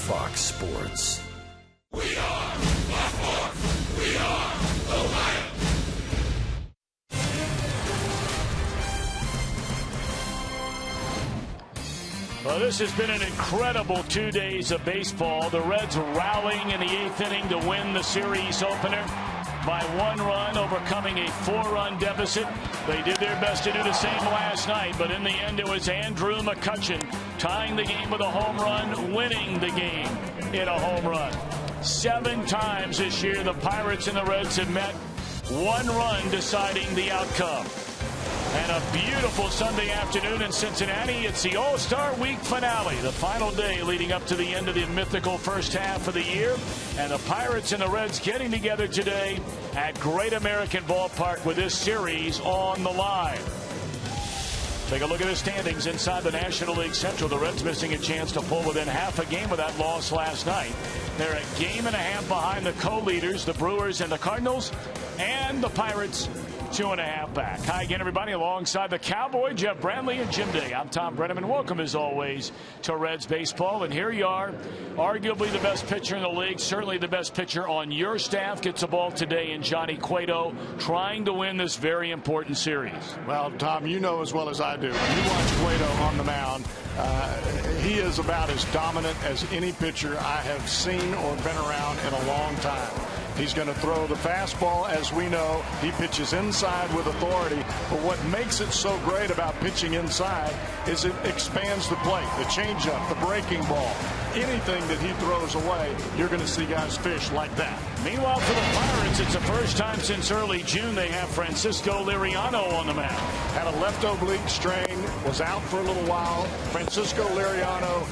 Fox Sports. We are Baltimore. We are Ohio. Well, this has been an incredible 2 days of baseball. The Reds rallying in the 8th inning to win the series opener by 1 run, overcoming a 4-run deficit. They did their best to do the same last night, but in the end it was Andrew McCutchen tying the game with a home run, winning the game in a home run. 7 times this year the Pirates and the Reds have met, 1 run deciding the outcome. And a beautiful Sunday afternoon in Cincinnati. It's the All-Star Week finale, the final day leading up to the end of the mythical first half of the year. And the Pirates and the Reds getting together today at Great American Ballpark with this series on the line. Take a look at the standings inside the National League Central. The Reds missing a chance to pull within half a game with that loss last night. They're a game and a half behind the co-leaders, the Brewers and the Cardinals, and the Pirates 2.5 back. Hi again, everybody. Alongside the Cowboy, Jeff Brantley and Jim Day. I'm Tom Brenneman. Welcome, as always, to Reds baseball. And here you are, arguably the best pitcher in the league, certainly the best pitcher on your staff, gets a ball today in Johnny Cueto, trying to win this very important series. Well, Tom, you know as well as I do, when you watch Cueto on the mound, he is about as dominant as any pitcher I have seen or been around in a long time. He's going to throw the fastball, as we know. He pitches inside with authority. But what makes it so great about pitching inside is it expands the plate, the changeup, the breaking ball. Anything that he throws away, you're going to see guys fish like that. Meanwhile, for the Pirates, it's the first time since early June they have Francisco Liriano on the mound. Had a left oblique strain, was out for a little while. Francisco Liriano,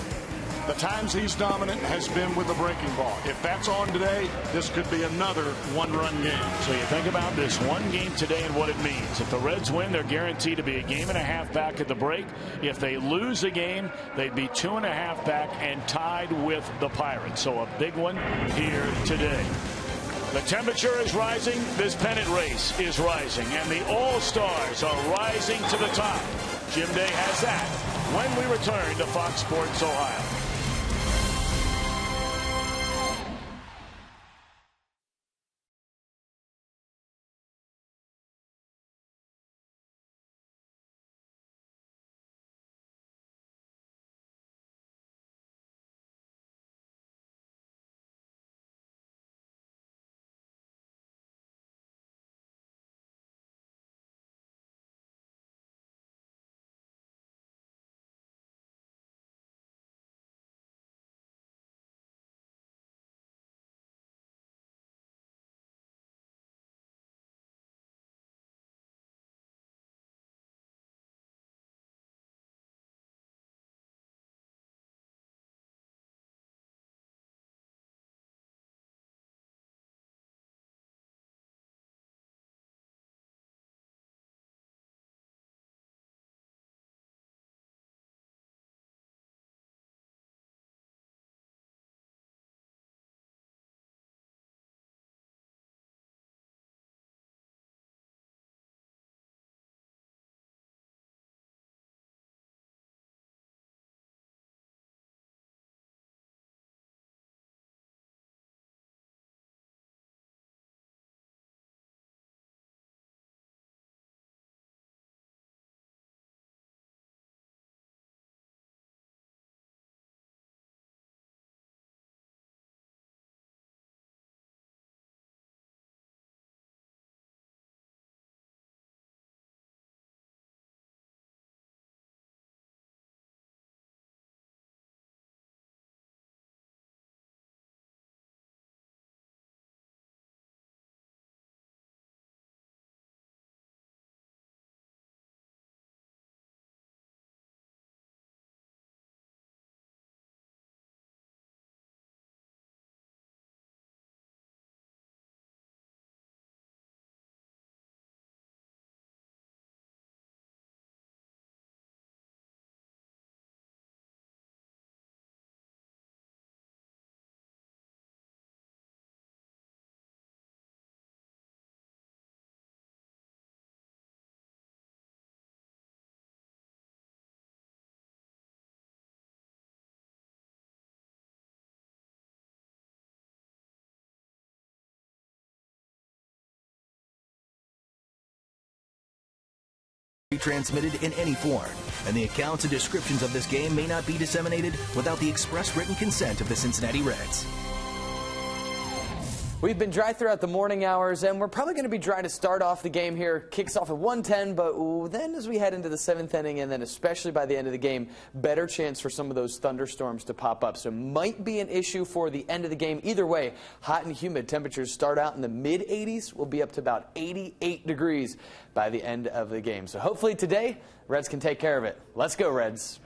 the times he's dominant has been with the breaking ball. If that's on today, this could be another 1-run game. So you think about this one game today and what it means. If the Reds win, they're guaranteed to be a game and a half back at the break. If they lose a game, they'd be 2.5 back and tied with the Pirates. So a big one here today. The temperature is rising. This pennant race is rising. And the All-Stars are rising to the top. Jim Day has that when we return to Fox Sports Ohio. transmitted in any form, and the accounts and descriptions of this game may not be disseminated without the express written consent of the Cincinnati Reds. We've been dry throughout the morning hours, and we're probably going to be dry to start off the game here. Kicks off at 1:10, but then as we head into the 7th inning, and then especially by the end of the game, better chance for some of those thunderstorms to pop up. So might be an issue for the end of the game. Either way, hot and humid temperatures start out in the mid-80s. Will be up to about 88 degrees by the end of the game. So hopefully today, Reds can take care of it. Let's go, Reds.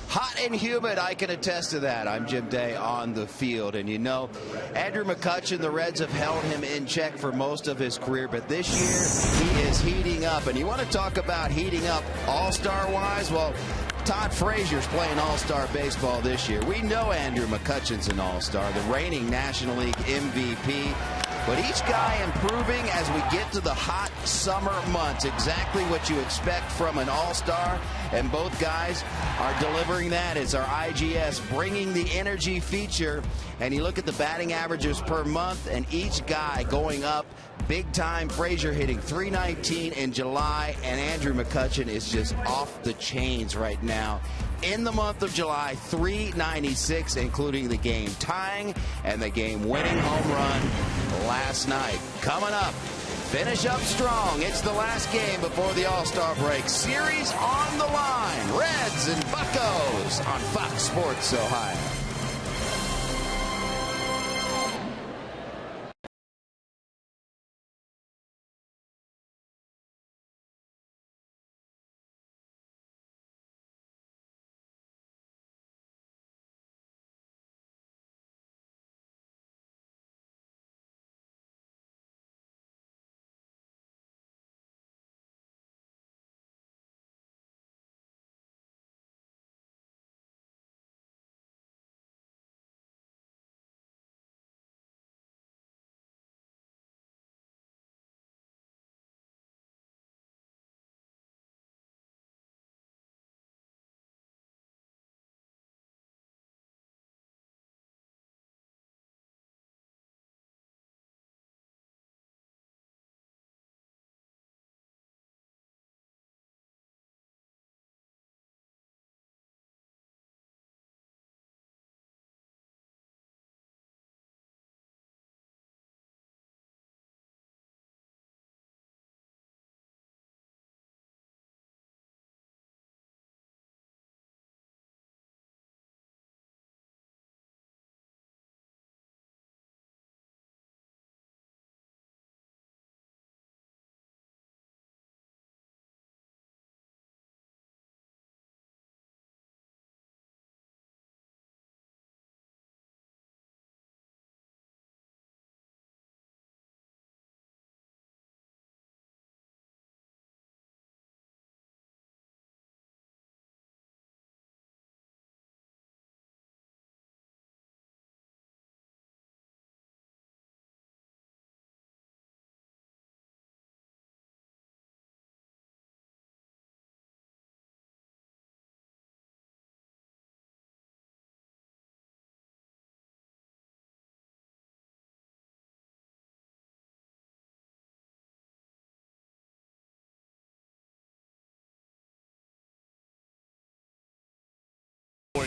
Hot and humid, I can attest to that. I'm Jim Day on the field. And you know, Andrew McCutchen, the Reds have held him in check for most of his career, but this year he is heating up. And you want to talk about heating up all-star-wise? Well, Todd Frazier's playing all-star baseball this year. We know Andrew McCutchen's an all-star, the reigning National League MVP. But each guy improving as we get to the hot summer months. Exactly what you expect from an all-star. And both guys are delivering that. It's our IGS Bringing the Energy feature. And you look at the batting averages per month, and each guy going up big time. Frazier hitting .319 in July, and Andrew McCutchen is just off the chains right now. In the month of July, .396, including the game tying and the game winning home run last night. Coming up, finish up strong. It's the last game before the All-Star break. Series on the line. Reds and Buccos on Fox Sports Ohio.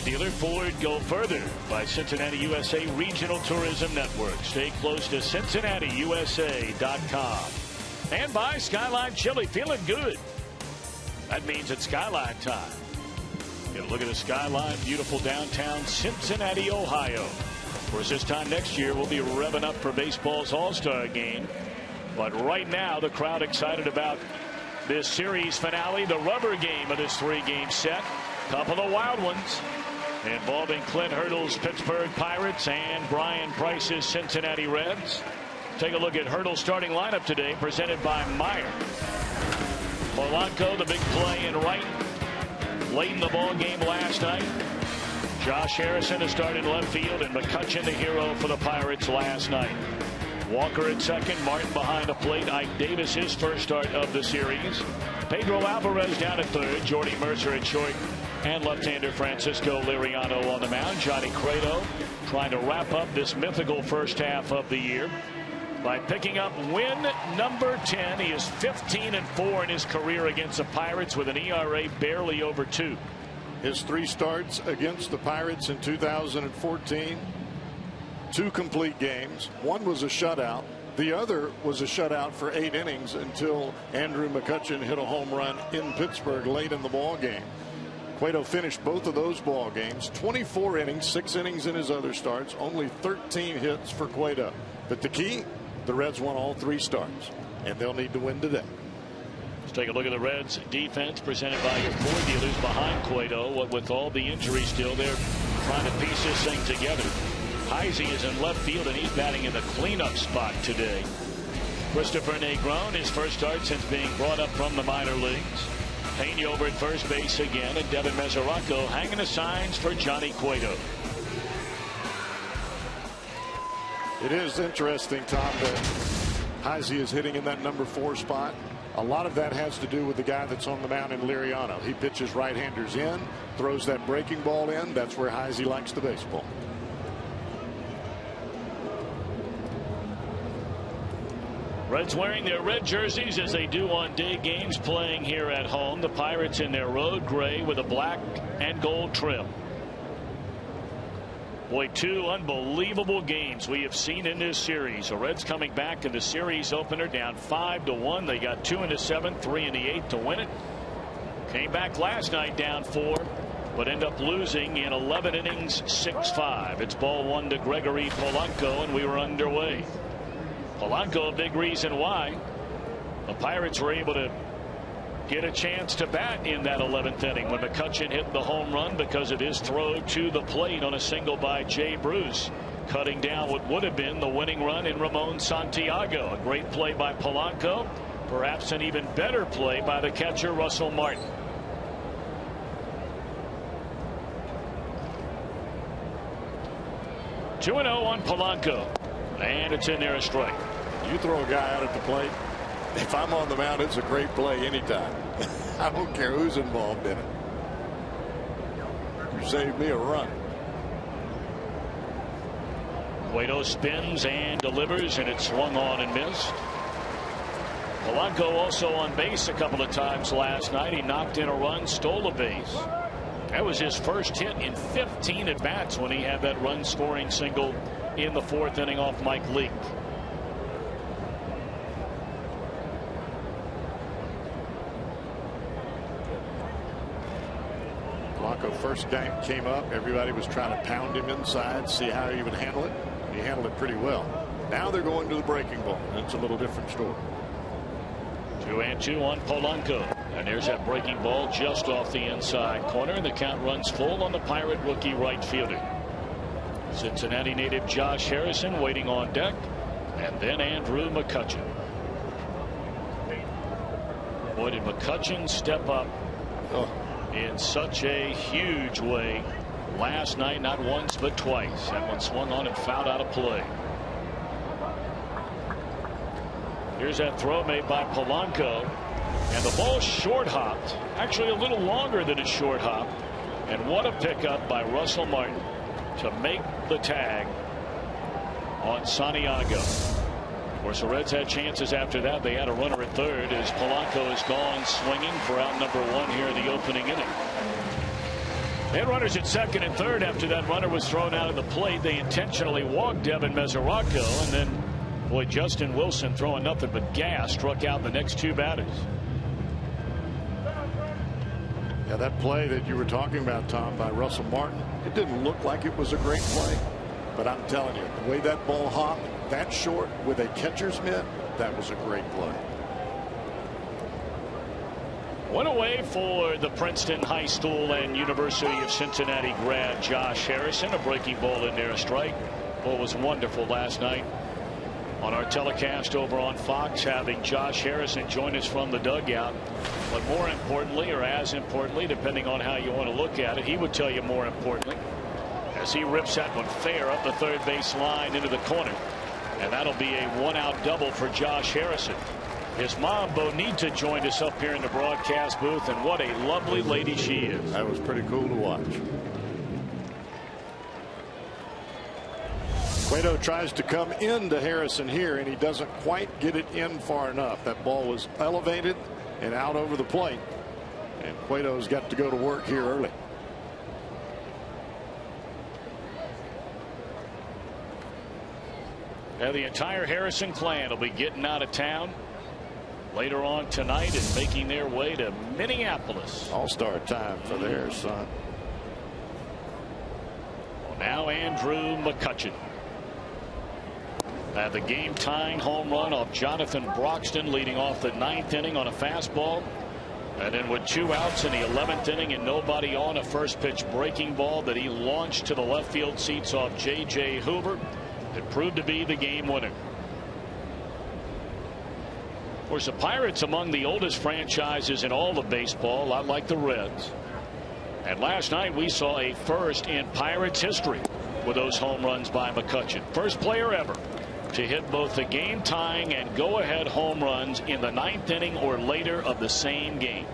Dealer Ford, go further by Cincinnati USA Regional Tourism Network. Stay close to CincinnatiUSA.com. And by Skyline Chili, feeling good. That means it's Skyline time. Get a look at the skyline, beautiful downtown Cincinnati, Ohio. Of course, this time next year we'll be revving up for baseball's All-Star game. But right now, the crowd excited about this series finale, the rubber game of this three-game set. Couple of wild ones involving Clint Hurdle's Pittsburgh Pirates and Brian Price's Cincinnati Reds. Take a look at Hurdle's starting lineup today, presented by Meyer. Polanco, the big play in right, late in the ball game last night. Josh Harrison has started left field, and McCutchen the hero for the Pirates last night. Walker at second, Martin behind the plate. Ike Davis, his first start of the series. Pedro Alvarez down at third. Jordy Mercer at short. And left-hander Francisco Liriano on the mound. Johnny Cueto trying to wrap up this mythical first half of the year. by picking up win number 10. He is 15-4 in his career against the Pirates with an ERA barely over 2. His 3 starts against the Pirates in 2014, 2 complete games. One was a shutout. The other was a shutout for 8 innings until Andrew McCutchen hit a home run in Pittsburgh late in the ball game. Cueto finished both of those ball games, 24 innings, 6 innings in his other starts, only 13 hits for Cueto. But the key, the Reds won all 3 starts, and they'll need to win today. Let's take a look at the Reds defense presented by your Ford dealers behind Cueto. With all the injuries still, they're trying to piece this thing together. Heisey is in left field, and he's batting in the cleanup spot today. Christopher Negron, his first start since being brought up from the minor leagues. Pena over at first base again, and Devin Mesoraco hanging the signs for Johnny Cueto. It is interesting, Tom, that Heisey is hitting in that number 4 spot. A lot of that has to do with the guy that's on the mound in Liriano. He pitches right-handers in, throws that breaking ball in. That's where Heisey likes the baseball. Reds wearing their red jerseys as they do on day games playing here at home. The Pirates in their road gray with a black and gold trim. Boy, 2 unbelievable games we have seen in this series. The Reds coming back in the series opener down 5-1. They got 2 in the 7th, 3 in the 8th to win it. Came back last night down 4, but end up losing in 11 innings, 6-5. It's ball 1 to Gregory Polanco, and we were underway. Polanco, a big reason why the Pirates were able to get a chance to bat in that 11th inning when McCutchen hit the home run because of his throw to the plate on a single by Jay Bruce, cutting down what would have been the winning run in Ramon Santiago. A great play by Polanco, perhaps an even better play by the catcher Russell Martin. (2-0) on Polanco, and it's in there, a strike. You throw a guy out at the plate, if I'm on the mound, it's a great play anytime. I don't care who's involved in it. You saved me a run. Cueto spins and delivers, and it's swung on and missed. Polanco also on base a couple of times last night. He knocked in a run, stole a base. That was his first hit in 15 at bats when he had that run scoring single in the 4th inning off Mike Leake. Polanco first game came up, everybody was trying to pound him inside, see how he would handle it. He handled it pretty well. Now they're going to the breaking ball, and it's a little different story. 2-2 on Polanco, and there's that breaking ball just off the inside corner, and the count runs full on the Pirate rookie right fielder. Cincinnati native Josh Harrison waiting on deck, and then Andrew McCutchen. Boy, did McCutchen step up in such a huge way last night, not once but twice. That one swung on and fouled out of play. Here's that throw made by Polanco, and the ball short hopped, actually a little longer than a short hop, and what a pickup by Russell Martin to make the tag on Santiago. Of course, the Reds had chances after that. They had a runner at third as Polanco is gone swinging for out number 1 here in the opening inning. They had runners at second and third after that runner was thrown out of the plate. They intentionally walked Devin Mesoraco, and then, boy, Justin Wilson, throwing nothing but gas, struck out the next 2 batters. Yeah, that play that you were talking about, Tom, by Russell Martin, it didn't look like it was a great play, but I'm telling you, the way that ball hopped that short with a catcher's mitt, that was a great play. One away for the Princeton High School and University of Cincinnati grad Josh Harrison. A breaking ball in there, a strike. Ball was wonderful last night on our telecast over on Fox, having Josh Harrison join us from the dugout. But more importantly, or as importantly, depending on how you want to look at it, he would tell you more importantly, as he rips that one fair up the third base line into the corner. And that'll be a 1-out double for Josh Harrison. His mom, Bonita, joined us up here in the broadcast booth, and what a lovely lady she is. That was pretty cool to watch. Cueto tries to come into Harrison here, and he doesn't quite get it in far enough. That ball was elevated and out over the plate, and Cueto's got to go to work here early. Now the entire Harrison clan will be getting out of town later on tonight and making their way to Minneapolis. All-star time for the Harris son. Well, now Andrew McCutchen. The game-tying home run off Jonathan Broxton, leading off the 9th inning on a fastball. And then with 2 outs in the 11th inning and nobody on, a first-pitch breaking ball that he launched to the left field seats off J.J. Hoover. It proved to be the game winner. Of course, the Pirates among the oldest franchises in all of baseball, a lot like the Reds. And last night we saw a first in Pirates history with those home runs by McCutchen. First player ever to hit both the game-tying and go-ahead home runs in the 9th inning or later of the same game.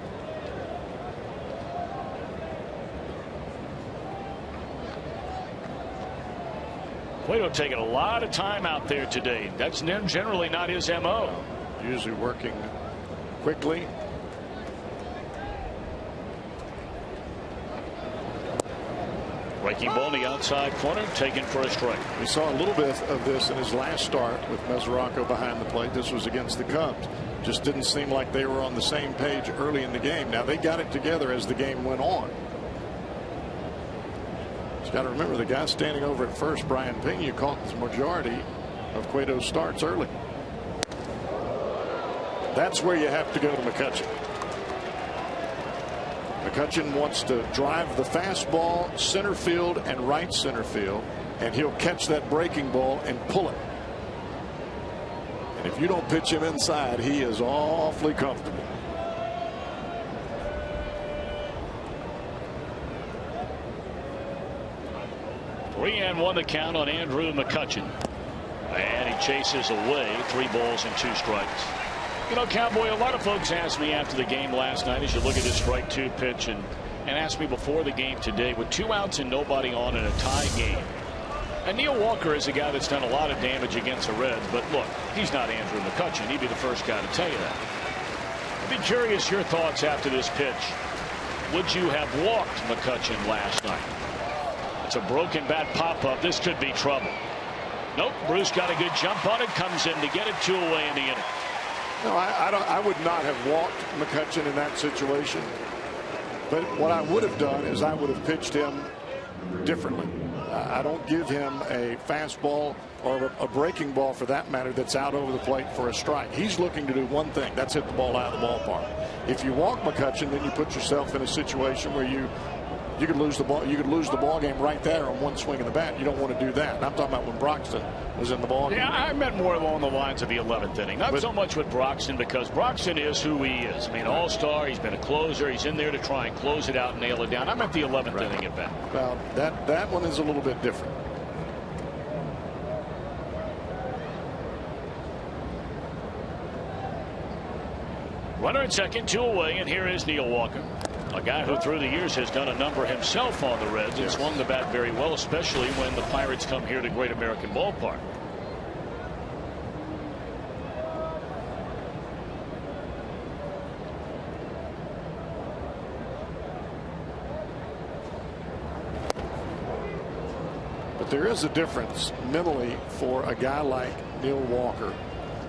Cueto taking a lot of time out there today. That's generally not his MO. Usually working quickly. Breaking ball in the outside corner, taken for a strike. We saw a little bit of this in his last start with Mesoraco behind the plate. This was against the Cubs. Just didn't seem like they were on the same page early in the game. Now they got it together as the game went on. You got to remember, the guy standing over at first, Brian Pena, caught the majority of Cueto's starts early. That's where you have to go to McCutchen. McCutchen wants to drive the fastball center field and right center field, and he'll catch that breaking ball and pull it. And if you don't pitch him inside, he is awfully comfortable. 3-1 the count on Andrew McCutchen. And he chases away 3 balls and 2 strikes. You know, Cowboy, a lot of folks asked me after the game last night, as you look at this strike 2 pitch, and asked me before the game today, with 2 outs and nobody on in a tie game. And Neil Walker is a guy that's done a lot of damage against the Reds, but look, he's not Andrew McCutchen. He'd be the first guy to tell you that. I'd be curious your thoughts after this pitch. Would you have walked McCutchen last night? It's a broken bat pop-up. This could be trouble. Nope. Bruce got a good jump on it. Comes in to get it 2 away in the inning. No, I would not have walked McCutchen in that situation. But what I would have done is I would have pitched him differently. I don't give him a fastball or a breaking ball, for that matter, that's out over the plate for a strike. He's looking to do one thing. That's hit the ball out of the ballpark. If you walk McCutchen, then you put yourself in a situation where you could lose the ball. You could lose the ball game right there on one swing of the bat. You don't want to do that. And I'm talking about when Broxton was in the ball game. Yeah, I meant more along the lines of the 11th inning. Not so much with Broxton, because Broxton is who he is. I mean, all-star. He's been a closer. He's in there to try and close it out and nail it down. I meant the 11th inning at bat. Well, that one is a little bit different. Runner at second, 2 away, and here is Neil Walker. A guy who through the years has done a number himself on the Reds and swung the bat very well, especially when the Pirates come here to Great American Ballpark. But there is a difference mentally for a guy like Neil Walker.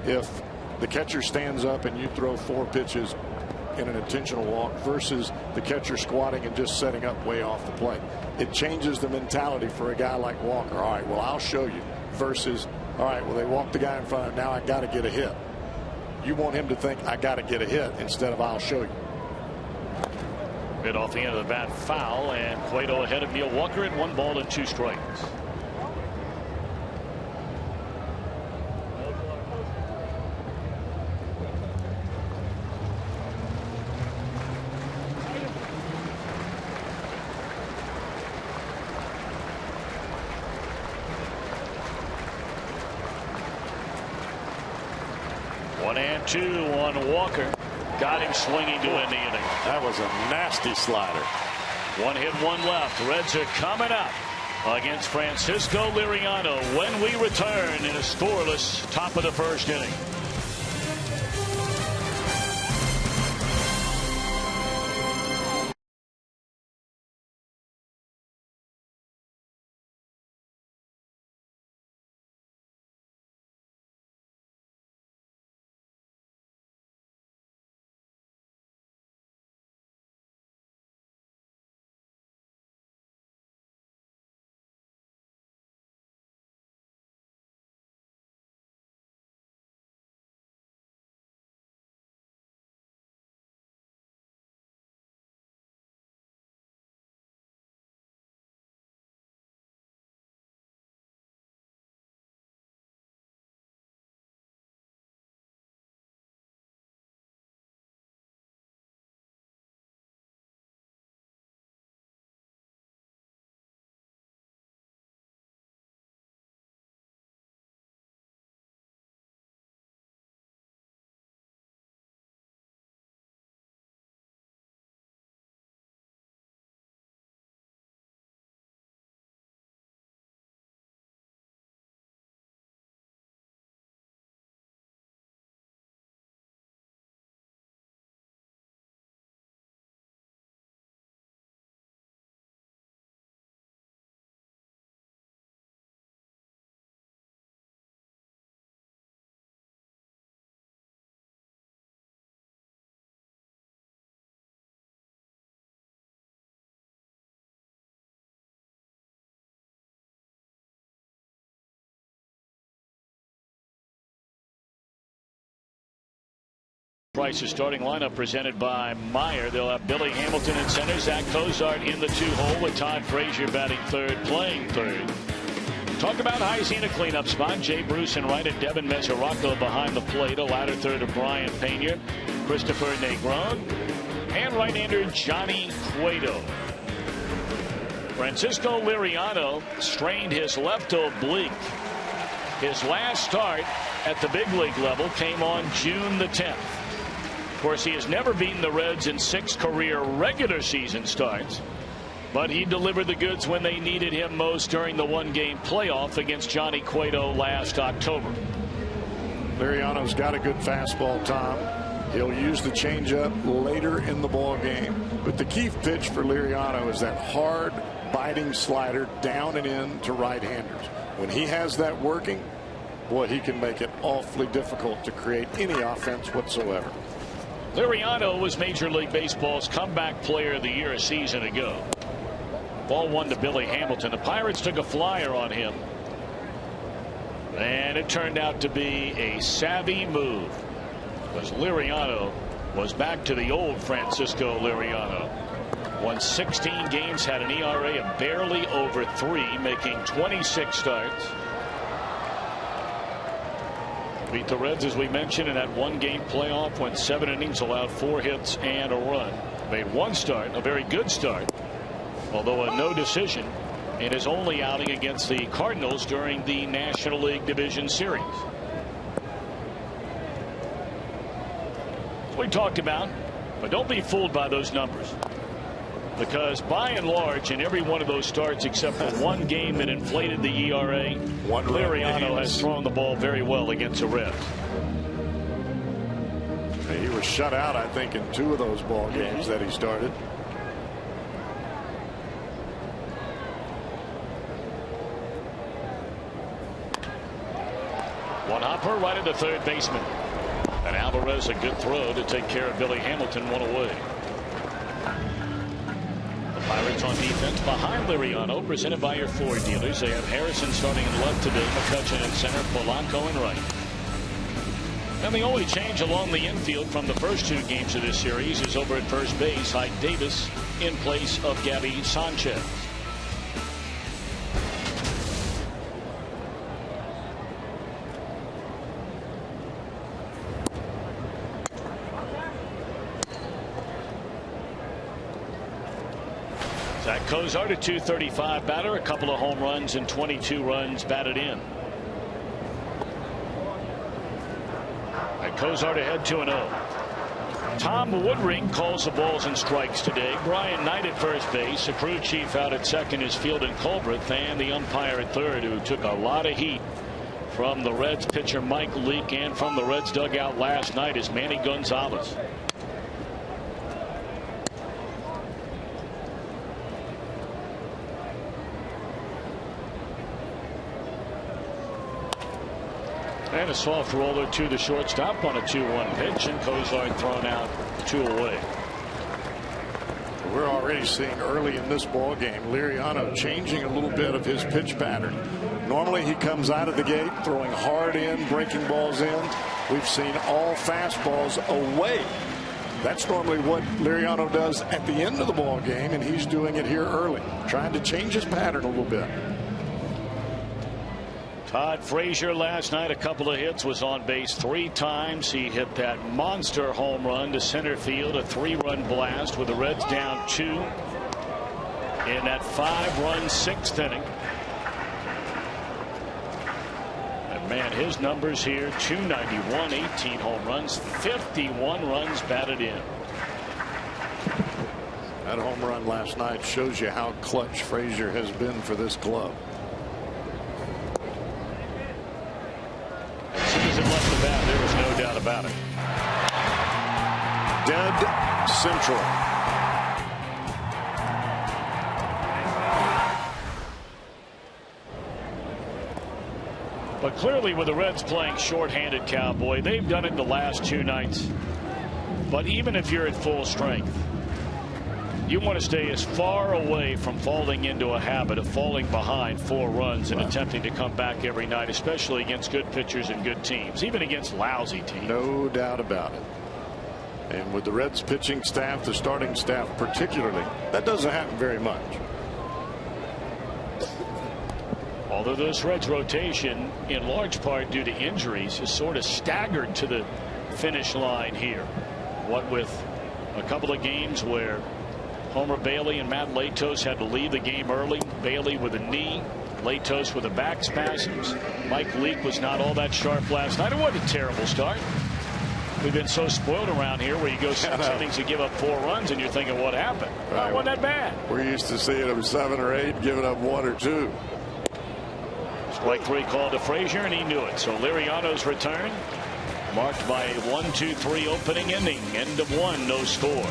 If the catcher stands up and you throw 4 pitches in an intentional walk versus the catcher squatting and just setting up way off the plate. It changes the mentality for a guy like Walker. All right, well, I'll show you, versus, all right, well, they walked the guy in front of him. Now I got to get a hit. You want him to think, I got to get a hit, instead of I'll show you. Hit off the end of the bat, foul, and Cueto ahead of Neil Walker at 1 ball and 2 strikes. And 2 on Walker. Got him swinging to end the inning. That was a nasty slider. 1 hit, 1 left. Reds are coming up. against Francisco Liriano when we return in a scoreless top of the first inning. Price's starting lineup presented by Meyer. They'll have Billy Hamilton in center, Zach Cozart in the 2-hole with Todd Frazier batting third, playing third. Talk about Heisey in a cleanup spot. Jay Bruce in right, and Devin Mesoraco behind the plate. A ladder third of Brian Pena, Christopher Negron, and right-hander Johnny Cueto. Francisco Liriano strained his left oblique. His last start at the big league level came on June the 10th. Of course, he has never beaten the Reds in 6 career regular season starts, but he delivered the goods when they needed him most during the one-game playoff against Johnny Cueto last October. Liriano's got a good fastball, Tom. He'll use the changeup later in the ball game, but the key pitch for Liriano is that hard biting slider down and in to right-handers. When he has that working, boy, he can make it awfully difficult to create any offense whatsoever. Liriano was Major League Baseball's comeback player of the year a season ago. Ball one to Billy Hamilton. The Pirates took a flyer on him, and it turned out to be a savvy move, because Liriano was back to the old Francisco Liriano. Won 16 games, had an ERA of barely over 3, making 26 starts. Beat the Reds, as we mentioned, in that one-game playoff, went 7 innings, allowed 4 hits and a run. Made 1 start, a very good start, although a no decision in his only outing against the Cardinals during the National League Division Series. As we talked about, but don't be fooled by those numbers, because by and large, in every one of those starts except for one game that inflated the ERA, Liriano has thrown the ball very well against the Reds. He was shut out, I think, in 2 of those ball games that he started. One hopper right at the third baseman, and Alvarez a good throw to take care of Billy Hamilton, 1 away. Pirates on defense behind Liriano, presented by your Ford dealers. They have Harrison starting in left today, McCutchen in center, Polanco in right. And the only change along the infield from the first 2 games of this series is over at first base, Ike Davis in place of Gabby Sanchez. Zach Cozart, a .235 batter, a couple of home runs and 22 runs batted in. And Cozart ahead 2-0. Tom Woodring calls the balls and strikes today. Brian Knight at first base. The crew chief out at second is Fielding Culbreth, and the umpire at third, who took a lot of heat from the Reds pitcher Mike Leake and from the Reds dugout last night, is Manny Gonzalez. And a soft roller to the shortstop on a 2-1 pitch, and Cozart thrown out 2 away. We're already seeing early in this ball game Liriano changing a little bit of his pitch pattern. Normally he comes out of the gate throwing hard in, breaking balls in. We've seen all fastballs away. That's normally what Liriano does at the end of the ball game, and he's doing it here early, trying to change his pattern a little bit. Todd Frazier last night, a couple of hits, was on base 3 times. He hit that monster home run to center field, a 3-run blast with the Reds down 2 in that 5-run 6th inning. And man, his numbers here: 291, 18 home runs, 51 runs batted in. That home run last night shows you how clutch Frazier has been for this club. There was no doubt about it. Dead central. But clearly, with the Reds playing shorthanded, Cowboy, they've done it the last 2 nights. But even if you're at full strength, you want to stay as far away from falling into a habit of falling behind 4 runs and attempting to come back every night, especially against good pitchers and good teams, even against lousy teams. No doubt about it. And with the Reds pitching staff, the starting staff particularly, that doesn't happen very much. Although this Reds rotation, in large part due to injuries, is sort of staggered to the finish line here. What with a couple of games where Homer Bailey and Matt Latos had to leave the game early. Bailey with a knee, Latos with a back spasms. Mike Leake was not all that sharp last night. It wasn't a terrible start. We've been so spoiled around here where you go 6 innings and give up 4 runs and you're thinking, what happened? Well, it wasn't that bad. We're used to seeing them 7 or 8, giving up 1 or 2. Strike 3 called to Frazier, and he knew it. So Liriano's return marked by a 1-2-3 opening inning. End of 1, no score.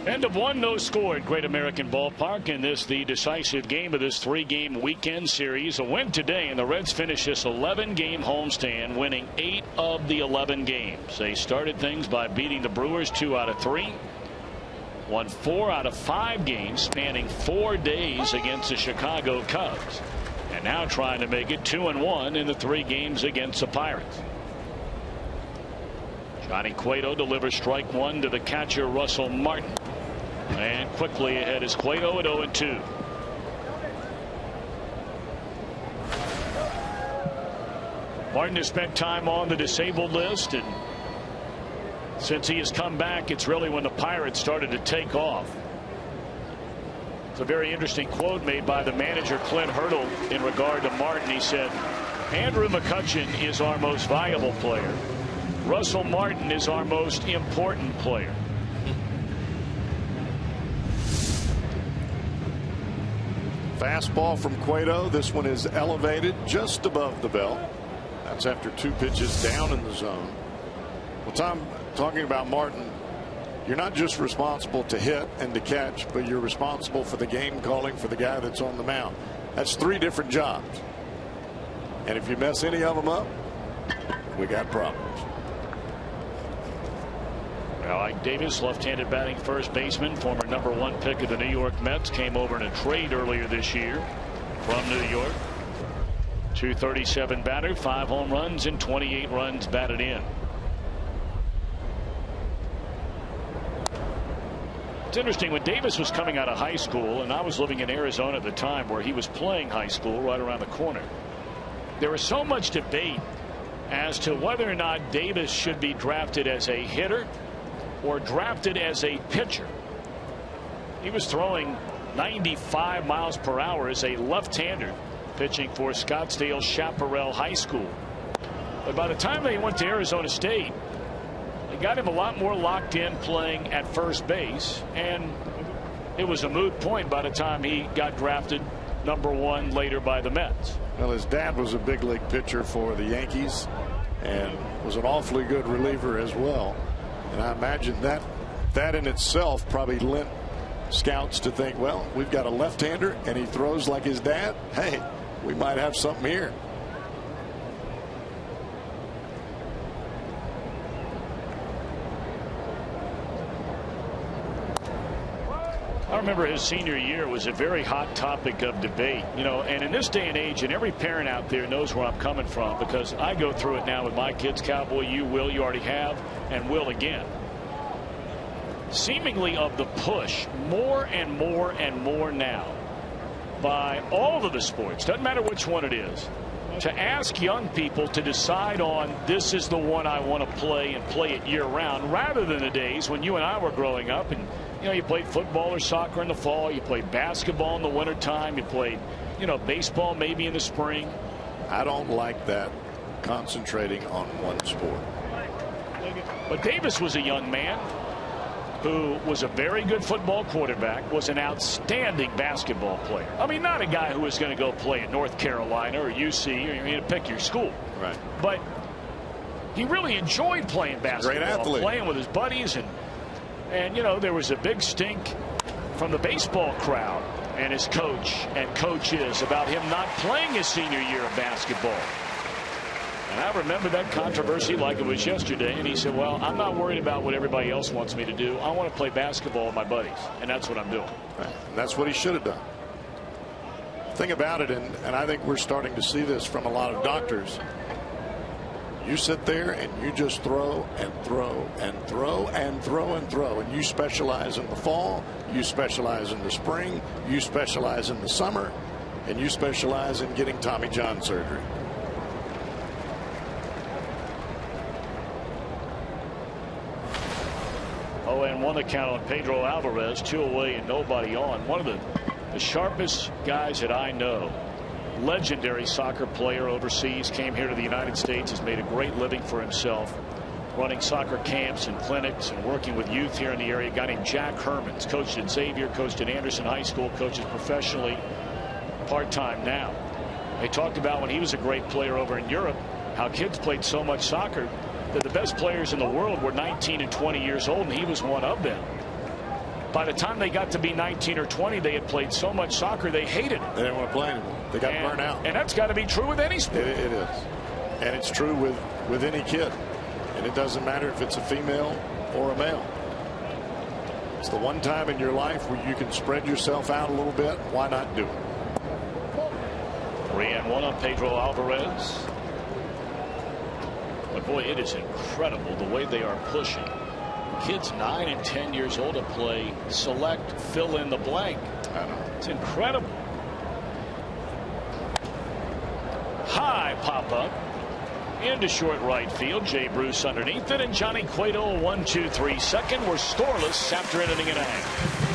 End of 1, no score at Great American Ballpark in this, the decisive game of this 3-game weekend series. A win today, and the Reds finish this 11-game homestand, winning 8 of the 11 games. They started things by beating the Brewers 2 out of 3. Won 4 out of 5 games spanning 4 days against the Chicago Cubs. And now trying to make it 2-1 in the 3 games against the Pirates. Johnny Cueto delivers strike 1 to the catcher Russell Martin. And quickly ahead is Cueto at 0-2. Martin has spent time on the disabled list, and since he has come back, it's really when the Pirates started to take off. It's a very interesting quote made by the manager Clint Hurdle in regard to Martin. He said, Andrew McCutchen is our most valuable player. Russell Martin is our most important player. Fastball from Cueto. This one is elevated just above the belt. That's after 2 pitches down in the zone. Well, Tom, talking about Martin, you're not just responsible to hit and to catch, but you're responsible for the game calling for the guy that's on the mound. That's 3 different jobs. And if you mess any of them up, we got problems. Alec Davis, left-handed batting first baseman, former #1 pick of the New York Mets, came over in a trade earlier this year from New York. .237 batter, 5 home runs and 28 runs batted in. It's interesting, when Davis was coming out of high school, and I was living in Arizona at the time where he was playing high school right around the corner, there was so much debate as to whether or not Davis should be drafted as a hitter or drafted as a pitcher. He was throwing 95 miles per hour as a left-hander, pitching for Scottsdale Chaparral High School. But by the time they went to Arizona State, they got him a lot more locked in playing at first base, and it was a moot point by the time he got drafted #1 later by the Mets. Well, his dad was a big league pitcher for the Yankees and was an awfully good reliever as well. And I imagine that in itself probably lent scouts to think, well, we've got a left-hander and he throws like his dad. Hey, we might have something here. I remember his senior year was a very hot topic of debate, you know, and in this day and age, and every parent out there knows where I'm coming from, because I go through it now with my kids. Cowboy, you already have, and will again. Seemingly of the push more and more and more now by all of the sports, doesn't matter which one it is, to ask young people to decide on, this is the one I want to play, and play it year round, rather than the days when you and I were growing up and, you know, you played football or soccer in the fall, you played basketball in the wintertime, you played, you know, baseball maybe in the spring. I don't like that, concentrating on one sport. But Davis was a young man who was a very good football quarterback, was an outstanding basketball player. I mean, not a guy who was going to go play at North Carolina or UC, or you know, pick your school. Right. But he really enjoyed playing basketball, great athlete, playing with his buddies, and you know, there was a big stink from the baseball crowd and his coach and coaches about him not playing his senior year of basketball. And I remember that controversy like it was yesterday, and he said, well, I'm not worried about what everybody else wants me to do. I want to play basketball with my buddies, and that's what I'm doing. Right. And that's what he should have done. The thing about it, and I think we're starting to see this from a lot of doctors, you sit there and you just throw and throw and throw and throw and throw, and you specialize in the fall, you specialize in the spring, you specialize in the summer, and you specialize in getting Tommy John surgery. Oh, and 1 account on Pedro Alvarez, 2 away and nobody on. One of the sharpest guys that I know, legendary soccer player overseas, came here to the United States, has made a great living for himself, running soccer camps and clinics and working with youth here in the area. A guy named Jack Hermans, coached at Xavier, coached at Anderson High School, coaches professionally, part-time now. They talked about when he was a great player over in Europe, how kids played so much soccer that the best players in the world were 19 and 20 years old, and he was one of them. By the time they got to be 19 or 20, they had played so much soccer they hated it. They didn't want to play anymore. They got burnt out. And that's got to be true with any sport. It is. And it's true with any kid. And it doesn't matter if it's a female or a male. It's the one time in your life where you can spread yourself out a little bit. Why not do it? 3-1 on Pedro Alvarez. But boy, it is incredible the way they are pushing kids 9 and 10 years old to play select fill in the blank. I know. It's incredible. High pop up into short right field. Jay Bruce underneath it, and Johnny Cueto 1-2-3 second. We're scoreless after an inning and a half.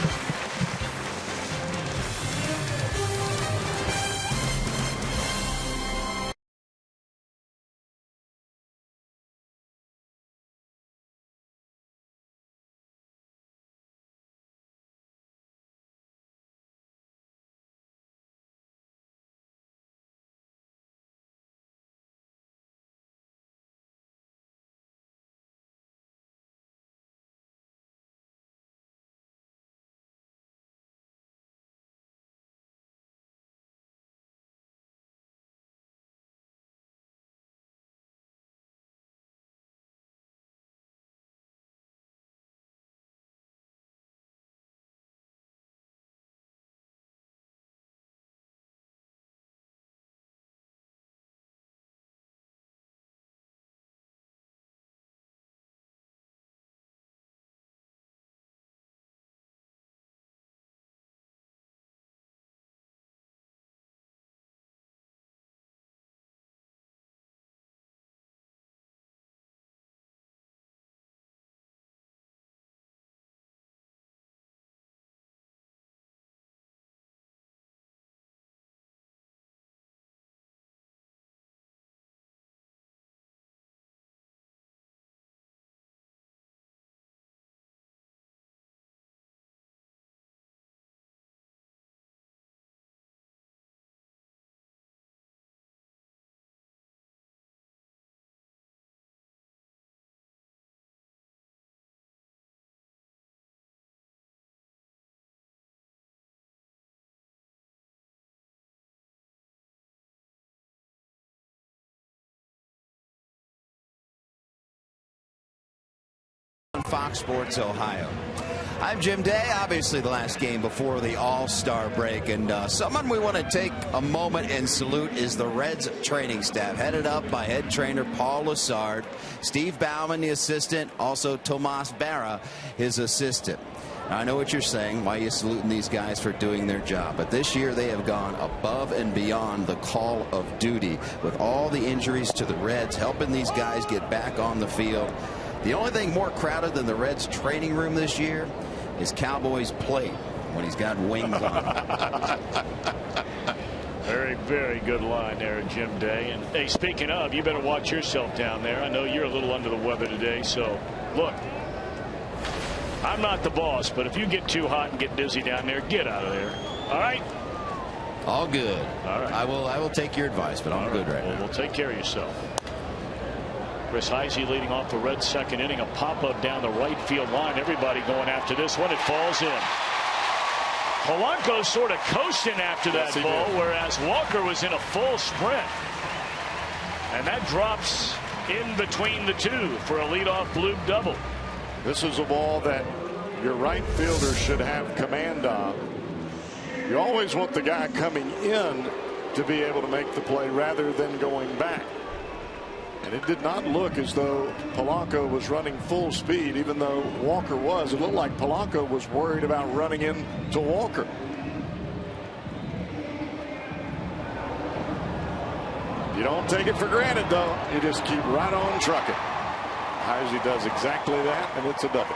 Fox Sports Ohio. I'm Jim Day. Obviously the last game before the All-Star break, and someone we want to take a moment and salute is the Reds training staff, headed up by head trainer Paul Lessard, Steve Bauman, the assistant, also Tomas Berra, his assistant. I know what you're saying, why are you saluting these guys for doing their job, but this year they have gone above and beyond the call of duty with all the injuries to the Reds, helping these guys get back on the field. The only thing more crowded than the Reds training room this year is Cowboys plate when he's got wings on. Very, very good line there, Jim Day. And hey, speaking of, you better watch yourself down there. I know you're a little under the weather today, so look, I'm not the boss, but if you get too hot and get dizzy down there, get out of there. All right? All good. All right. I will take your advice, but I'm good right now. Well, take care of yourself. Chris Heisey leading off the Reds' second inning. A pop-up down the right field line. Everybody going after this one. It falls in. Polanco sort of coasting after that ball, whereas Walker was in a full sprint. And that drops in between the two for a leadoff bloop double. This is a ball that your right fielder should have command of. You always want the guy coming in to be able to make the play rather than going back. And it did not look as though Polanco was running full speed, even though Walker was. It looked like Polanco was worried about running into Walker. You don't take it for granted, though. You just keep right on trucking. Heisey does exactly that, and it's a double.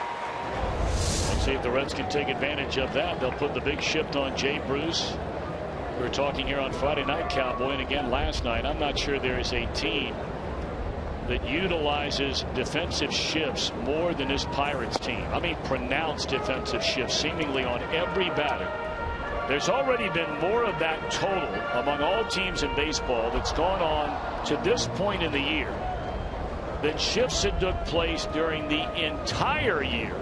Let's see if the Reds can take advantage of that. They'll put the big shift on Jay Bruce. We were talking here on Friday Night Cowboy, and again last night. I'm not sure there is a team that utilizes defensive shifts more than this Pirates team. I mean, pronounced defensive shifts seemingly on every batter. There's already been more of that total among all teams in baseball that's gone on to this point in the year than shifts that took place during the entire year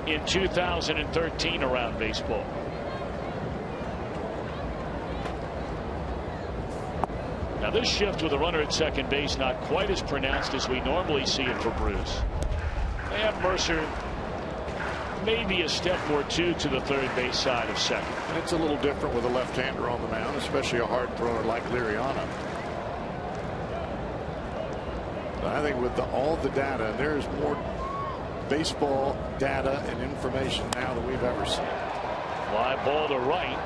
in 2013 around baseball. Now this shift with a runner at second base not quite as pronounced as we normally see it for Bruce. They have Mercer maybe a step or two to the third base side of second. And it's a little different with a left-hander on the mound, especially a hard thrower like Liriano. But I think with all the data, there's more baseball data and information now than we've ever seen. Fly ball to right.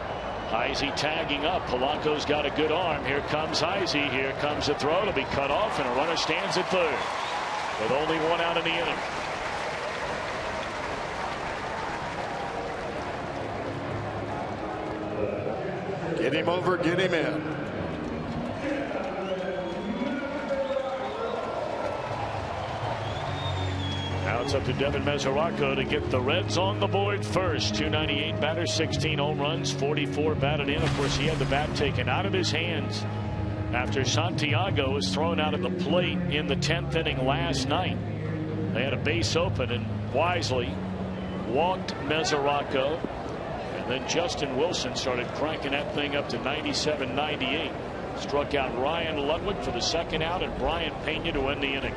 Heisey tagging up. Polanco's got a good arm. Here comes Heisey. Here comes a throw to be cut off, and a runner stands at third with only one out in the inning. Get him over, get him in. Now it's up to Devin Mesoraco to get the Reds on the board first. 298 batter, 16 home runs, 44 batted in. Of course, he had the bat taken out of his hands after Santiago was thrown out at the plate in the 10th inning last night. They had a base open and wisely walked Mesoraco. And then Justin Wilson started cranking that thing up to 97, 98. Struck out Ryan Ludwig for the second out and Brian Pena to end the inning.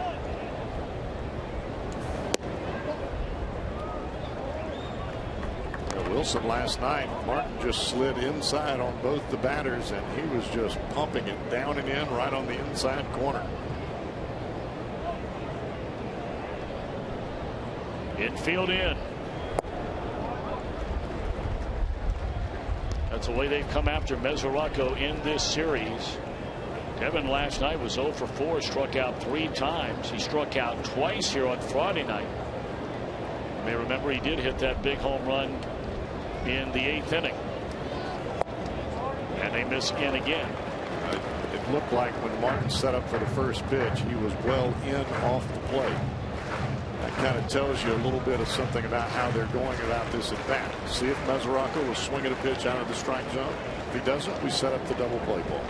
Wilson last night, Martin just slid inside on both the batters, and he was just pumping it down and in right on the inside corner. Infield in. That's the way they've come after Mesoraco in this series. Devin last night was 0 for 4, struck out 3 times. He struck out twice here on Friday night. You may remember he did hit that big home run in the 8th inning. And they miss again. It looked like when Martin set up for the first pitch, he was well in off the plate. That kind of tells you a little bit of something about how they're going about this at bat. See if Mesoraco will swing at a pitch out of the strike zone. If he doesn't, we set up the double play ball.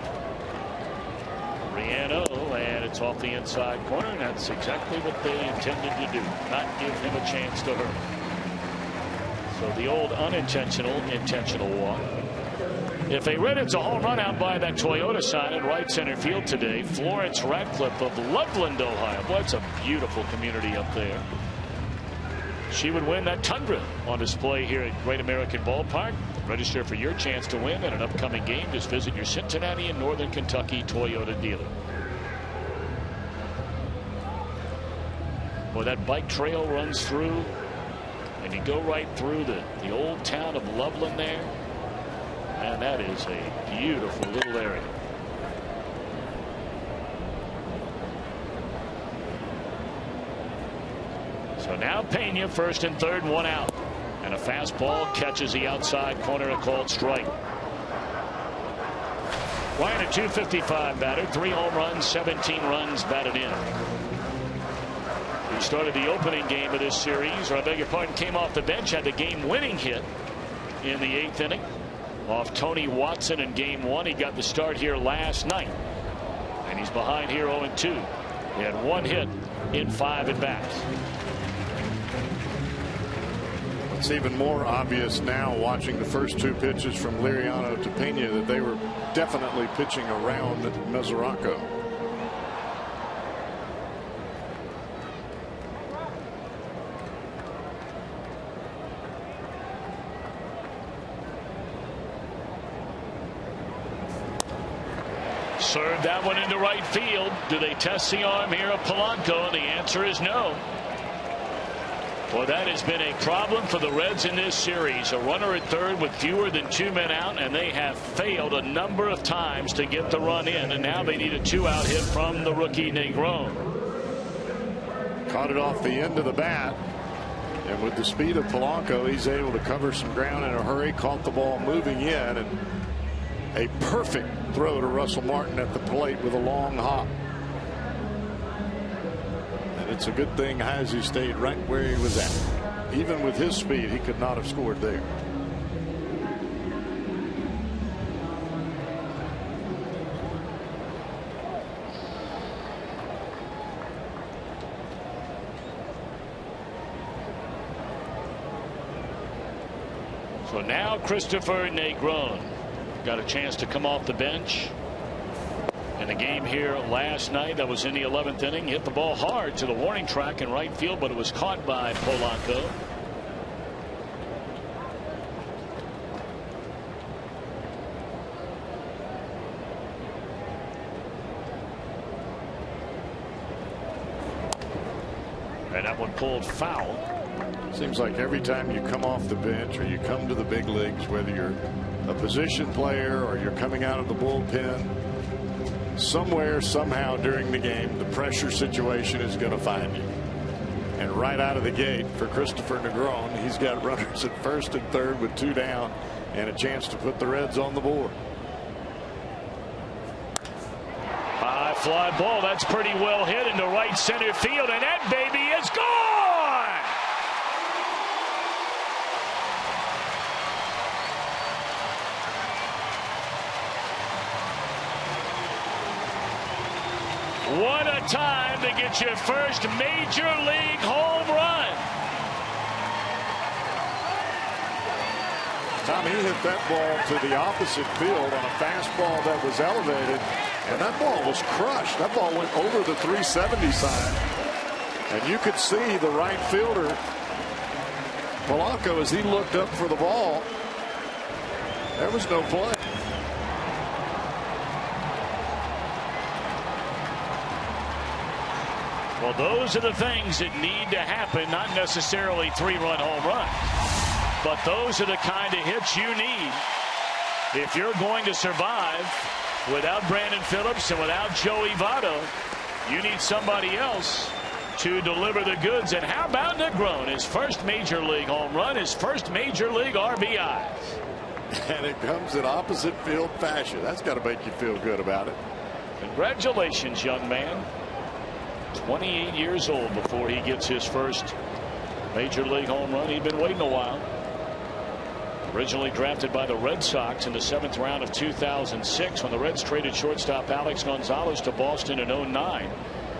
Riano, and it's off the inside corner, and that's exactly what they intended to do. Not give him a chance to hurt. So the old unintentional, intentional walk. If they read it's a home run out by that Toyota sign in right center field today. Florence Radcliffe of Loveland, Ohio. Boy, it's a beautiful community up there. She would win that Tundra on display here at Great American Ballpark. Register for your chance to win at an upcoming game. Just visit your Cincinnati and Northern Kentucky Toyota dealer. Boy, that bike trail runs through. And you go right through the old town of Loveland there. And that is a beautiful little area. So now Pena first and third, 1 out. And a fastball catches the outside corner, a called strike. Ryan, a .255 batter, 3 home runs, 17 runs batted in. He started the opening game of this series, or I beg your pardon, came off the bench, had the game-winning hit in the 8th inning off Tony Watson in game 1. He got the start here last night, and he's behind here 0-2. He had 1 hit in 5 at-bats. It's even more obvious now watching the first 2 pitches from Liriano to Pena that they were definitely pitching around Mesoraco. Served that one into right field. Do they test the arm here of Polanco? And the answer is no. Well, that has been a problem for the Reds in this series. A runner at third with fewer than 2 men out, and they have failed a number of times to get the run in. And now they need a 2-out hit from the rookie Negron. Caught it off the end of the bat. And with the speed of Polanco, he's able to cover some ground in a hurry. Caught the ball moving in, and a perfect throw to Russell Martin at the plate with a long hop. And it's a good thing Heisey stayed right where he was at. Even with his speed, he could not have scored there. So now Christopher Negron got a chance to come off the bench in a game here last night that was in the 11th inning. Hit the ball hard to the warning track in right field, but it was caught by Polanco. And that one pulled foul. Seems like every time you come off the bench or you come to the big leagues, whether you're a position player or you're coming out of the bullpen, somewhere, somehow during the game, the pressure situation is going to find you. And right out of the gate for Christopher Negron, he's got runners at first and third with 2 down and a chance to put the Reds on the board. High fly ball. That's pretty well hit into right center field, and that baby is gone. What a time to get your first major league home run. Tom, he hit that ball to the opposite field on a fastball that was elevated, and that ball was crushed. That ball went over the 370 sign, and you could see the right fielder, Polanco, as he looked up for the ball. There was no play. Well, those are the things that need to happen, not necessarily 3-run home runs, but those are the kind of hits you need if you're going to survive. Without Brandon Phillips and without Joey Votto, you need somebody else to deliver the goods. And how about Negron? His first major league home run, his first major league RBIs. And it comes in opposite field fashion. That's got to make you feel good about it. Congratulations, young man. 28 years old before he gets his first major league home run. He'd been waiting a while. Originally drafted by the Red Sox in the 7th round of 2006 when the Reds traded shortstop Alex Gonzalez to Boston in 2009.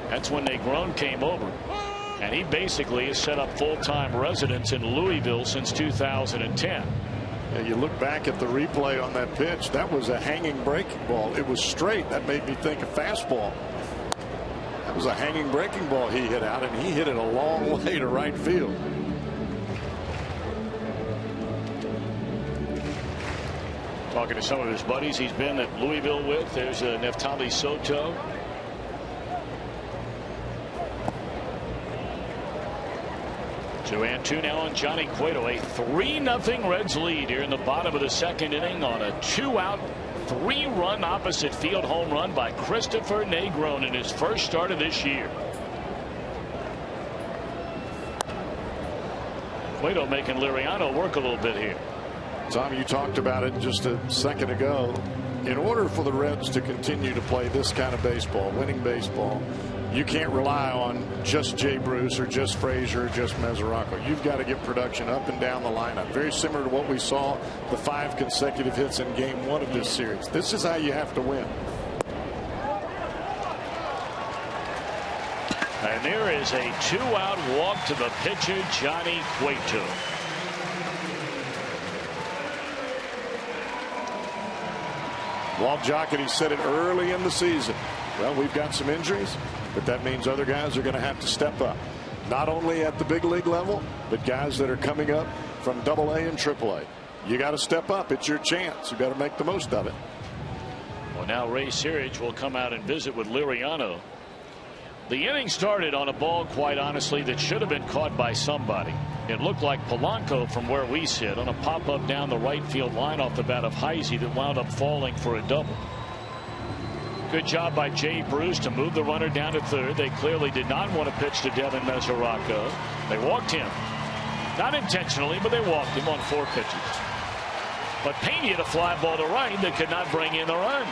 That's when Negron came over. And he basically has set up full-time residence in Louisville since 2010. Yeah, you look back at the replay on that pitch. That was a hanging breaking ball. It was straight. That made me think of fastball. That was a hanging breaking ball he hit out, and he hit it a long way to right field. Talking to some of his buddies he's been at Louisville with. There's Neftali Soto. And 2 now on Johnny Cueto. A 3-0 Reds lead here in the bottom of the 2nd inning on a 2-out, 3-run opposite field home run by Christopher Negron in his first start of this year. Cueto making Liriano work a little bit here. Tom, you talked about it just a second ago. In order for the Reds to continue to play this kind of baseball, winning baseball, you can't rely on just Jay Bruce or just Frazier or just Mesoraco. You've got to get production up and down the lineup. Very similar to what we saw, the 5 consecutive hits in Game 1 of this series. This is how you have to win. And there is a 2-out walk to the pitcher, Johnny Cueto. Walt Jocketty said it early in the season. Well, we've got some injuries, but that means other guys are going to have to step up. Not only at the big league level, but guys that are coming up from AA and AAA. You got to step up. It's your chance. You better make the most of it. Well, now Ray Searage will come out and visit with Liriano. The inning started on a ball, quite honestly, that should have been caught by somebody. It looked like Polanco from where we sit on a pop-up down the right field line off the bat of Heisey that wound up falling for a double. Good job by Jay Bruce to move the runner down to third. They clearly did not want to pitch to Devin Mesoraco. They walked him. Not intentionally, but they walked him on 4 pitches. But Pena hit a fly ball to right that could not bring in the run.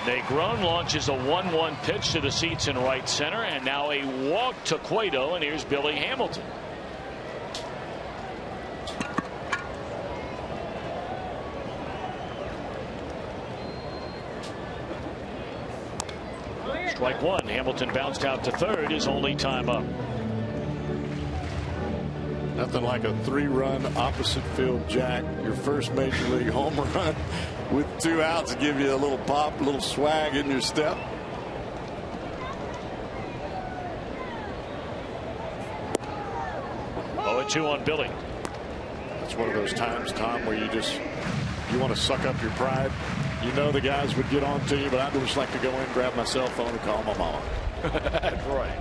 Negron launches a 1-1 pitch to the seats in right center, and now a walk to Cueto, and here's Billy Hamilton. Strike 1. Hamilton bounced out to third, his only time up. Nothing like a 3-run opposite field jack, your first major league home run with 2 outs, give you a little pop, a little swag in your step. Oh, 2 on Billy. That's one of those times, Tom, where you want to suck up your pride. You know the guys would get on to you, but I'd just like to go in, grab my cell phone, and call my mama. That's right.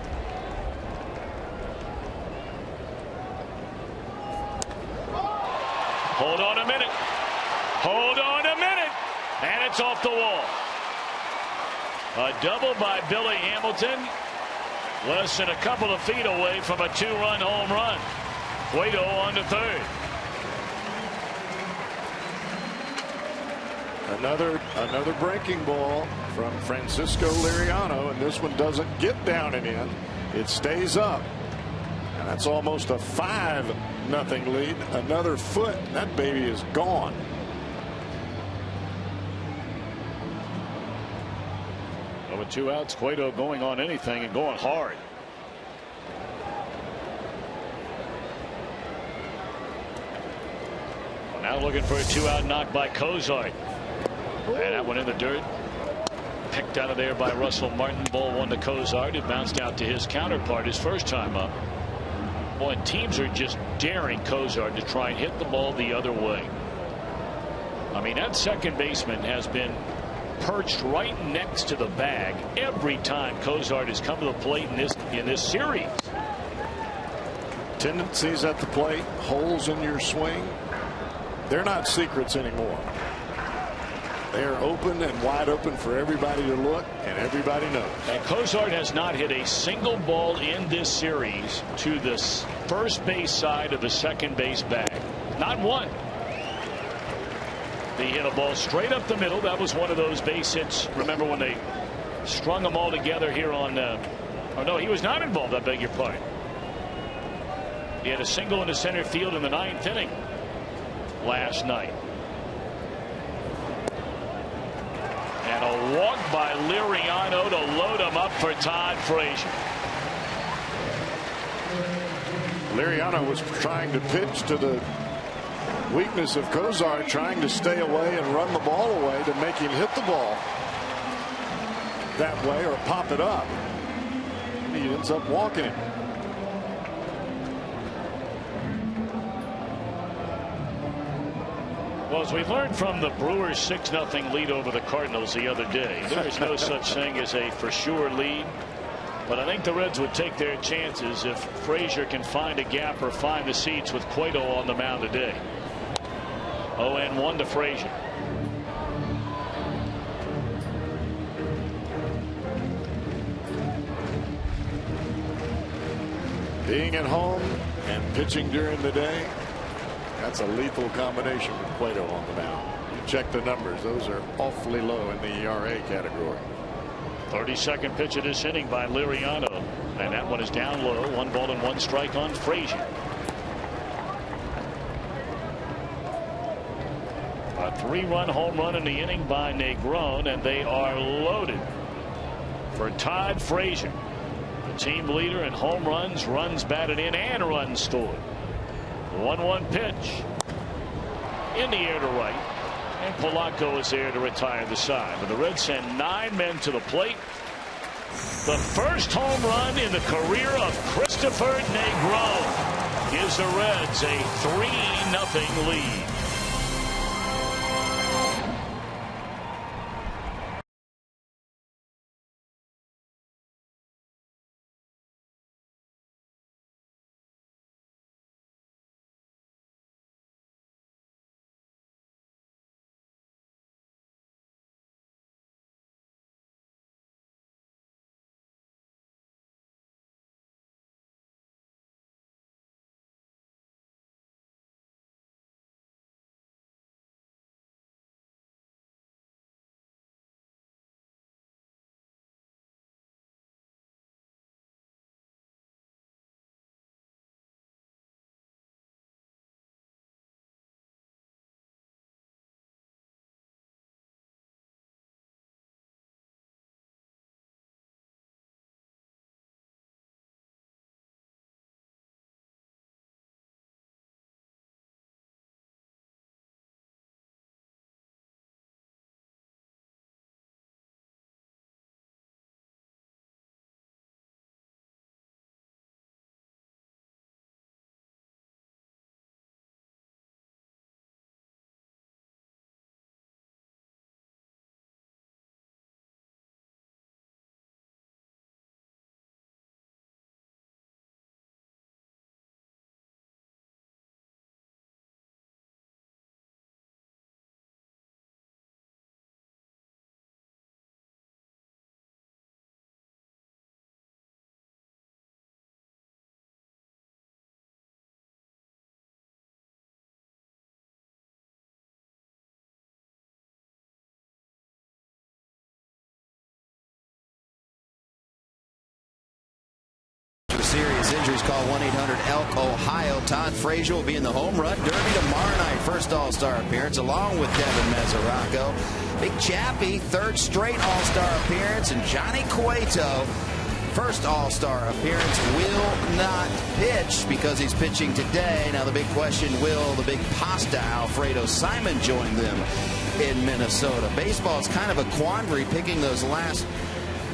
That's off the wall. A double by Billy Hamilton. Less than a couple of feet away from a 2-run home run. Cueto on to third. Another breaking ball from Francisco Liriano, and this one doesn't get down and in. It stays up, and that's almost a 5-0 lead. Another foot, that baby is gone. Well, with 2 outs, Cueto going on anything and going hard. Well, now looking for a 2-out knock by Cozart. And that one in the dirt. Picked out of there by Russell Martin. Ball 1 to Cozart. It bounced out to his counterpart his first time up. Boy, teams are just daring Cozart to try and hit the ball the other way. I mean, that second baseman has been perched right next to the bag every time Cozart has come to the plate in this series. Tendencies at the plate, holes in your swing, they're not secrets anymore. They are open and wide open for everybody to look, and everybody knows. And Cozart has not hit a single ball in this series to the first base side of the second base bag. Not one. He hit a ball straight up the middle. That was one of those base hits. Remember when they strung them all together here on oh no, he was not involved, I beg your pardon. He had a single in the center field in the 9th inning last night. And a walk by Liriano to load him up for Todd Frazier. Liriano was trying to pitch to the weakness of Cozart, trying to stay away and run the ball away to make him hit the ball that way or pop it up. And he ends up walking him. Well, as we learned from the Brewers' 6-0 lead over the Cardinals the other day, there is no such thing as a for sure lead. But I think the Reds would take their chances if Frazier can find a gap or find the seats with Cueto on the mound today. 0-1 to Frazier. Being at home and pitching during the day, that's a lethal combination with Cueto on the mound. You check the numbers, those are awfully low in the ERA category. 32nd pitch of this inning by Liriano, and that one is down low. 1 ball and 1 strike on Frazier. A 3-run home run in the inning by Negron, and they are loaded for Todd Frazier, the team leader in home runs, runs batted in, and runs scored. 1-1 pitch in the air to right, and Polanco is there to retire the side. But the Reds send 9 men to the plate. The first home run in the career of Christopher Negron gives the Reds a 3-0 lead. This injury's called 1-800-ELK Ohio. Todd Frazier will be in the home run derby tomorrow night. First All-Star appearance along with Devin Mesoraco. Big Chappie, third straight All-Star appearance. And Johnny Cueto, first All-Star appearance, will not pitch because he's pitching today. Now the big question, will the big pasta Alfredo Simon join them in Minnesota? Baseball is kind of a quandary picking those last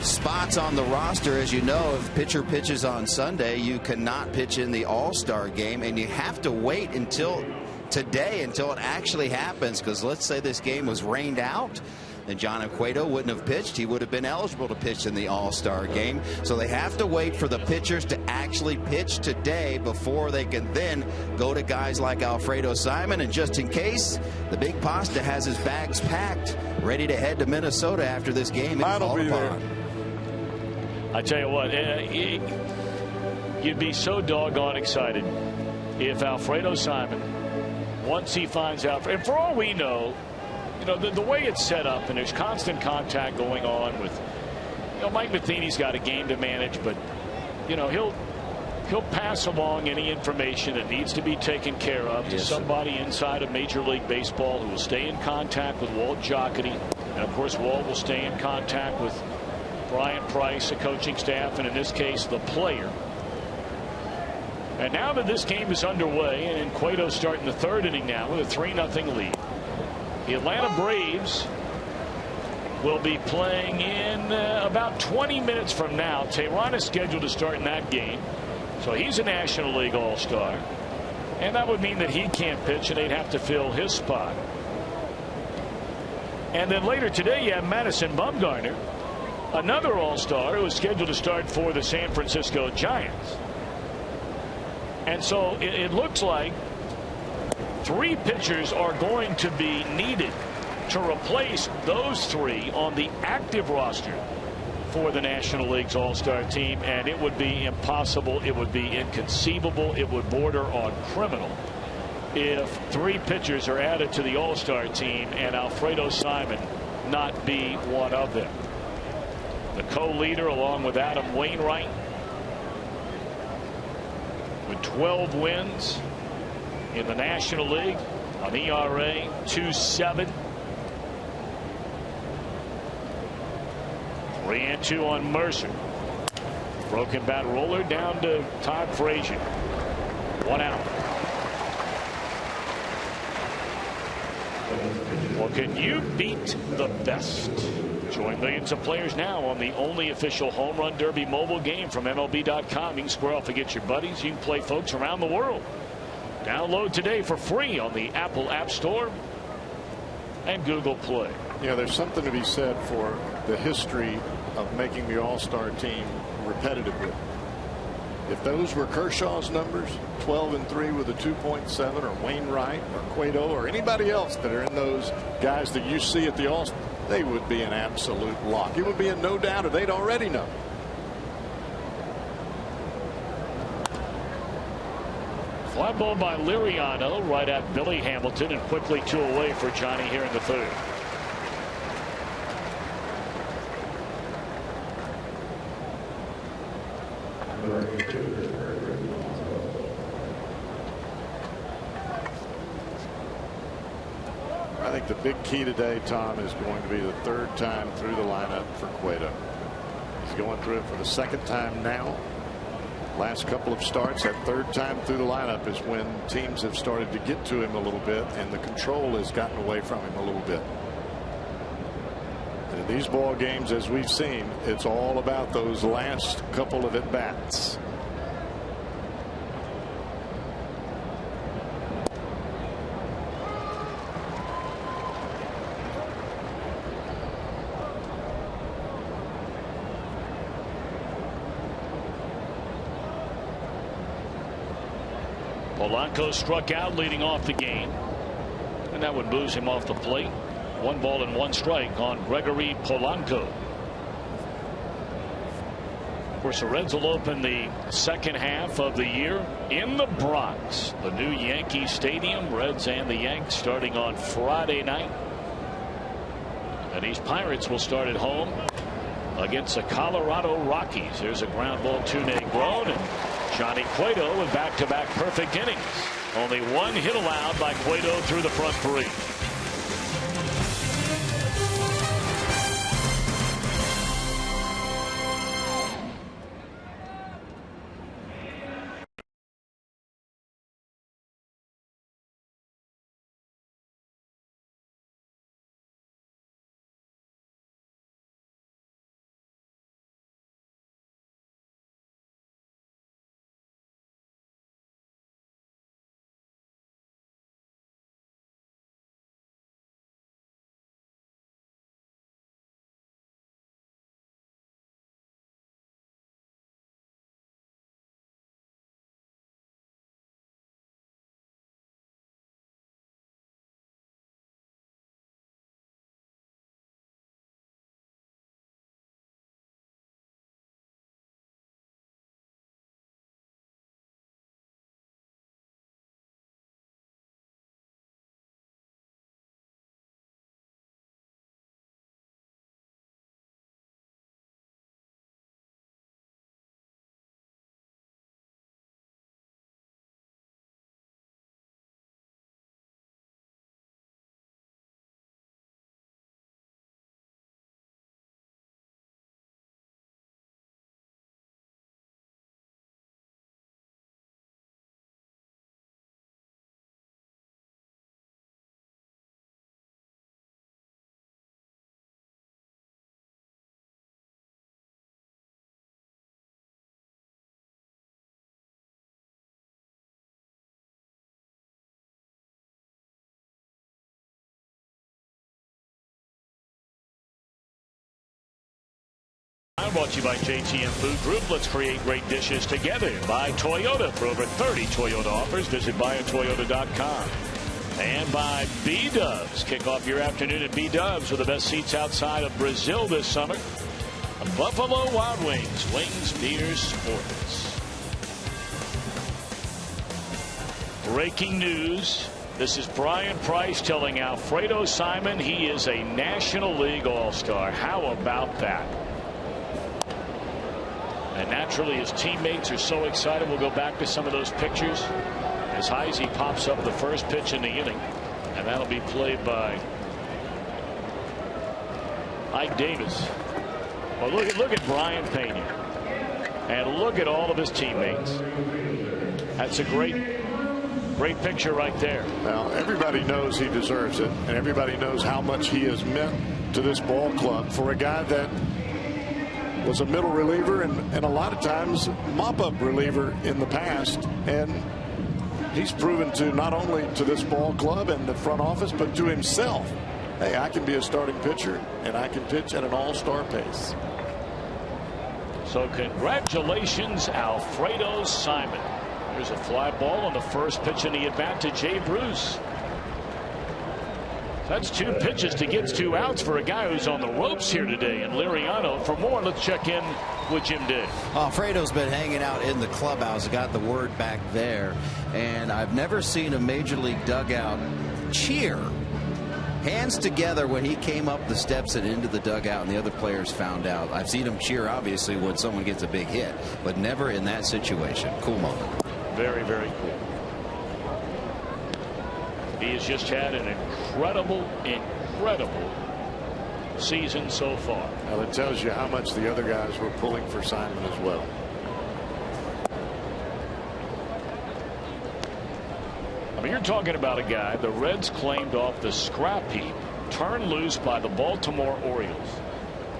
spots on the roster. As you know, if pitcher pitches on Sunday, you cannot pitch in the All-Star game, and you have to wait until today until it actually happens, because let's say this game was rained out and Johnny Cueto wouldn't have pitched. He would have been eligible to pitch in the All-Star game. So they have to wait for the pitchers to actually pitch today before they can then go to guys like Alfredo Simon. And just in case, the big pasta has his bags packed, ready to head to Minnesota after this game. I'll be there. I tell you what, you'd be so doggone excited if Alfredo Simon, once he finds out, and for all we know, you know, the way it's set up, and there's constant contact going on with, you know, Mike Matheny's got a game to manage, but, you know, he'll pass along any information that needs to be taken care of to somebody inside of Major League Baseball who will stay in contact with Walt Jocketty. And, of course, Walt will stay in contact with Brian Price, the coaching staff, and in this case, the player. And now that this game is underway, and Cueto's starting the third inning now with a 3-0 lead. The Atlanta Braves will be playing in about 20 minutes from now. Tehran is scheduled to start in that game. So he's a National League All-Star. And that would mean that he can't pitch, and they'd have to fill his spot. And then later today, you have Madison Bumgarner, another All-Star who is scheduled to start for the San Francisco Giants. And so it looks like 3 pitchers are going to be needed to replace those 3 on the active roster for the National League's All-Star team, and it would be impossible, it would be inconceivable, it would border on criminal if 3 pitchers are added to the All-Star team and Alfredo Simon not be one of them. The co-leader, along with Adam Wainwright, with 12 wins in the National League, an ERA 2.7. 3-2 on Mercer. Broken bat roller down to Todd Frazier. 1 out. Well, can you beat the best? Join millions of players now on the only official Home Run Derby mobile game from MLB.com. You can square off against your buddies. You can play folks around the world. Download today for free on the Apple App Store and Google Play. Yeah, there's something to be said for the history of making the All-Star team repetitive. If those were Kershaw's numbers, 12-3 with a 2.7, or Wainwright or Cueto or anybody else that are in those guys that you see at the All-Star, they would be an absolute lock. It would be a no doubter. They'd already know. Fly ball by Liriano right at Billy Hamilton, and quickly 2 away for Johnny here in the third. I think the big key today, Tom, is going to be the 3rd time through the lineup for Cueto. He's going through it for the 2nd time now. Last couple of starts, that 3rd time through the lineup is when teams have started to get to him a little bit, and the control has gotten away from him a little bit. And in these ball games, as we've seen, it's all about those last couple of at-bats. Polanco struck out leading off the game, and that would booze him off the plate. 1 ball and 1 strike on Gregory Polanco. Of course, the Reds will open the second half of the year in the Bronx, the new Yankee Stadium. Reds and the Yanks starting on Friday night. And these Pirates will start at home against the Colorado Rockies. There's a ground ball to Negron, and Johnny Cueto with back-to-back perfect innings. Only one hit allowed by Cueto through the front three. Brought to you by JTM Food Group. Let's create great dishes together. By Toyota. For over 30 Toyota offers, visit buyatoyota.com. And by B-Dubs. Kick off your afternoon at B-Dubs with the best seats outside of Brazil this summer. Buffalo Wild Wings. Wings, beers, sports. Breaking news. This is Brian Price telling Alfredo Simon he is a National League All-Star. How about that? And naturally, his teammates are so excited. We'll go back to some of those pictures as Heisey pops up the first pitch in the inning. And that'll be played by Ike Davis. Well, look at Brian Pena. And look at all of his teammates. That's a great picture right there. Well, everybody knows he deserves it. And everybody knows how much he has meant to this ball club for a guy that was a middle reliever and a lot of times mop-up reliever in the past, and he's proven to not only to this ball club and the front office but to himself, hey, I can be a starting pitcher and I can pitch at an all-star pace. So congratulations, Alfredo Simon. There's a fly ball on the first pitch in the at-bat to Jay Bruce. That's two pitches to get 2 outs for a guy who's on the ropes here today. And Liriano, for more, let's check in with Jim Day. Alfredo's been hanging out in the clubhouse. Got the word back there. And I've never seen a major league dugout cheer. Hands together when he came up the steps and into the dugout and the other players found out. I've seen him cheer, obviously, when someone gets a big hit, but never in that situation. Cool moment. Very, very cool. He has just had an incredible season so far. Well, it tells you how much the other guys were pulling for Simon as well. I mean, you're talking about a guy the Reds claimed off the scrap heap, turned loose by the Baltimore Orioles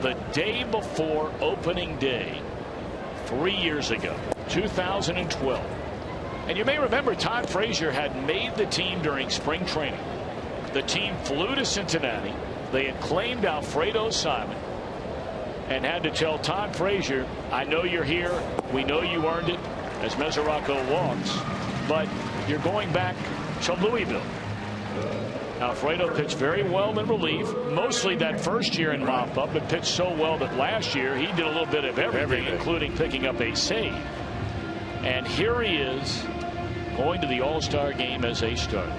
the day before opening day 3 years ago, 2012. And you may remember Todd Frazier had made the team during spring training. The team flew to Cincinnati. They had claimed Alfredo Simon and had to tell Todd Frazier, I know you're here. We know you earned it, as Mesoraco walks, but you're going back to Louisville. Alfredo pitched very well in relief, mostly that first year in mop-up, but pitched so well that last year he did a little bit of everything. Including picking up a save. And here he is, going to the All-Star game as a starter.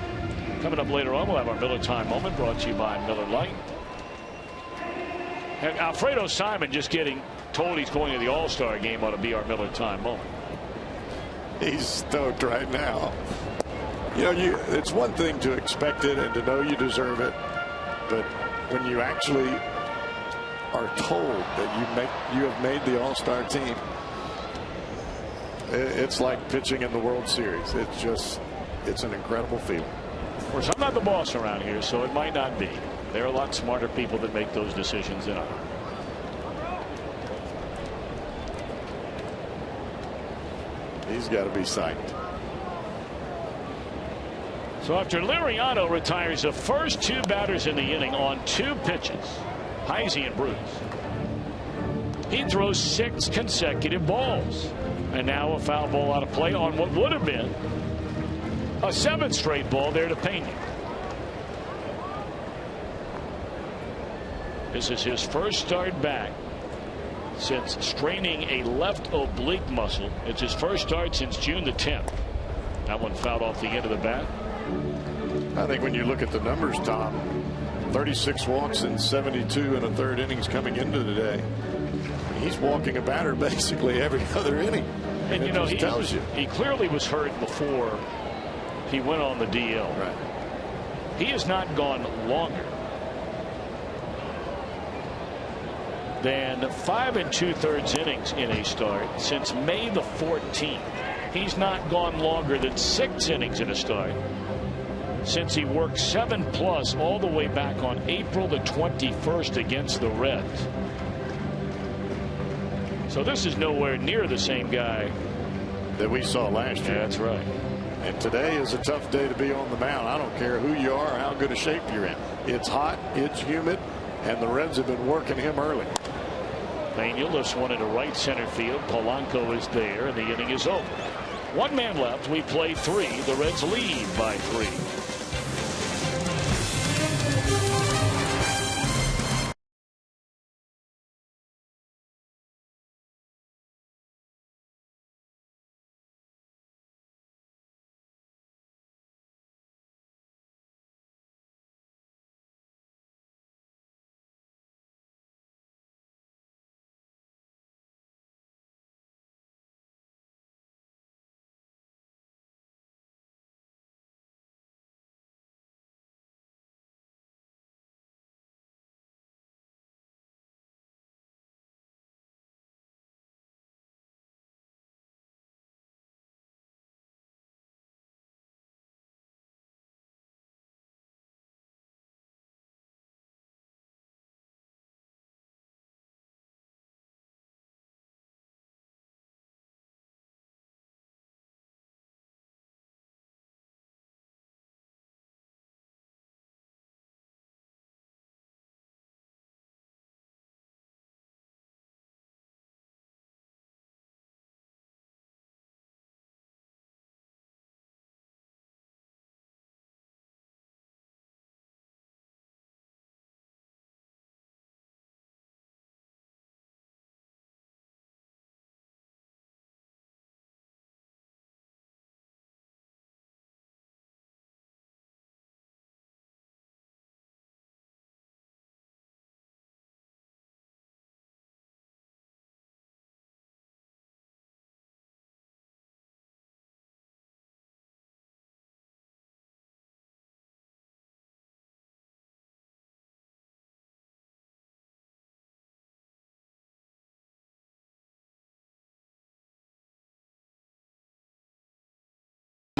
Coming up later on, we'll have our Miller Time moment brought to you by Miller Lite. And Alfredo Simon just getting told he's going to the All-Star game ought to be our Miller Time moment. He's stoked right now. You know, it's one thing to expect it and to know you deserve it, but when you actually are told that you have made the All-Star team, it's like pitching in the World Series. It's an incredible feeling. Of course, I'm not the boss around here, so it might not be. There are a lot smarter people that make those decisions than I. He's got to be psyched. So after Liriano retires the first 2 batters in the inning on 2 pitches, Heisey and Bruce, he throws 6 consecutive balls. And now a foul ball out of play on what would have been a 7th straight ball there to Pena. This is his first start back since straining a left oblique muscle. It's his first start since June the 10th. That one fouled off the end of the bat. I think when you look at the numbers, Tom, 36 walks in 72 and a third innings coming into today. He's walking a batter basically every other inning. And you know, tells you. He clearly was hurt before he went on the DL. Right. He has not gone longer than 5 2/3 innings in a start since May the 14th. He's not gone longer than 6 innings in a start since he worked 7+ all the way back on April the 21st against the Reds. So this is nowhere near the same guy that we saw last year. That's right. And today is a tough day to be on the mound. I don't care who you are or how good a shape you're in. It's hot, it's humid, and the Reds have been working him early. Pena lifts one into right center field. Polanco is there, and the inning is over. 1 man left. We play 3. The Reds lead by 3.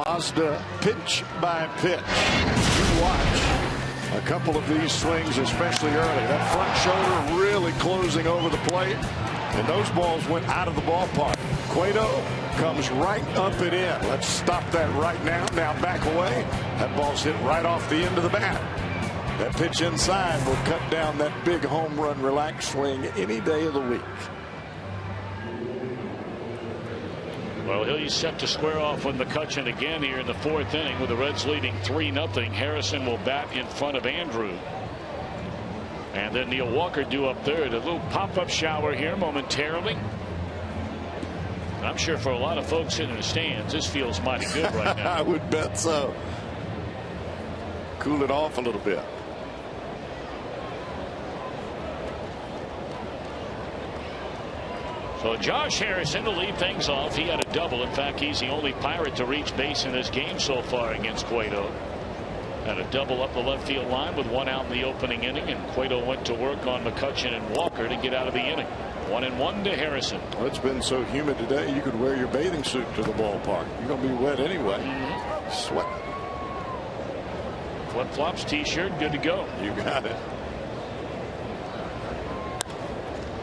Mazda pitch by pitch. You watch a couple of these swings, especially early. That front shoulder really closing over the plate, and those balls went out of the ballpark. Cueto comes right up and in. Let's stop that right now. Now back away. That ball's hit right off the end of the bat. That pitch inside will cut down that big home run relaxed swing any day of the week. Well, he's set to square off with McCutchen again here in the 4th inning with the Reds leading 3-0. Harrison will bat in front of Andrew. And then Neil Walker due up third. A little pop-up shower here momentarily. I'm sure for a lot of folks sitting in the stands, this feels mighty good right now. I would bet so. Cool it off a little bit. So Josh Harrison to lead things off. He had a double. In fact, he's the only Pirate to reach base in this game so far against Cueto. Had a double up the left field line with one out in the opening inning, and Cueto went to work on McCutchen and Walker to get out of the inning. 1-1 to Harrison. Well, it's been so humid today, you could wear your bathing suit to the ballpark. You're going to be wet anyway. Sweat. Flip-flops, T-shirt, good to go. You got it.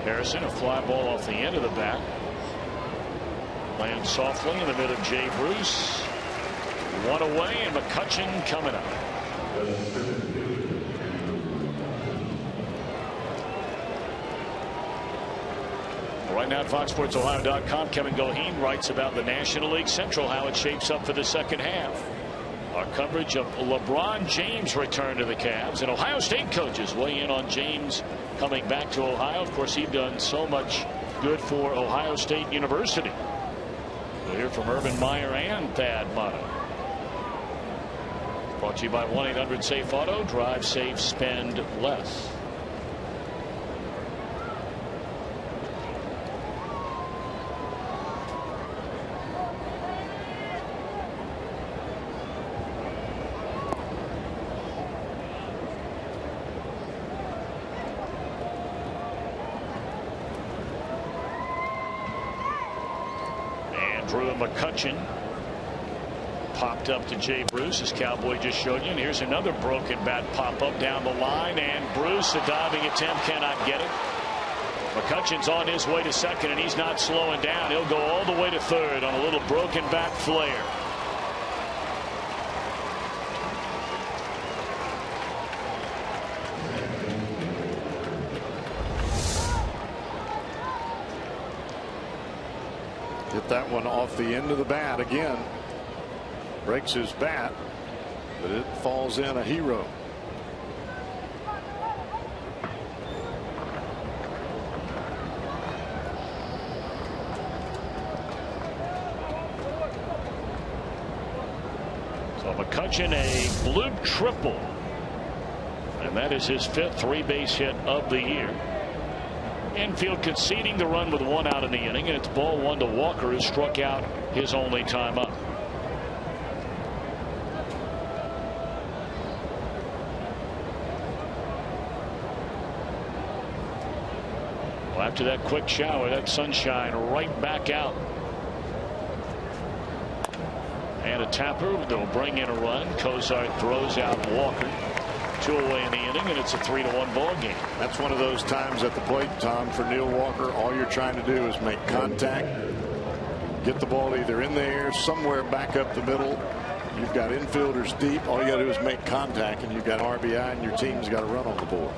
Harrison, a fly ball off the end of the bat. Lands softly in the middle of Jay Bruce. One away, and McCutchen coming up. Right now at FoxSportsOhio.com, Kevin Goheen writes about the National League Central, how it shapes up for the second half. Our coverage of LeBron James' return to the Cavs, and Ohio State coaches weigh in on James coming back to Ohio. Of course, he's done so much good for Ohio State University. We'll hear from Urban Meyer and Thad Matta. Brought to you by 1-800-SAFE-AUTO. Drive safe, spend less. McCutchen popped up to Jay Bruce, as Cowboy just showed you. And here's another broken bat pop up down the line, and Bruce, a diving attempt, cannot get it. McCutchen's on his way to second, and he's not slowing down. He'll go all the way to third on a little broken bat flare. Get that one off the end of the bat again. Breaks his bat, but it falls in a hero. So McCutchen, a blue triple, and that is his 5th 3-base hit of the year. Infield conceding the run with one out in the inning, and it's ball 1 to Walker, who struck out his only time up. Well, after that quick shower, that sunshine right back out. And a tapper, they'll bring in a run. Cozart throws out Walker. 2 away in the inning, and it's a 3-1 ball game. That's one of those times at the plate, Tom, for Neil Walker. All you're trying to do is make contact, get the ball either in the air, somewhere back up the middle. You've got infielders deep. All you got to do is make contact, and you've got RBI, and your team's got a run on the board.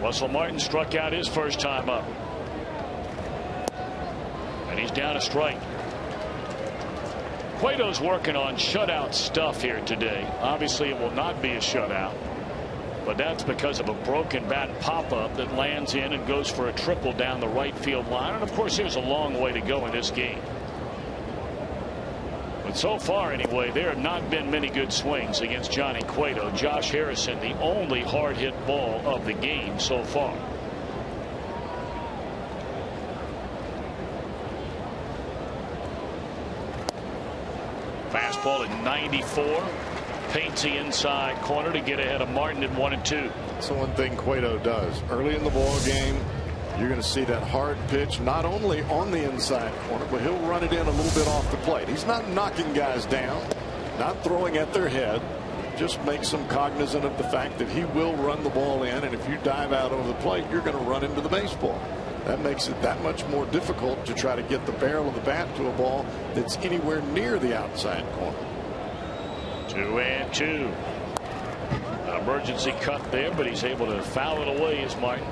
Russell Martin struck out his first time up. And he's down a strike. Cueto's working on shutout stuff here today. Obviously, it will not be a shutout, but that's because of a broken bat pop-up that lands in and goes for a triple down the right field line. And of course, there's a long way to go in this game. But so far, anyway, there have not been many good swings against Johnny Cueto. Josh Harrison, the only hard-hit ball of the game so far. Fastball at 94. Paints the inside corner to get ahead of Martin at 1-2. That's the one thing Cueto does. Early in the ball game, you're going to see that hard pitch not only on the inside corner, but he'll run it in a little bit off the plate. He's not knocking guys down, not throwing at their head. Just makes them cognizant of the fact that he will run the ball in, and if you dive out over the plate, you're going to run into the baseball. That makes it that much more difficult to try to get the barrel of the bat to a ball that's anywhere near the outside corner. 2-2. An emergency cut there, but he's able to foul it away as Martin.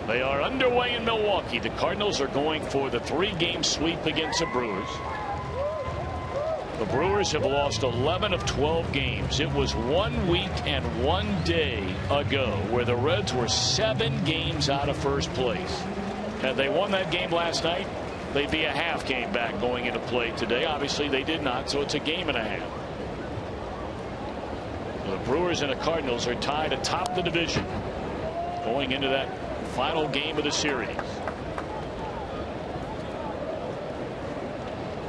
They are underway in Milwaukee. The Cardinals are going for the 3-game sweep against the Brewers. The Brewers have lost 11 of 12 games. It was 1 week and 1 day ago where the Reds were 7 games out of first place. Had they won that game last night, they'd be a half game back going into play today. Obviously, they did not, so it's a game and a half. The Brewers and the Cardinals are tied atop the division going into that final game of the series.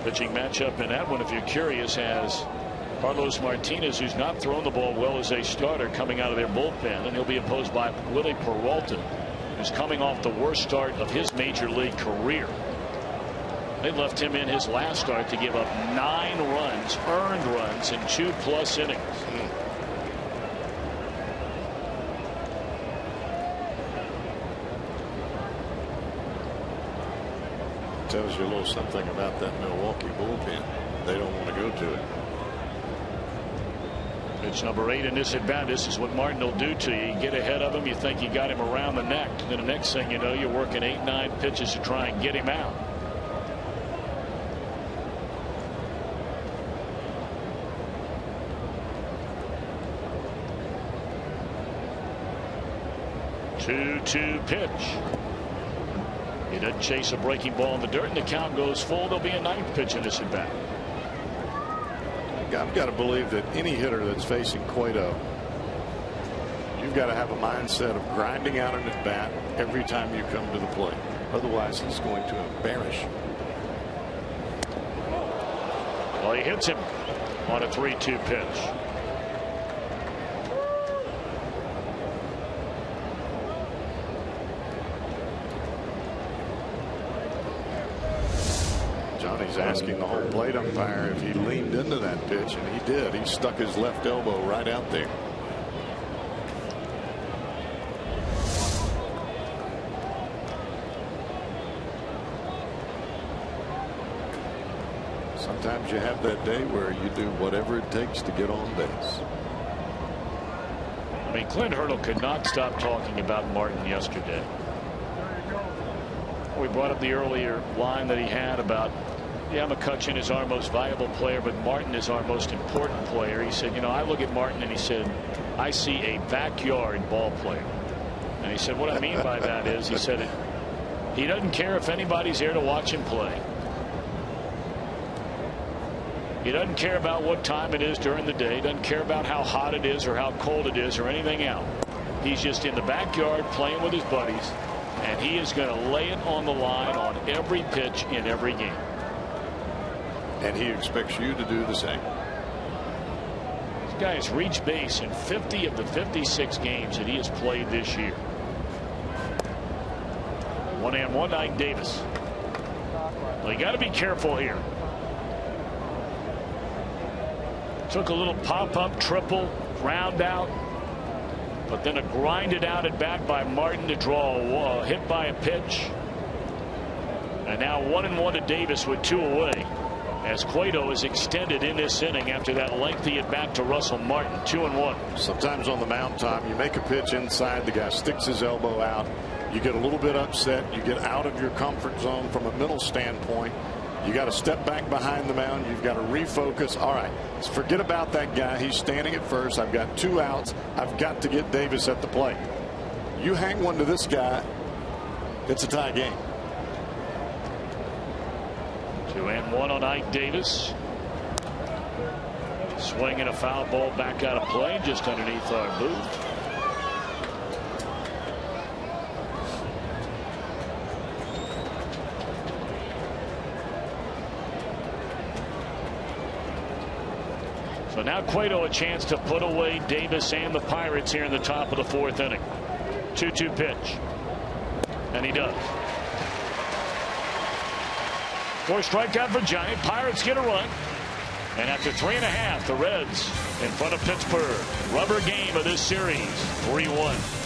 Pitching matchup in that one, if you're curious, has Carlos Martinez, who's not thrown the ball well as a starter, coming out of their bullpen, and he'll be opposed by Willie Peralta, who's coming off the worst start of his major league career. They left him in his last start to give up 9 runs, earned runs, in 2+ innings. Tells you a little something about that Milwaukee bullpen. They don't want to go to it. Pitch number 8 in this at bat. This is what Martin will do to you. You get ahead of him, you think you got him around the neck. Then the next thing you know, you're working 8-9 pitches to try and get him out. Two-two pitch. He doesn't chase a breaking ball in the dirt, and the count goes full. There'll be a 9th pitch in this at bat. I've got to believe that any hitter that's facing Cueto, you've got to have a mindset of grinding out an at bat every time you come to the plate. Otherwise, he's going to embarrass you. Well, he hits him on a 3-2 pitch. Johnny's asking the home plate umpire if he leaned into that pitch, and he did. He stuck his left elbow right out there. Sometimes you have that day where you do whatever it takes to get on base. I mean, Clint Hurdle could not stop talking about Martin yesterday. We brought up the earlier line that he had about, yeah, McCutchen is our most valuable player, but Martin is our most important player. He said, you know, I look at Martin and he said, I see a backyard ball player. And he said, what I mean by that is, he said, he doesn't care if anybody's there to watch him play. He doesn't care about what time it is during the day. Doesn't care about how hot it is or how cold it is or anything else. He's just in the backyard playing with his buddies, and he is going to lay it on the line on every pitch in every game. And he expects you to do the same. This guy has reached base in 50 of the 56 games that he has played this year. 1-1, Davis. Well, you got to be careful here. Took a little pop-up triple, ground out, but then a grinded out at bat by Martin to draw a hit by a pitch. And now 1-1 to Davis with 2 away, as Cueto is extended in this inning after that lengthy at bat to Russell Martin. 2-1. Sometimes on the mound, Tom, you make a pitch inside, the guy sticks his elbow out, you get a little bit upset, you get out of your comfort zone from a mental standpoint. You got to step back behind the mound. You've got to refocus. All right, let's forget about that guy. He's standing at first. I've got 2 outs. I've got to get Davis at the plate. You hang one to this guy, it's a tie game. 2-1 on Ike Davis. Swinging a foul ball back out of play just underneath our booth. So now Cueto a chance to put away Davis and the Pirates here in the top of the 4th inning. 2-2 pitch. And he does. 4 strikeout for Giant. Pirates get a run. And after 3.5, the Reds in front of Pittsburgh. Rubber game of this series. 3-1.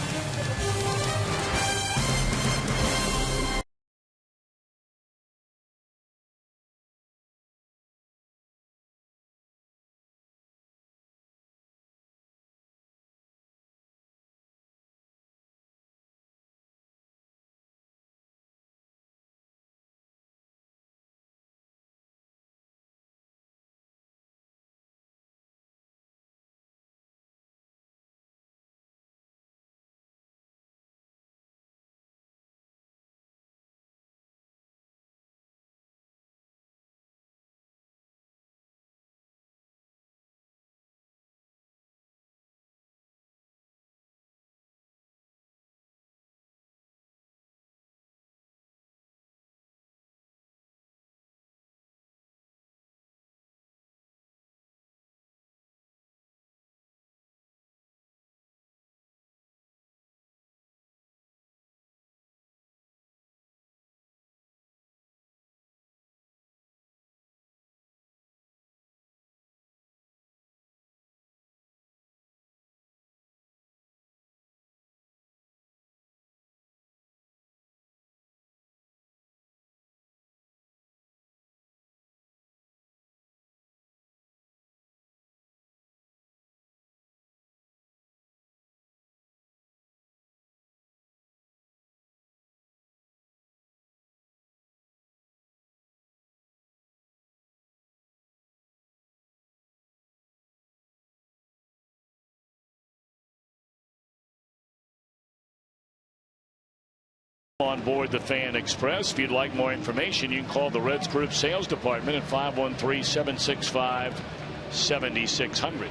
on board the Fan Express. If you'd like more information, you can call the Reds Group Sales Department at 513-765-7600.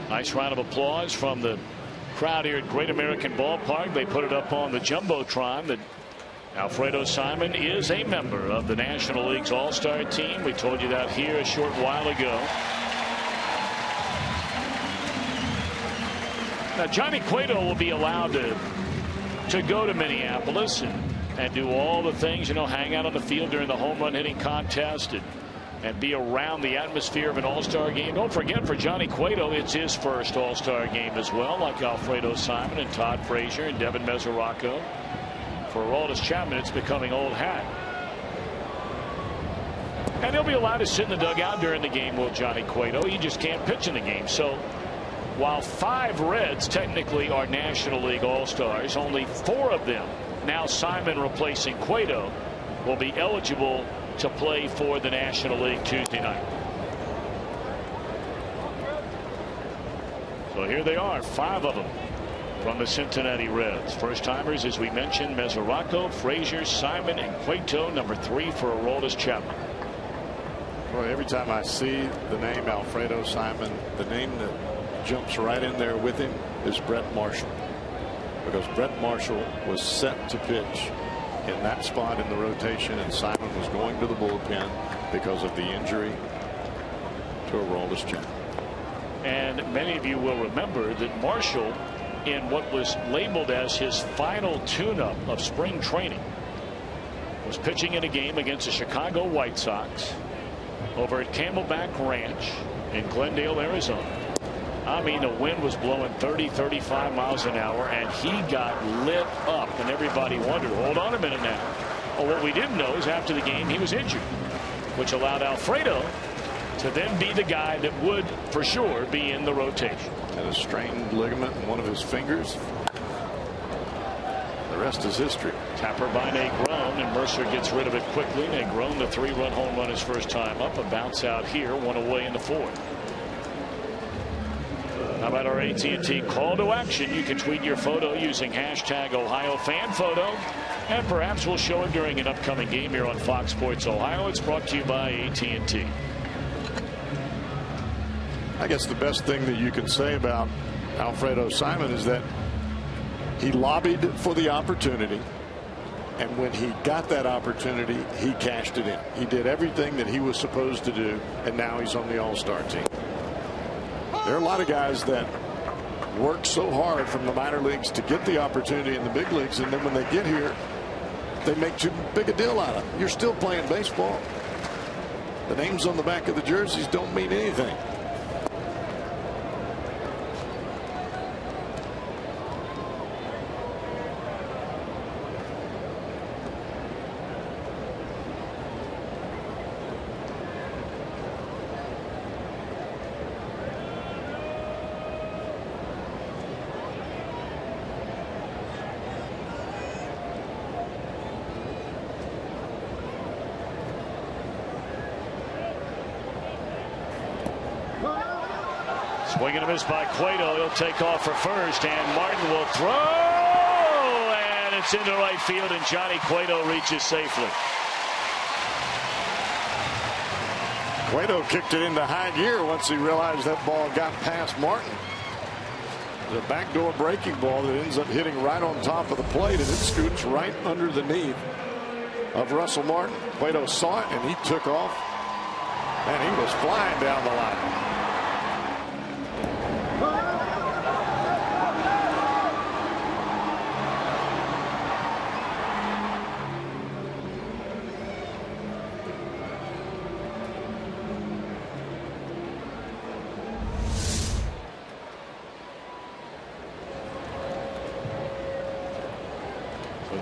Nice round of applause from the crowd here at Great American Ballpark. They put it up on the Jumbotron that Alfredo Simon is a member of the National League's All-Star team. We told you that here a short while ago. Now, Johnny Cueto will be allowed to go to Minneapolis and do all the things, you know, hang out on the field during the home run hitting contest and be around the atmosphere of an All-Star game. Don't forget, for Johnny Cueto, it's his first All-Star game as well, like Alfredo Simon and Todd Frazier and Devin Mesoraco. For Aroldis Chapman, it's becoming old hat. And he'll be allowed to sit in the dugout during the game, will Johnny Cueto. He just can't pitch in the game. So while 5 Reds technically are National League All-Stars, only 4 of them, now Simon replacing Cueto, will be eligible to play for the National League Tuesday night. So here they are, 5 of them from the Cincinnati Reds. First timers, as we mentioned, Mesoraco, Frazier, Simon, and Cueto. Number 3 for Aroldis Chapman. Well, every time I see the name Alfredo Simon, the name that jumps right in there with him is Brett Marshall, because Brett Marshall was set to pitch in that spot in the rotation, and Simon was going to the bullpen because of the injury to Aroldis Chapman. And many of you will remember that Marshall, in what was labeled as his final tune-up of spring training, was pitching in a game against the Chicago White Sox over at Camelback Ranch in Glendale, Arizona. I mean, the wind was blowing 30-35 miles an hour, and he got lit up, and everybody wondered, hold on a minute now. Well, what we didn't know is after the game he was injured, which allowed Alfredo to then be the guy that would for sure be in the rotation. Had a strained ligament in one of his fingers. The rest is history. Tapper by Negron, and Mercer gets rid of it quickly. Negron, the 3-run home run his first time up. A bounce out here, 1 away in the 4th. How about our AT&T call to action? You can tweet your photo using hashtag #OhioFanPhoto, and perhaps we'll show it during an upcoming game here on Fox Sports Ohio. It's brought to you by AT&T. I guess the best thing that you can say about Alfredo Simon is that he lobbied for the opportunity, and when he got that opportunity, he cashed it in. He did everything that he was supposed to do, and now he's on the All-Star team. There are a lot of guys that work so hard from the minor leagues to get the opportunity in the big leagues, and then when they get here, they make too big a deal out of it. You're still playing baseball. The names on the back of the jerseys don't mean anything. Swing and a miss by Cueto. He'll take off for first, and Martin will throw, and it's into right field, and Johnny Cueto reaches safely. Cueto kicked it into high gear once he realized that ball got past Martin. The backdoor breaking ball that ends up hitting right on top of the plate, and it scoots right under the knee of Russell Martin. Cueto saw it, and he took off, and he was flying down the line.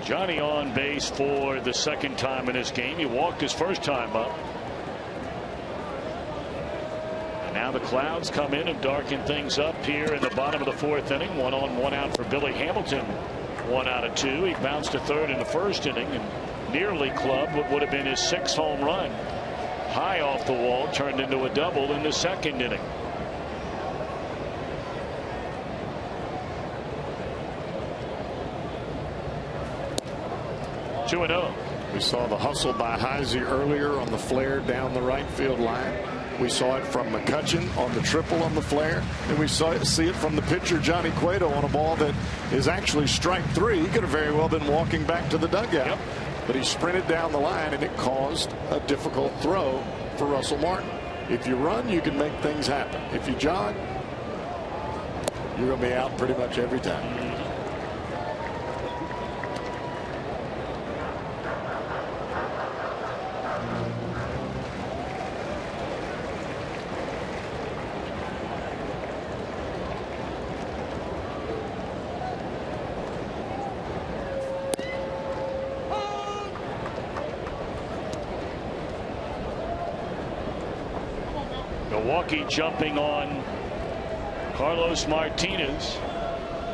Johnny on base for the second time in this game. He walked his first time up. And now the clouds come in and darken things up here in the bottom of the 4th inning. 1 on 1 out for Billy Hamilton. 1 out of 2. He bounced to third in the first inning and nearly clubbed what would have been his 6th home run. High off the wall, turned into a double in the second inning. 2-0. We saw the hustle by Heisey earlier on the flare down the right field line. We saw it from McCutchen on the triple on the flare. And we see it from the pitcher, Johnny Cueto, on a ball that is actually strike 3. He could have very well been walking back to the dugout. Yep. But he sprinted down the line, and it caused a difficult throw for Russell Martin. If you run, you can make things happen. If you jog, you're going to be out pretty much every time. Milwaukee jumping on Carlos Martinez,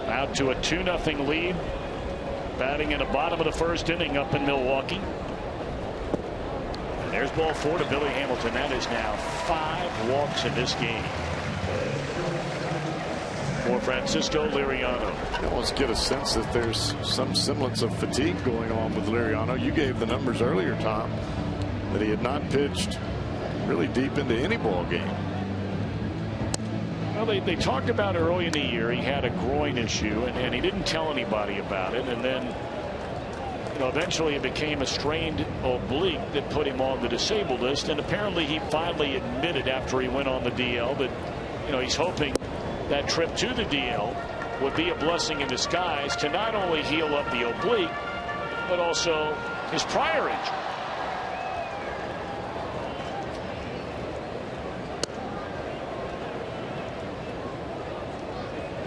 out to a 2-0 lead, batting in the bottom of the first inning up in Milwaukee. And there's ball 4 to Billy Hamilton. That is now 5 walks in this game for Francisco Liriano. I almost get a sense that there's some semblance of fatigue going on with Liriano. You gave the numbers earlier, Tom, that he had not pitched really deep into any ball game. Well, they talked about early in the year he had a groin issue, and he didn't tell anybody about it. And then, eventually it became a strained oblique that put him on the disabled list. And apparently he finally admitted after he went on the DL that, he's hoping that trip to the DL would be a blessing in disguise to not only heal up the oblique, but also his prior injury.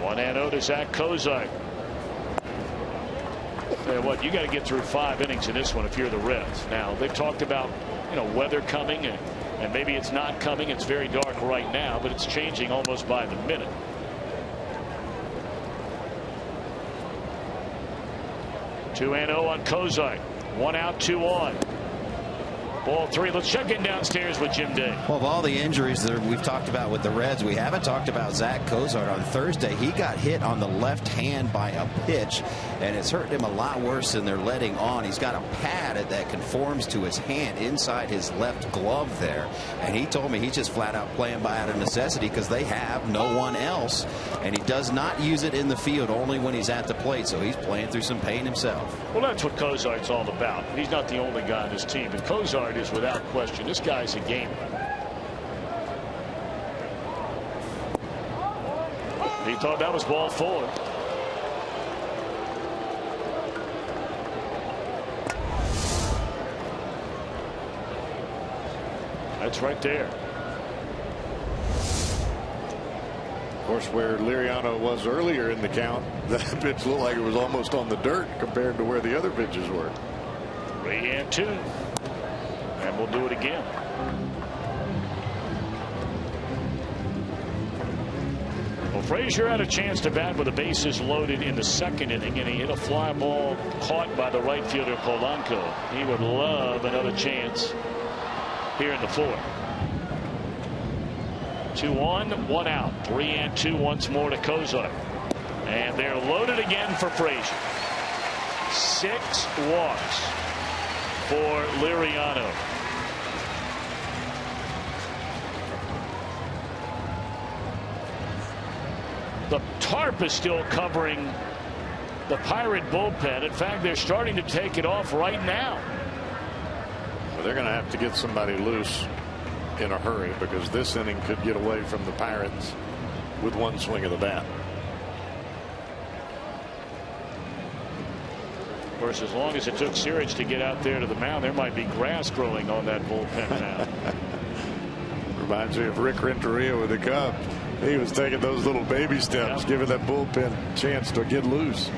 One and 0 to Zach Kozart. Tell you what, you got to get through 5 innings in this one if you're the Reds. Now they've talked about weather coming, and maybe it's not coming. It's very dark right now, but it's changing almost by the minute. Two and 0 on Kozart. 1 out, 2 on. Ball 3. Let's check in downstairs with Jim Day. Well, of all the injuries that we've talked about with the Reds, we haven't talked about Zach Kozart. On Thursday, he got hit on the left hand by a pitch, and it's hurt him a lot worse than they're letting on. He's got a pad that conforms to his hand inside his left glove there, and he told me he's just flat out playing by out of necessity because they have no one else, and he does not use it in the field, only when he's at the plate, so he's playing through some pain himself. Well, that's what Kozart's all about. He's not the only guy on his team, and Kozart is without question. This guy's a gamer. He thought that was ball 4. That's right there. Of course, where Liriano was earlier in the count, that pitch looked like it was almost on the dirt compared to where the other pitches were. 3-2. And we'll do it again. Well, Frazier had a chance to bat with the bases loaded in the second inning, and he hit a fly ball caught by the right fielder Polanco. He would love another chance here in the 4th. 2 on, 1 out. 3-2 once more to Kozart. And they're loaded again for Frazier. 6 walks for Liriano. The tarp is still covering the Pirate bullpen. In fact, they're starting to take it off right now. Well, they're going to have to get somebody loose in a hurry because this inning could get away from the Pirates with one swing of the bat. Of course, as long as it took Sirich to get out there to the mound, there might be grass growing on that bullpen now. Reminds me of Rick Renteria with the Cubs. He was taking those little baby steps, giving that bullpen a chance to get loose.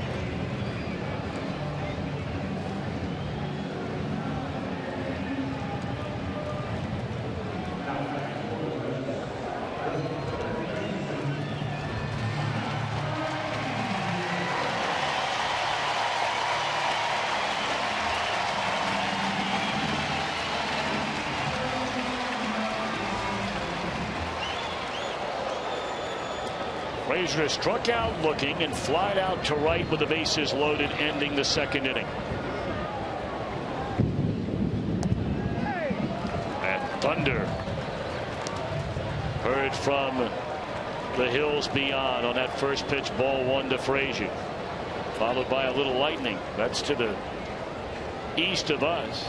Frazier struck out looking and flied out to right with the bases loaded, ending the second inning. from the hills beyond on that first pitch, ball 1 to Frazier, followed by a little lightning. That's to the east of us.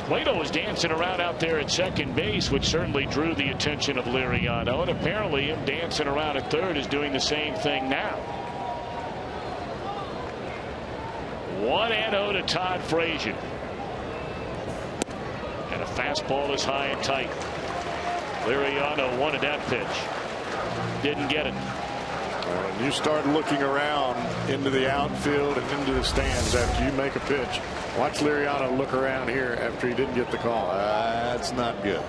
Cueto was dancing around out there at second base, which certainly drew the attention of Liriano, and apparently him dancing around at third is doing the same thing now. 1-0 to Todd Frazier. And a fastball is high and tight. Liriano wanted that pitch. Didn't get it. When you start looking around into the outfield and into the stands after you make a pitch, watch Liriano look around here after he didn't get the call. That's not good.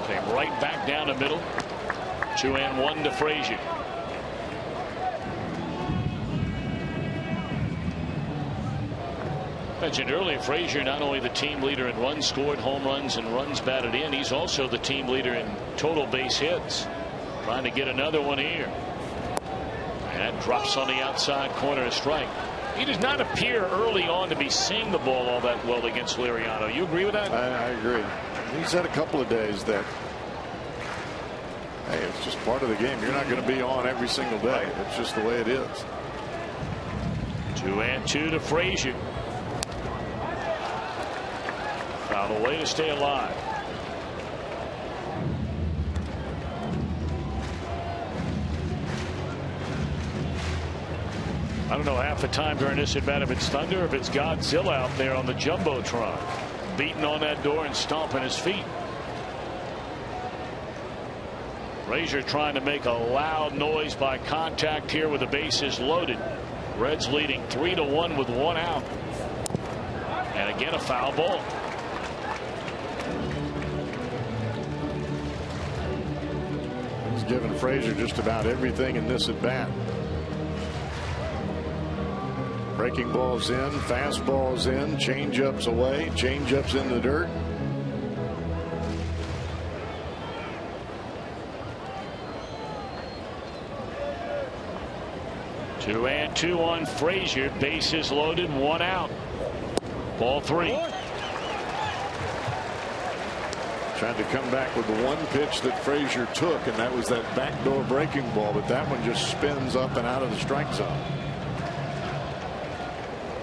Came right back down the middle. 2-1 to Frazier. Mentioned earlier, Frazier not only the team leader in runs scored, home runs, and runs batted in, he's also the team leader in total base hits. Trying to get another one here. And that drops on the outside corner, a strike. He does not appear early on to be seeing the ball all that well against Liriano. You agree with that? I agree. He's had a couple of days that, hey, it's just part of the game. You're not going to be on every single day. It's just the way it is. 2-2 to Frazier. Found a way to stay alive. I don't know half the time during this at bat if it's thunder or if it's Godzilla out there on the Jumbotron, beating on that door and stomping his feet. Frazier trying to make a loud noise by contact here with the bases loaded. Reds leading 3-1 with 1 out. And again a foul ball. He's given Frazier just about everything in this at bat. Breaking balls in, fastballs in, changeups away, changeups in the dirt. Two and two on Frazier. Bases loaded, 1 out. Ball 3. Tried to come back with the one pitch that Frazier took, and that was that backdoor breaking ball, but that one just spins up and out of the strike zone.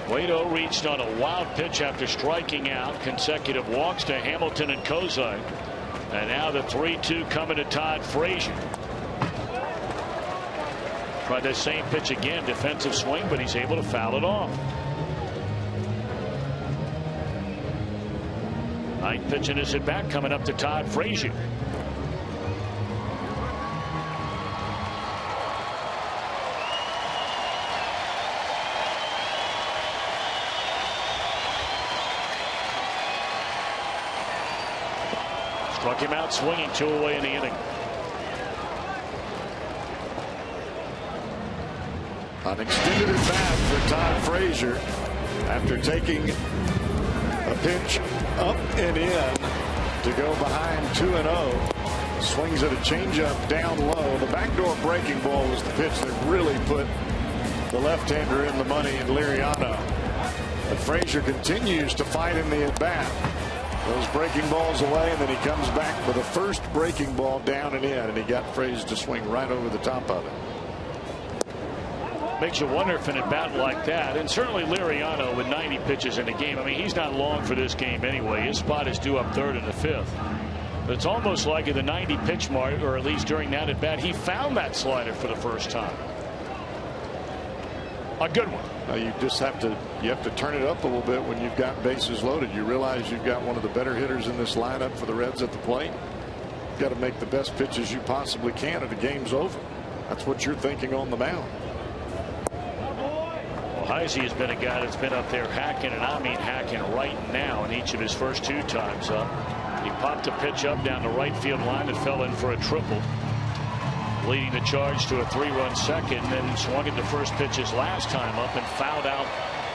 Cueto reached on a wild pitch after striking out. Consecutive walks to Hamilton and Kozai. And now the 3-2 coming to Todd Frazier. Tried that same pitch again. Defensive swing, but he's able to foul it off. Ninth pitch in his at bat coming up to Todd Frazier. Struck him out swinging, 2 away in the inning. An extended at bat for Todd Frazier after taking a pitch up and in to go behind 2-0. Swings at a changeup down low. The backdoor breaking ball was the pitch that really put the left-hander in the money in Liriano. But Frazier continues to fight in the at bat. Those breaking balls away, and then he comes back for the first breaking ball down and in, and he got Frazier to swing right over the top of it. Makes you wonder if an at bat like that, and certainly Liriano with 90 pitches in a game, I mean, he's not long for this game anyway. His spot is due up 3rd and the 5th. But it's almost like at the 90 pitch mark, or at least during that at bat, he found that slider for the first time. A good one. You just have to turn it up a little bit when you've got bases loaded. You realize you've got one of the better hitters in this lineup for the Reds at the plate. You've got to make the best pitches you possibly can, and the game's over. That's what you're thinking on the mound. Well, Heisey has been a guy that's been up there hacking, and I mean hacking right now in each of his first 2 times up. He popped a pitch up down the right field line that fell in for a triple, leading the Charge to a 3-run second, then swung at the first pitch his last time up and fouled out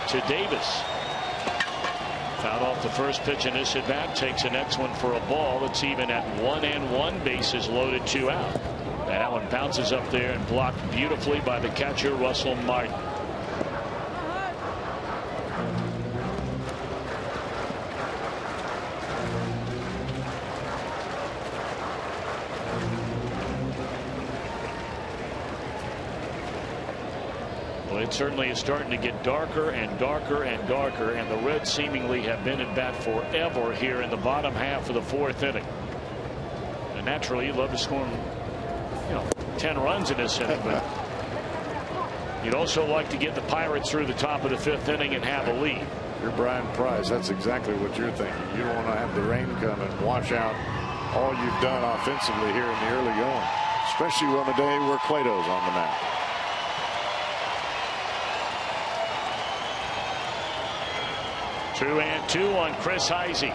to Davis. Fouled off the first pitch in this at bat, takes the next one for a ball. It's even at 1-1, bases loaded, 2 out. And that one bounces up there and blocked beautifully by the catcher, Russell Martin. Well, it certainly is starting to get darker and darker and darker, and the Reds seemingly have been at bat forever here in the bottom half of the fourth inning. And naturally, you'd love to score, 10 runs in this inning, but you'd also like to get the Pirates through the top of the fifth inning and have a lead. You're Brian Price. That's exactly what you're thinking. You don't want to have the rain come and wash out all you've done offensively here in the early going, especially on the day where Cueto's on the mound. Two and two on Chris Heisey.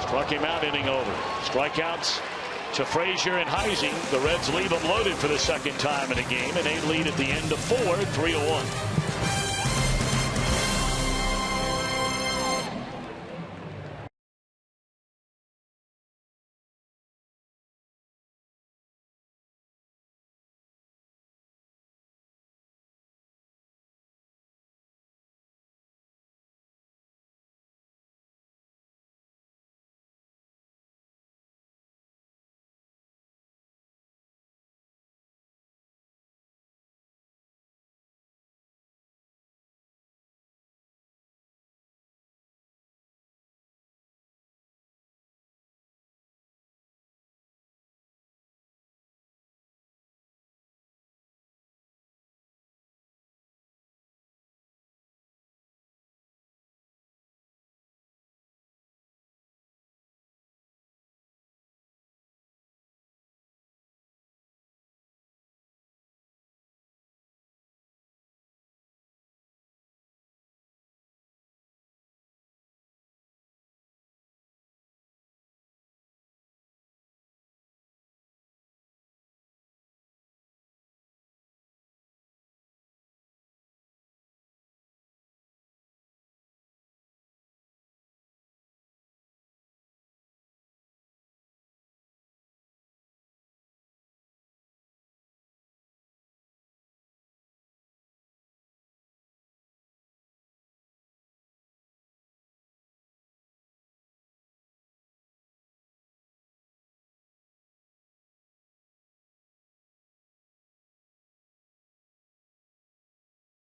Struck him out, inning over. Strikeouts to Frazier and Heisey. The Reds leave them loaded for the second time in a game, and they lead at the end of 4, 3-1.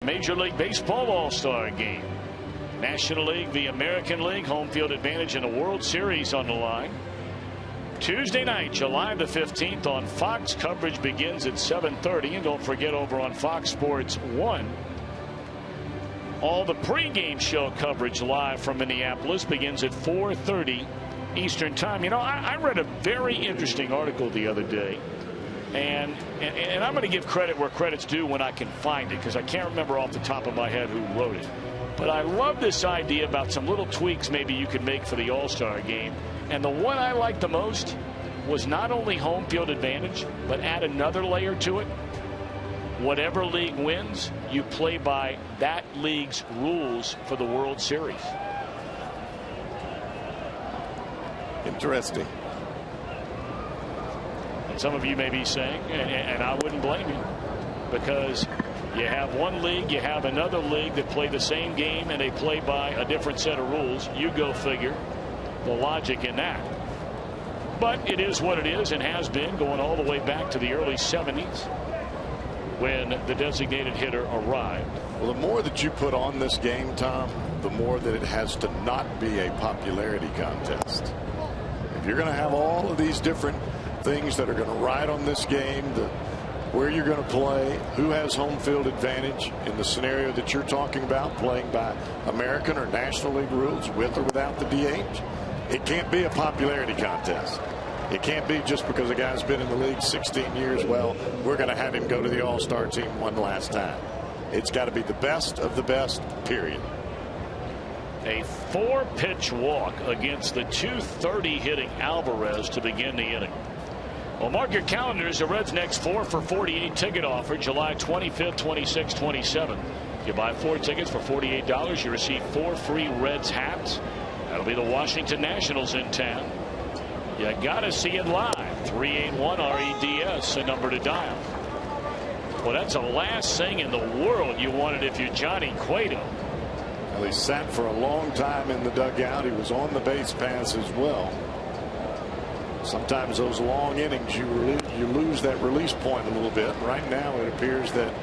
Major League Baseball All-Star Game. National League, the American League, home field advantage in the World Series on the line. Tuesday night, July the 15th on Fox. Coverage begins at 7:30. And don't forget, over on Fox Sports 1, all the pregame show coverage live from Minneapolis begins at 4:30 Eastern Time. I read a very interesting article the other day. And I'm going to give credit where credit's due when I can find it, because I can't remember off the top of my head who wrote it. But I love this idea about some little tweaks maybe you could make for the All-Star Game. And the one I liked the most was not only home field advantage, but add another layer to it. Whatever league wins, you play by that league's rules for the World Series. Interesting. Some of you may be saying, and I wouldn't blame you, because you have one league, you have another league that play the same game and they play by a different set of rules. You go figure the logic in that. But it is what it is, and has been going all the way back to the early 70s when the designated hitter arrived. Well, the more that you put on this game, Tom, the more that it has to not be a popularity contest. If you're going to have all of these different things that are going to ride on this game, where you're going to play, who has home field advantage in the scenario that you're talking about, playing by American or National League rules with or without the DH, it can't be a popularity contest. It can't be just because a guy's been in the league 16 years, well, we're going to have him go to the All-Star team one last time. It's got to be the best of the best, period. A 4-pitch walk against the .230 hitting Alvarez to begin the inning. Well, mark your calendars. The Reds' next 4 for 48 ticket offer, July 25th, 26th, 27th. You buy 4 tickets for $48. You receive 4 free Reds hats. That'll be the Washington Nationals in town. You got to see it live. 381 REDS, a number to dial. Well, that's the last thing in the world you wanted if you're Johnny Cueto. Well, he sat for a long time in the dugout. He was on the base paths as well. Sometimes those long innings you lose that release point a little bit. Right now it appears that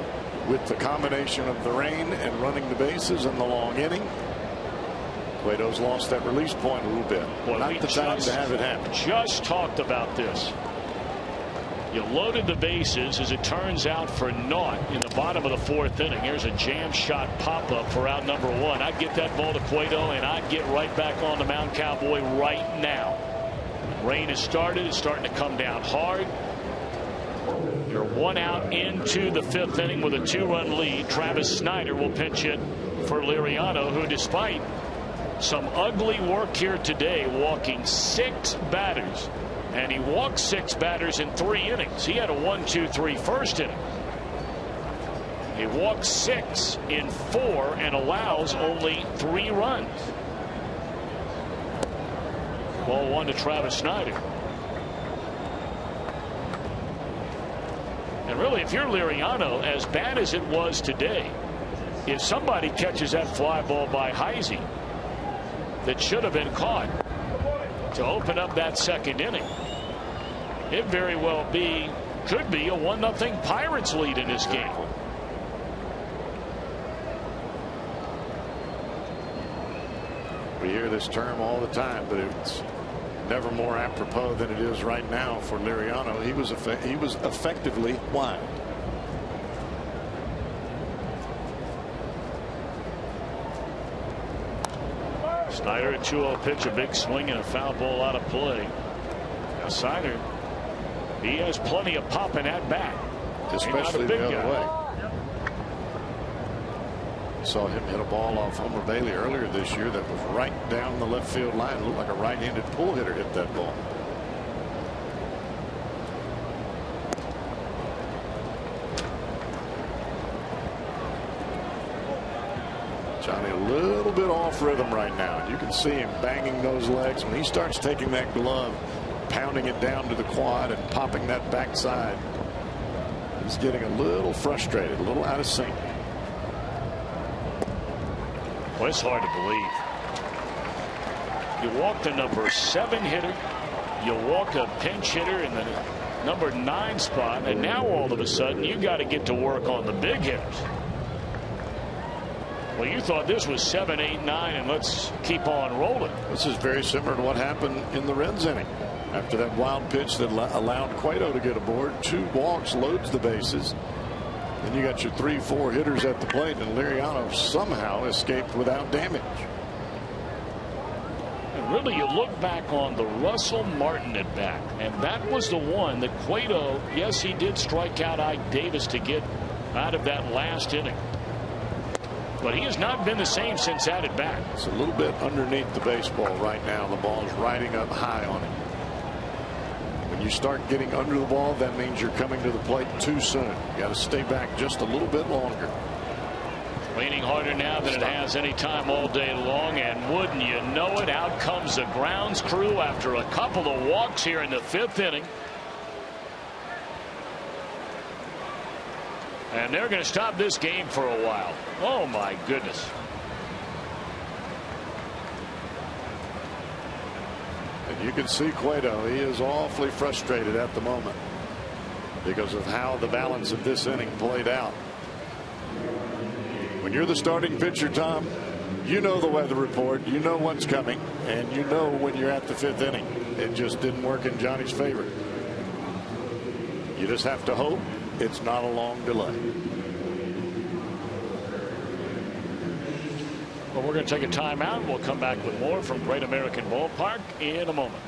with the combination of the rain and running the bases and the long inning, Cueto's lost that release point a little bit. Well, not the time to have it happen. Just talked about this. You loaded the bases, as it turns out, for naught in the bottom of the fourth inning. Here's a jam shot pop up for out number one. I'd get that ball to Cueto and I'd get right back on the mound, Cowboy, right now. Rain has started. It's starting to come down hard. You're one out into the fifth inning with a 2-run lead. Travis Snyder will pinch hit for Liriano, who, despite some ugly work here today, walking 6 batters. And he walked 6 batters in 3 innings. He had a 1-2-3 first inning. He walked 6 in 4 and allows only 3 runs. Ball 1 to Travis Snyder. And really, if you're Liriano, as bad as it was today, if somebody catches that fly ball by Heisey that should have been caught to open up that second inning, it very well could be a 1-0 Pirates lead in this game. We hear this term all the time, but it's never more apropos than it is right now for Liriano. He was effectively wild. Snyder, a 2-0 pitch, a big swing and a foul ball out of play. Now Snyder, he has plenty of pop in that bat, especially the other way. Saw him hit a ball off Homer Bailey earlier this year that was right down the left field line. Looked like a right-handed pull hitter hit that ball. Johnny a little bit off rhythm right now. You can see him banging those legs. When he starts taking that glove, pounding it down to the quad and popping that backside, he's getting a little frustrated, a little out of sync. Well, it's hard to believe. You walk the number 7 hitter, you walk a pinch hitter in the number 9 spot, and now all of a sudden you got to get to work on the big hitters. Well, you thought this was 7, 8, 9, and let's keep on rolling. This is very similar to what happened in the Reds inning. After that wild pitch that allowed Cueto to get aboard, 2 walks, loads the bases. Then you got your 3, 4 hitters at the plate, and Liriano somehow escaped without damage. And really, you look back on the Russell Martin at bat, and that was the one that Cueto, yes, he did strike out Ike Davis to get out of that last inning. But he has not been the same since that at bat. It's a little bit underneath the baseball right now. The ball is riding up high on him. When you start getting under the ball, that means you're coming to the plate too soon. You got to stay back just a little bit longer. Leaning harder now than it has any time all day long, and wouldn't you know it, out comes the grounds crew after a couple of walks here in the 5th inning. And they're going to stop this game for a while. Oh my goodness. And you can see Cueto, he is awfully frustrated at the moment because of how the balance of this inning played out. When you're the starting pitcher, Tom, you know the weather report, you know what's coming, and you know when you're at the 5th inning. It just didn't work in Johnny's favor. You just have to hope it's not a long delay. Well, we're going to take a timeout. We'll come back with more from Great American Ballpark in a moment.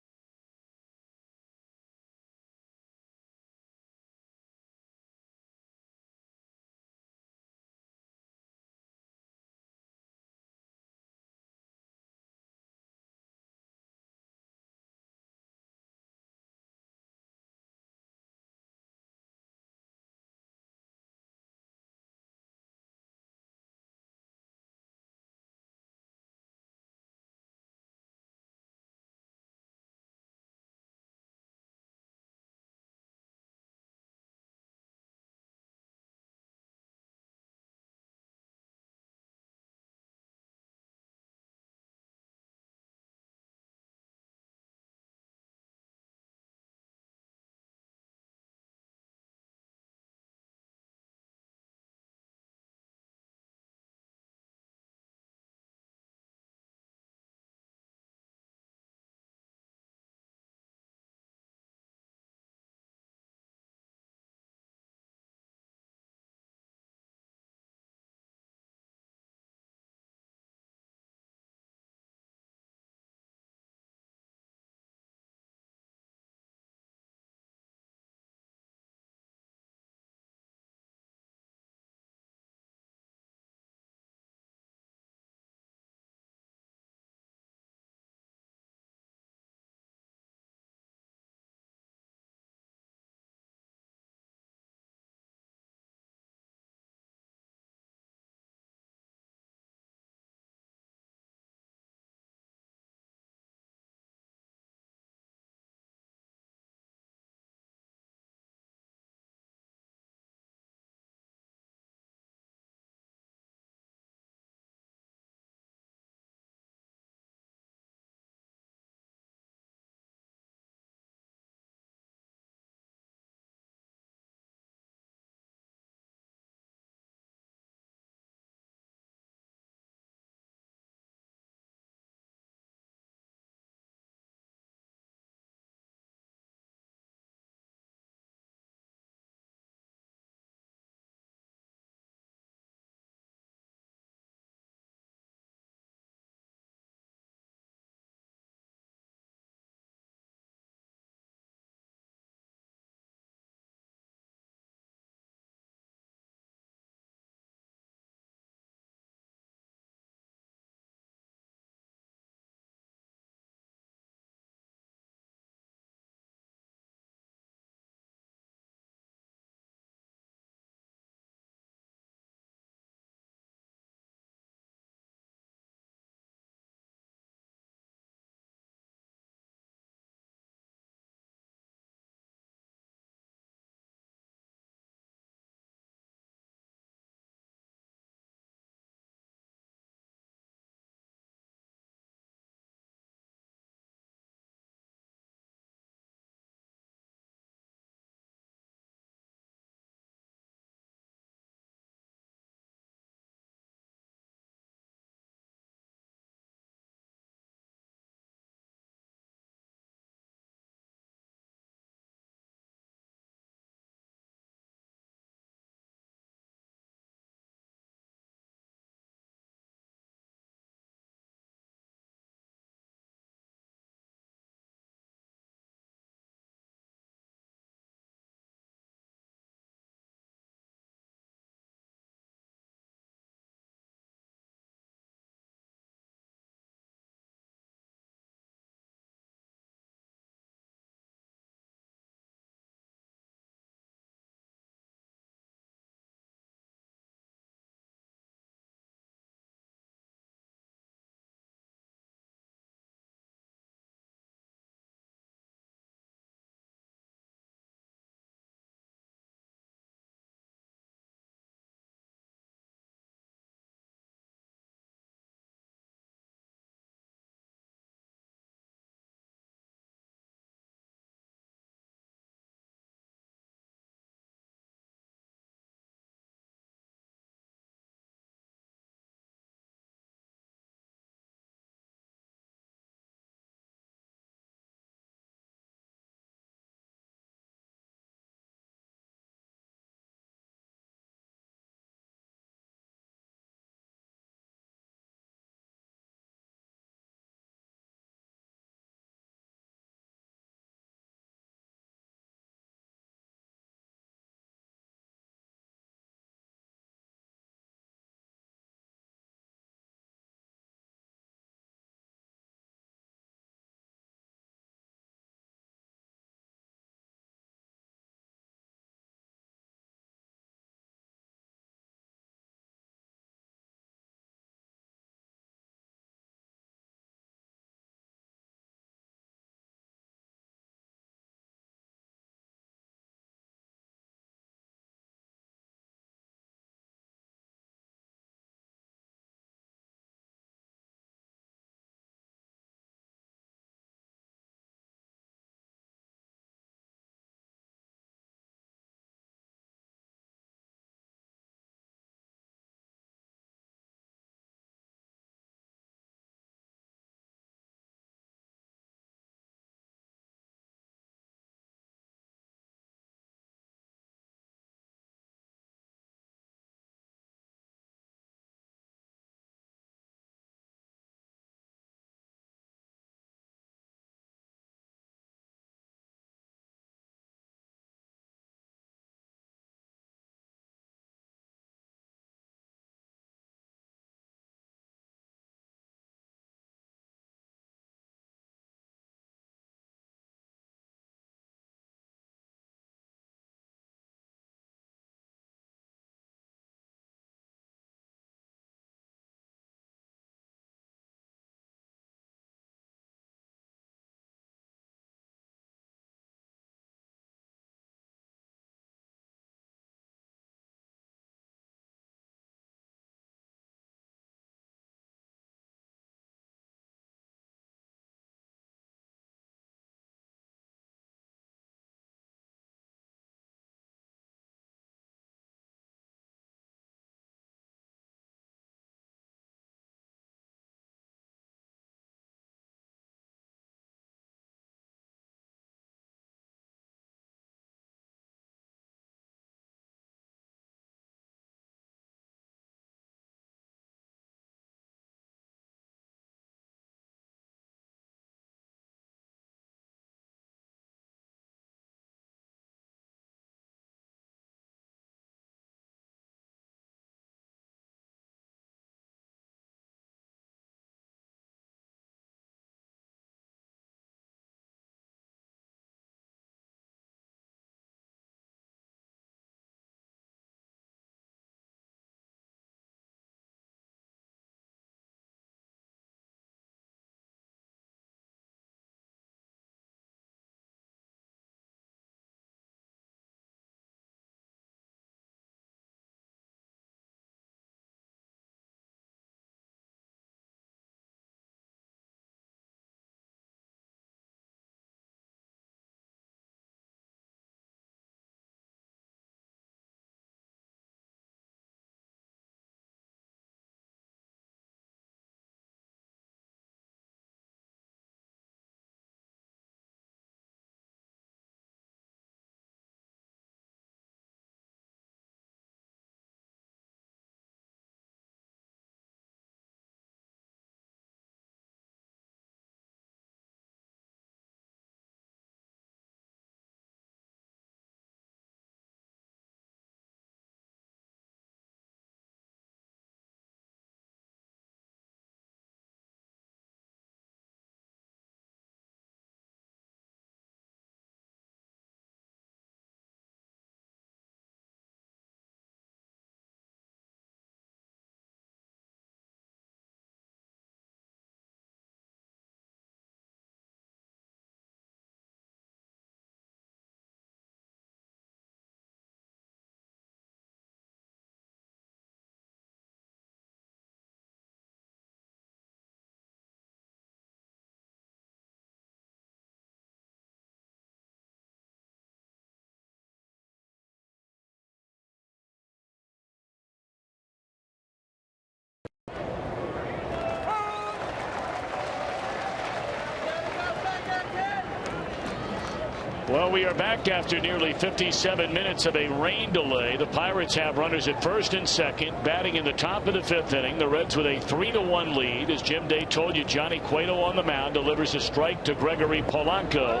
Well, we are back after nearly 57 minutes of a rain delay. The Pirates have runners at first and second, batting in the top of the 5th inning. The Reds with a 3-1 lead. As Jim Day told you, Johnny Cueto on the mound delivers a strike to Gregory Polanco,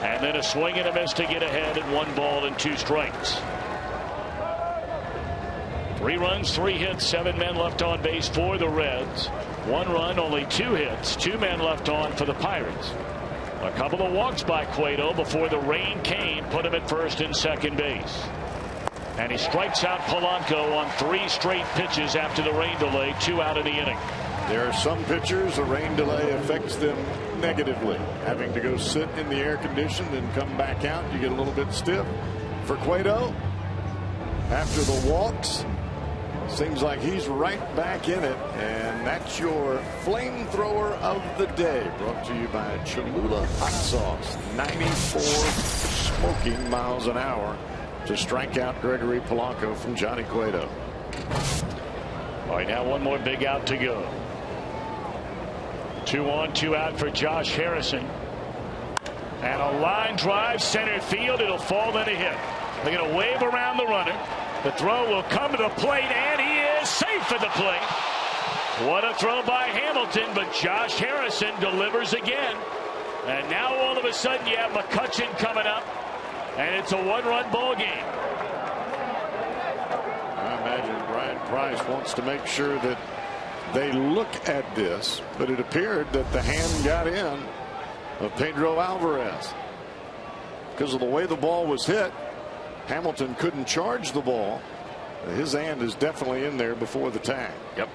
and then a swing and a miss to get ahead at 1 ball and 2 strikes. 3 runs, 3 hits, 7 men left on base for the Reds. 1 run, only 2 hits, 2 men left on for the Pirates. A couple of walks by Cueto before the rain came, put him at first and second base. And he strikes out Polanco on 3 straight pitches after the rain delay, 2 out in the inning. There are some pitchers, a rain delay affects them negatively. Having to go sit in the air conditioned and come back out, you get a little bit stiff. For Cueto, after the walks, seems like he's right back in it, and that's your flamethrower of the day, brought to you by Cholula Hot Sauce. 94 smoking miles an hour to strike out Gregory Polanco from Johnny Cueto. All right, now 1 more big out to go. 2 on, 2 out for Josh Harrison, and a line drive center field. It'll fall in a hit. They're going to wave around the runner. The throw will come to the plate, and he is safe at the plate. What a throw by Hamilton, but Josh Harrison delivers again. And now all of a sudden you have McCutchen coming up, and it's a 1-run ball game. I imagine Brian Price wants to make sure that they look at this, but it appeared that the hand got in of Pedro Alvarez. Because of the way the ball was hit, Hamilton couldn't charge the ball. His hand is definitely in there before the tag. Yep.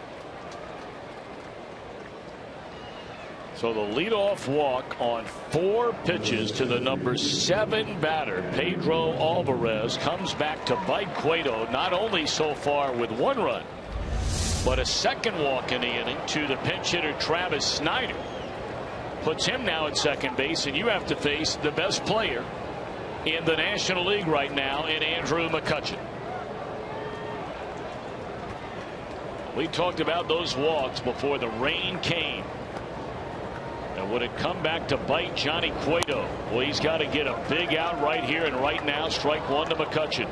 So the leadoff walk on 4 pitches to the number 7 batter, Pedro Alvarez, comes back to bite Cueto, not only so far with 1 run, but a second walk in the inning to the pinch hitter Travis Snyder. Puts him now at second base, and you have to face the best player in the National League right now in Andrew McCutchen. We talked about those walks before the rain came. And would it come back to bite Johnny Cueto? Well, he's got to get a big out right here and right now. Strike 1 to McCutchen.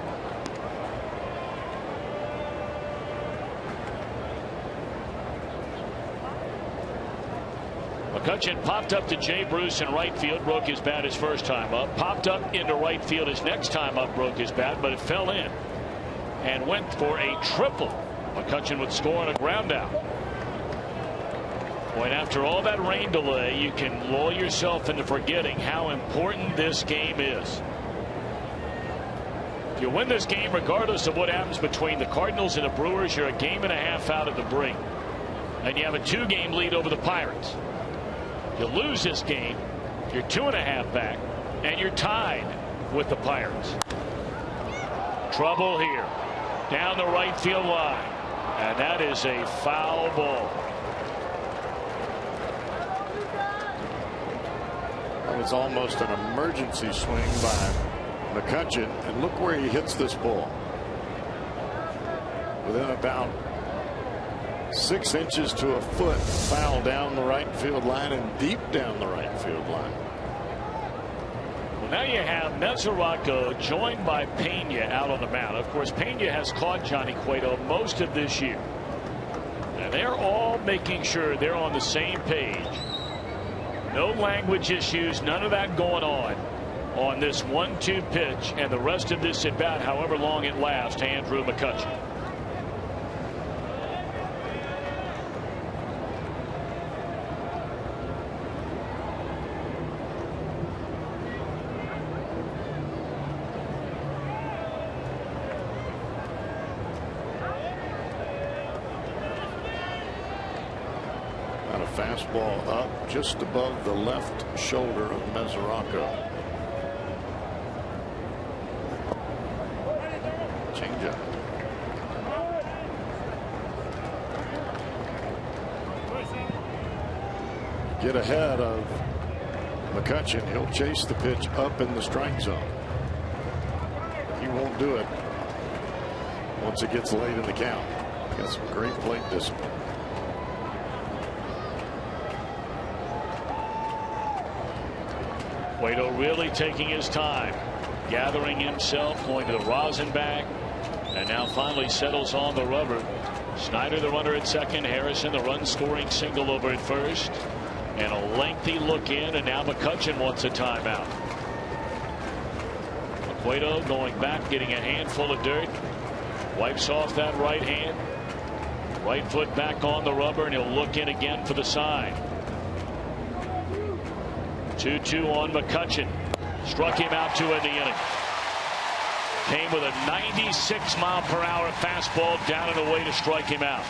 McCutchen popped up to Jay Bruce in right field, broke his bat his first time up. Popped up into right field his next time up, broke his bat, but it fell in and went for a triple. McCutchen would score on a ground out. Boy, after all that rain delay, you can lull yourself into forgetting how important this game is. If you win this game, regardless of what happens between the Cardinals and the Brewers, you're a 1.5 games out of the brink, and you have a 2-game lead over the Pirates. You lose this game, you're 2.5 back, and you're tied with the Pirates. Trouble here, down the right field line, and that is a foul ball. Well, it's almost an emergency swing by McCutchen, and look where he hits this ball. Within about 6 inches to a foot, foul down the right field line and deep down the right field line. Well, now you have Mesoraco joined by Pena out on the mound. Of course, Pena has caught Johnny Cueto most of this year, and they're all making sure they're on the same page. No language issues, none of that going on this 1-2 pitch and the rest of this at bat, however long it lasts, to Andrew McCutchen. Fastball up just above the left shoulder of Mesoraco. Changeup. Get ahead of McCutchen. He'll chase the pitch up in the strike zone. He won't do it once it gets late in the count. Got some great plate discipline. Cueto really taking his time, gathering himself, going to the rosin bag, and now finally settles on the rubber. Snyder, the runner at second. Harrison, the run-scoring single over at first. And a lengthy look in, and now McCutchen wants a timeout. Cueto going back, getting a handful of dirt. Wipes off that right hand. Right foot back on the rubber, and he'll look in again for the sign. 2-2 on McCutchen. Struck him out to end the inning. Came with a 96-mile-per-hour fastball down and away to strike him out.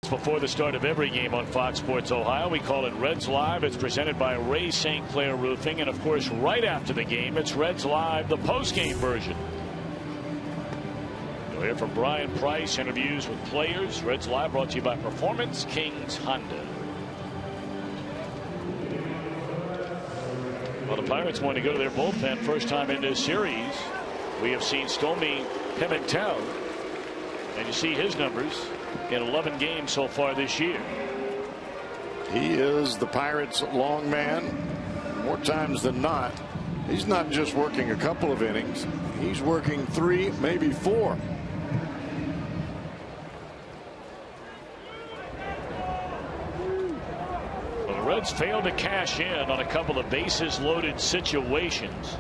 Before the start of every game on Fox Sports Ohio, we call it Reds Live. It's presented by Ray St. Clair Roofing, and of course right after the game it's Reds Live, the post-game version. You'll hear from Brian Price, interviews with players. Reds Live brought to you by Performance Kings Honda. Well, the Pirates want to go to their bullpen first time in this series. We have seen Stormy Pimentel, and you see his numbers in 11 games so far this year. He is the Pirates' long man. More times than not, he's not just working a couple of innings. He's working 3, maybe 4. Well, the Reds failed to cash in on a couple of bases loaded situations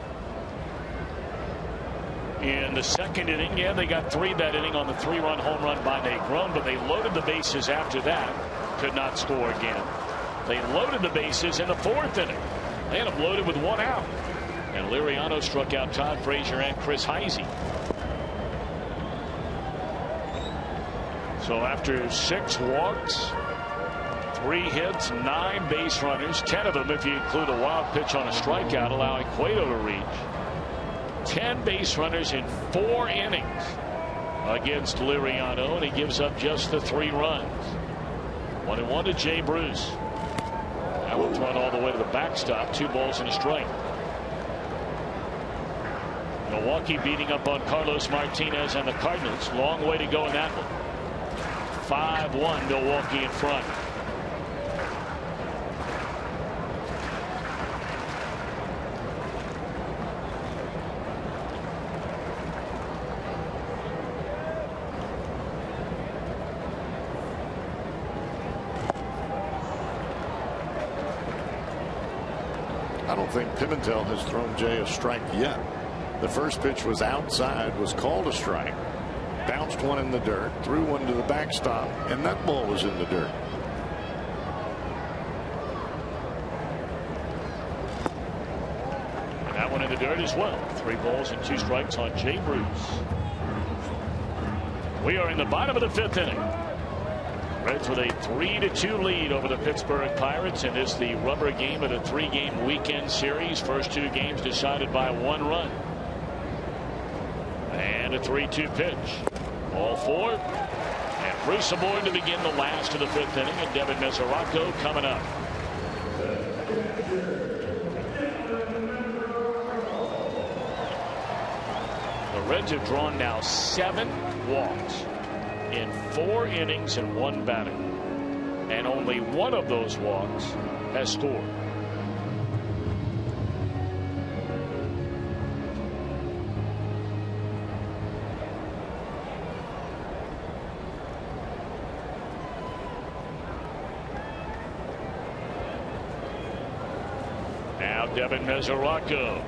in the second inning. Yeah, they got 3 that inning on the 3-run home run by Nate Grone, but they loaded the bases after that. Could not score again. They loaded the bases in the 4th inning. They had them loaded with 1 out. And Liriano struck out Todd Frazier and Chris Heisey. So after 6 walks, 3 hits, 9 base runners, 10 of them if you include a wild pitch on a strikeout, allowing Cueto to reach. 10 base runners in 4 innings against Liriano, and he gives up just the 3 runs. 1-1 to Jay Bruce. That one's run all the way to the backstop. 2 balls and a strike. Milwaukee beating up on Carlos Martinez and the Cardinals. Long way to go in that one. 5-1 Milwaukee in front. I don't think Pimentel has thrown Jay a strike yet. The first pitch was outside, was called a strike, bounced one in the dirt, threw one to the backstop, and that ball was in the dirt. That one into the dirt as well. 3 balls and 2 strikes on Jay Bruce. We are in the bottom of the 5th inning. Reds with a 3-2 lead over the Pittsburgh Pirates, and this the rubber game of the 3-game weekend series. First 2 games decided by 1 run. And a 3-2 pitch. Ball 4. And Bruce aboard to begin the last of the 5th inning, and Devin Mesoraco coming up. The Reds have drawn now 7 walks in 4 innings and 1 batter, and only 1 of those walks has scored. Now Devin Mesoraco,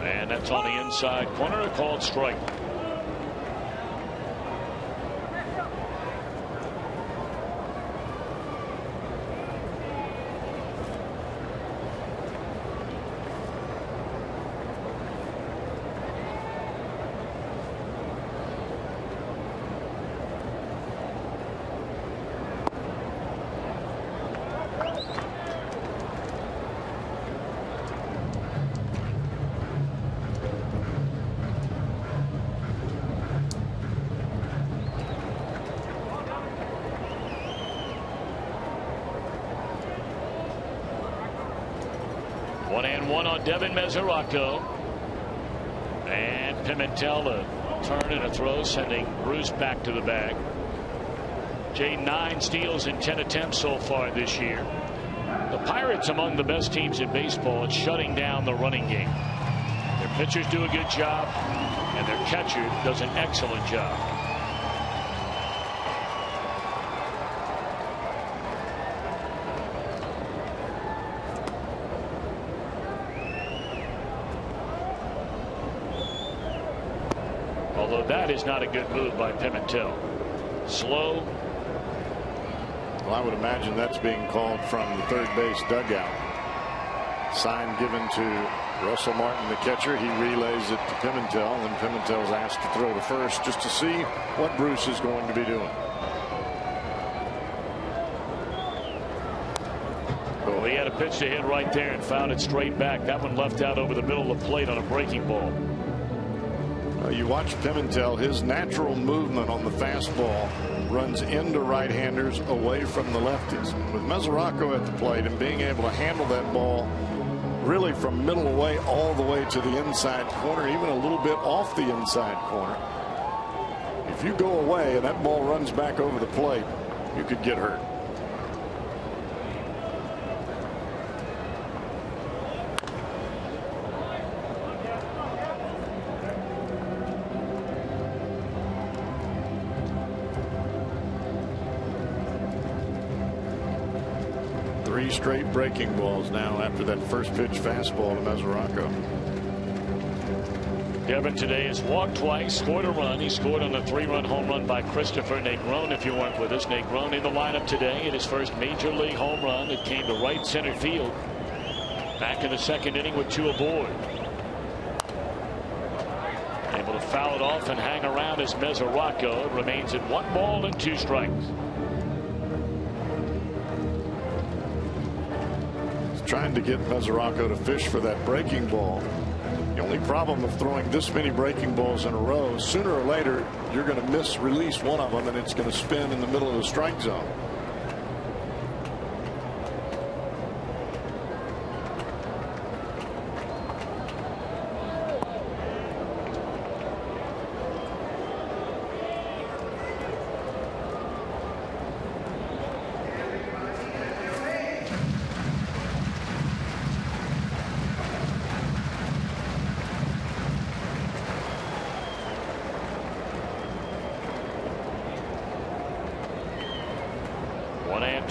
and that's on the inside corner, called strike. On Devin Mesoraco, and Pimentel a turn and a throw, sending Bruce back to the bag. Jay, 9 steals in 10 attempts so far this year. The Pirates among the best teams in baseball at shutting down the running game. Their pitchers do a good job, and their catcher does an excellent job. Although that is not a good move by Pimentel. Slow. Well, I would imagine that's being called from the third base dugout. Sign given to Russell Martin, the catcher. He relays it to Pimentel, and Pimentel's asked to throw to first just to see what Bruce is going to be doing. Well, he had a pitch to hit right there and found it straight back. That one left out over the middle of the plate on a breaking ball. You watch Pimentel, his natural movement on the fastball runs into right-handers away from the lefties. With Mesoraco at the plate and being able to handle that ball really from middle away all the way to the inside corner, even a little bit off the inside corner. If you go away and that ball runs back over the plate, you could get hurt. Straight breaking balls now after that first pitch fastball to Mesoraco. Devin today has walked twice, scored a run. He scored on a 3-run home run by Christopher Negron. If you weren't with us, Negron in the lineup today in his first major league home run. It came to right center field. Back in the 2nd inning with 2 aboard. Able to foul it off and hang around as Mesoraco. It remains at 1 ball and 2 strikes. Trying to get Mesoraco to fish for that breaking ball. The only problem of throwing this many breaking balls in a row, sooner or later you're going to release one of them and it's going to spin in the middle of the strike zone.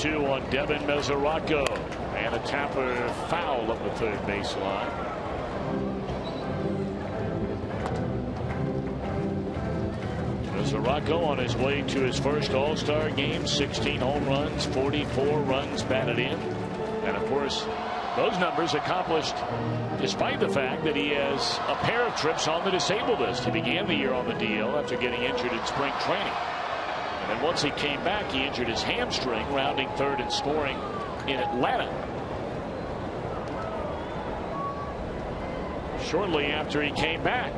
On Devin Mesoraco, and a Tampa foul up the third baseline. Mesoraco on his way to his first All-Star game, 16 home runs, 44 runs batted in, and of course Those numbers accomplished despite the fact that he has a pair of trips on the disabled list. He began the year on the DL after getting injured in spring training. And then once he came back, he injured his hamstring, rounding third and scoring in Atlanta. Shortly after he came back.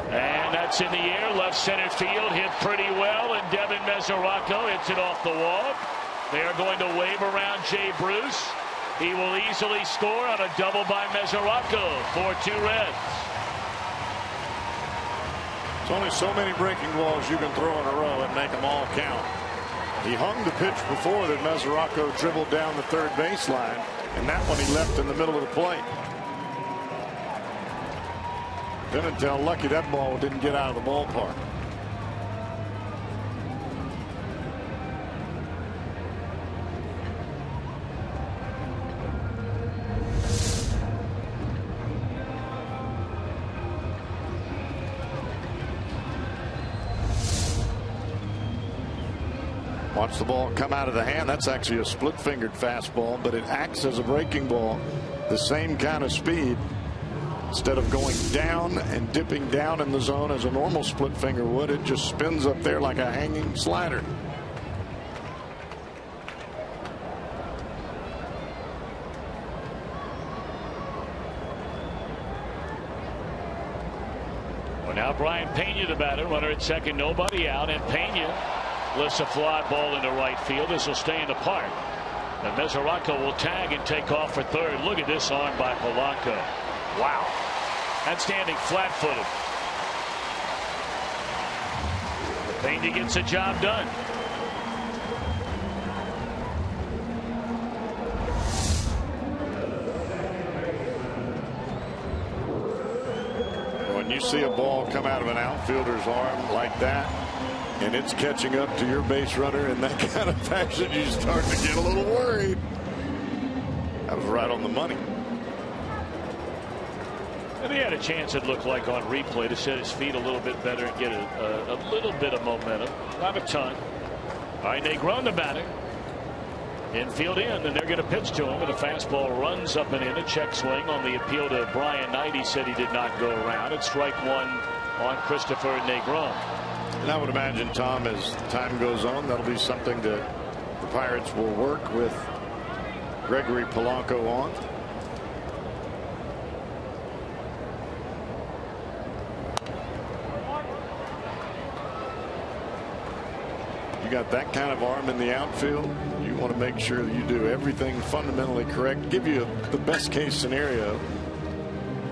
And that's in the air, left center field, hit pretty well, and Devin Mesoraco hits it off the wall. They are going to wave around Jay Bruce. He will easily score on a double by Mesoraco. 4-2 Reds. There's only so many breaking balls you can throw in a row and make them all count. He hung the pitch before that Mesoraco dribbled down the third baseline, and that one he left in the middle of the plate. Then until lucky that ball didn't get out of the ballpark. Watch the ball come out of the hand. That's actually a split-fingered fastball, but it acts as a breaking ball. The same kind of speed. Instead of going down and dipping down in the zone as a normal split finger would, it just spins up there like a hanging slider. Well, now Brian Pena, the batter, runner at second, nobody out, and Pena lifts a fly ball into right field. This will stay in the park. And Mesoraco will tag and take off for third. Look at this arm by Polanco. Wow. That's standing flat-footed. Pena gets the job done. When you see a ball come out of an outfielder's arm like that, and it's catching up to your base runner in that kind of fashion, you start to get a little worried. That was right on the money. And he had a chance, it looked like, on replay to set his feet a little bit better and get a little bit of momentum. Not a ton. All right, Negron the batter. Infield in, and they're going to pitch to him, and a fastball runs up and in. A check swing on the appeal to Brian Knight. He said he did not go around. It's strike one on Christopher Negron. And I would imagine, Tom, as time goes on, that'll be something that the Pirates will work with Gregory Polanco on. You got that kind of arm in the outfield, you want to make sure that you do everything fundamentally correct, give you the best case scenario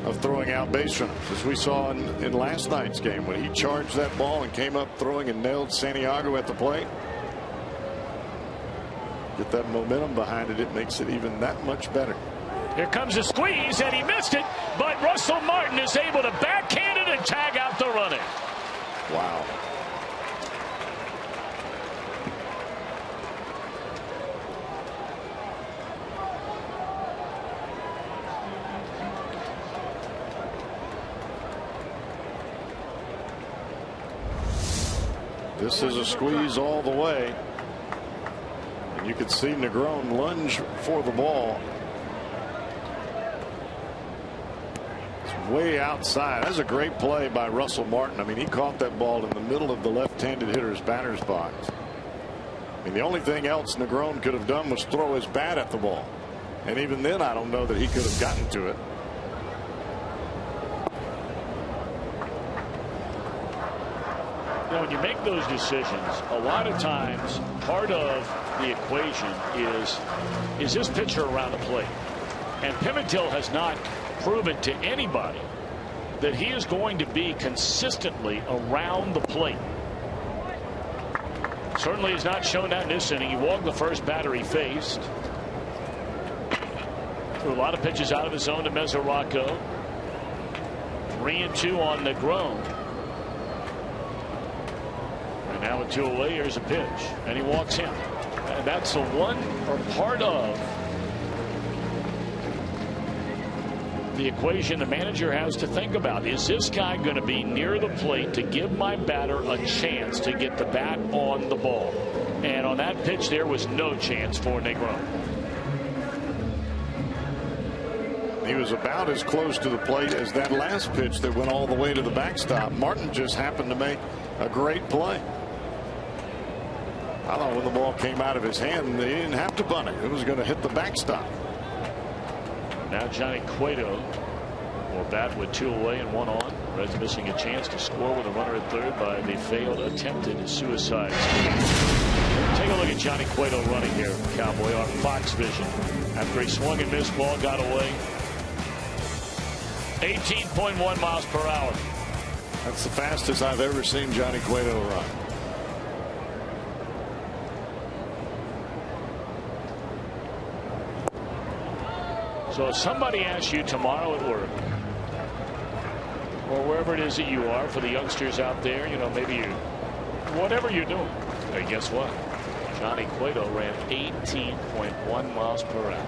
of throwing out base runners, as we saw in last night's game when he charged that ball and came up throwing and nailed Santiago at the plate. Get that momentum behind it, it makes it even that much better. Here comes a squeeze, and he missed it, but Russell Martin is able to backhand it and tag out the runner. Wow. This is a squeeze all the way. And you could see Negron lunge for the ball. It's way outside. That's a great play by Russell Martin. I mean, he caught that ball in the middle of the left-handed hitter's batter's box. I mean, the only thing else Negron could have done was throw his bat at the ball. And even then, I don't know that he could have gotten to it. When you make those decisions, a lot of times part of the equation is this pitcher around the plate? And Pimentel has not proven to anybody that he is going to be consistently around the plate. Certainly has not shown that in this inning. He walked the first batter he faced. Threw a lot of pitches out of his zone to Mesoraco. 3-2 on Negron. And now with 2 away, here's a pitch, and he walks him. And that's the one, or part of the equation the manager has to think about. Is this guy going to be near the plate to give my batter a chance to get the bat on the ball? And on that pitch, there was no chance for Negron. He was about as close to the plate as that last pitch that went all the way to the backstop. Martin just happened to make a great play. I thought when the ball came out of his hand, he didn't have to bunt it. It was going to hit the backstop. Now Johnny Cueto will bat with 2 away and 1 on. Reds missing a chance to score with a runner at third by the failed attempted suicide. Take a look at Johnny Cueto running here, Cowboy, on Fox Vision. After he swung and missed, ball got away. 18.1 miles per hour. That's the fastest I've ever seen Johnny Cueto run. So if somebody asks you tomorrow at work, or wherever it is that you are, for the youngsters out there, you know, maybe you, whatever you're doing, hey, guess what? Johnny Cueto ran 18.1 miles per hour.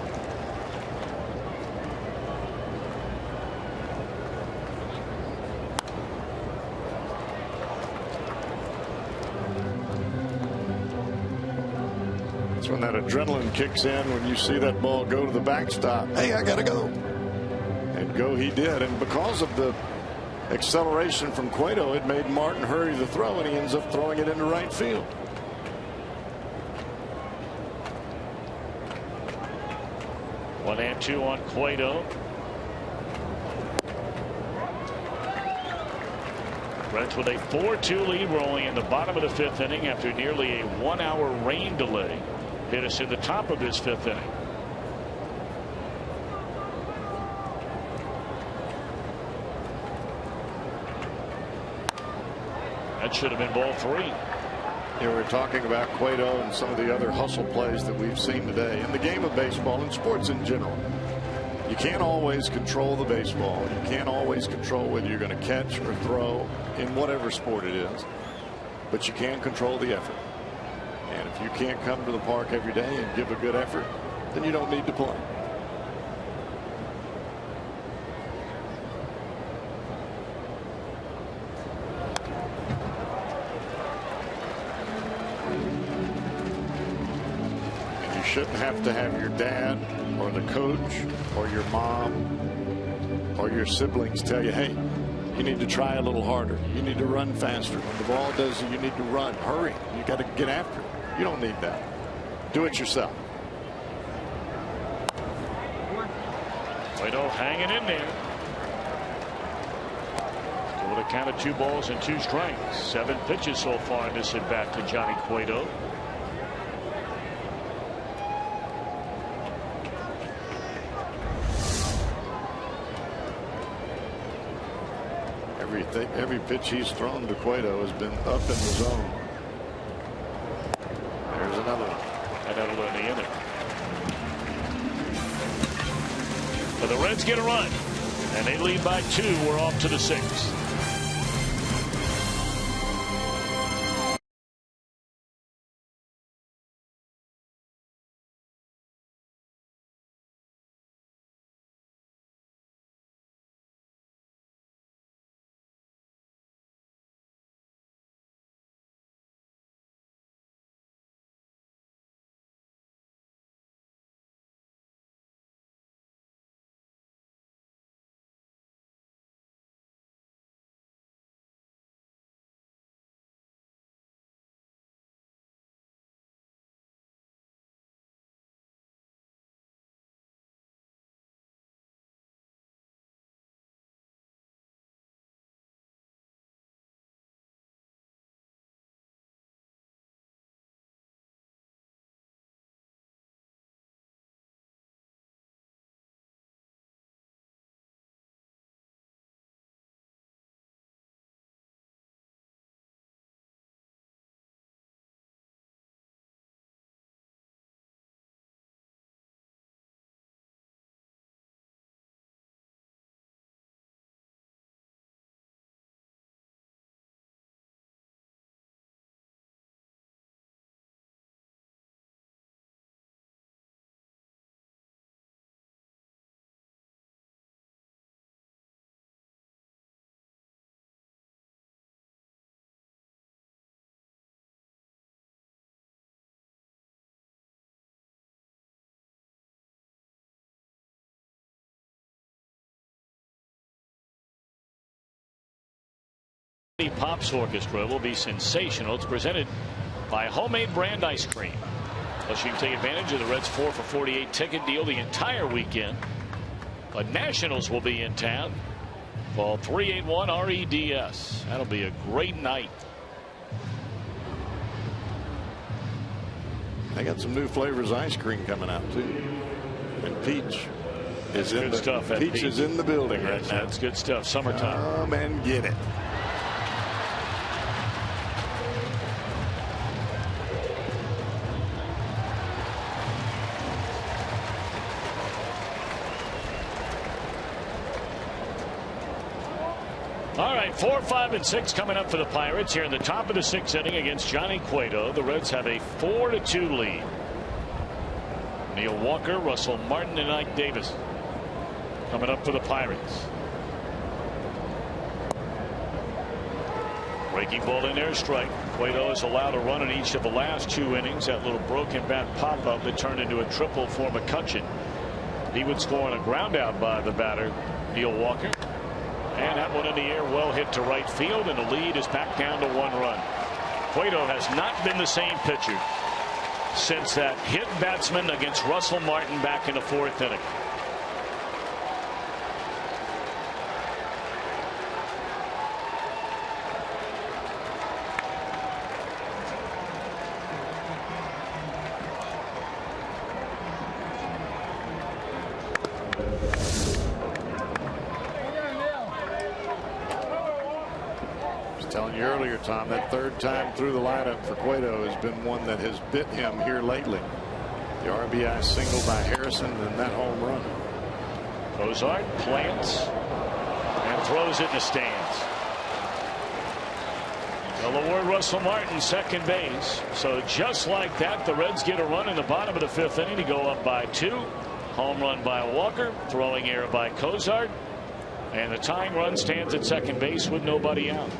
That's when that adrenaline kicks in, when you see that ball go to the backstop. Hey, I gotta go. And go he did. And because of the acceleration from Cueto, it made Martin hurry the throw, and he ends up throwing it into right field. One and 2 on Cueto. Reds with a 4-2 lead. We're only in the bottom of the 5th inning after nearly a 1-hour rain delay hit us in the top of this 5th inning. That should have been ball 3. You know, we're talking about Cueto and some of the other hustle plays that we've seen today in the game of baseball and sports in general. You can't always control the baseball. You can't always control whether you're going to catch or throw in whatever sport it is, but you can control the effort. And if you can't come to the park every day and give a good effort, then you don't need to play. And you shouldn't have to have your dad or the coach or your mom or your siblings tell you, hey, you need to try a little harder. You need to run faster. When the ball does it, you need to run. Hurry. You got to get after it. You don't need that. Do it yourself. Cueto hanging in there. Still with a count of 2 balls and 2 strikes. 7 pitches so far in this at bat to Johnny Cueto. Every pitch he's thrown to Cueto has been up in the zone. There's another one. And that'll end the inning. But the Reds get a run, and they lead by 2. We're off to the 6th. The Pops Orchestra will be sensational. It's presented by Homemade Brand Ice Cream. Plus, you can take advantage of the Reds 4 for 48 ticket deal the entire weekend. The Nationals will be in town. Call 381 REDS. That'll be a great night. They got some new flavors of ice cream coming out too. And peach is in the peach is in the building right now. That's good stuff. Summertime. Come and get it. All right, 4, 5, and 6 coming up for the Pirates here in the top of the 6th inning against Johnny Cueto. The Reds have a 4-2 lead. Neil Walker, Russell Martin, and Ike Davis coming up for the Pirates. Breaking ball in there, strike. Cueto is allowed a run in each of the last 2 innings. That little broken bat pop-up that turned into a triple for McCutchen. He would score on a ground out by the batter, Neil Walker. And that one in the air, well hit to right field, and the lead is back down to 1 run. Cueto has not been the same pitcher since that hit batsman against Russell Martin back in the 4th inning. Earlier, Tom, that 3rd time through the lineup for Cueto has been one that has bit him here lately. The RBI single by Harrison and that home run. Cozart plants and throws it in the stands. They'll award Russell Martin second base. So just like that, the Reds get a run in the bottom of the 5th inning to go up by 2. Home run by Walker, throwing error by Cozart, and the tying run stands at second base with nobody out.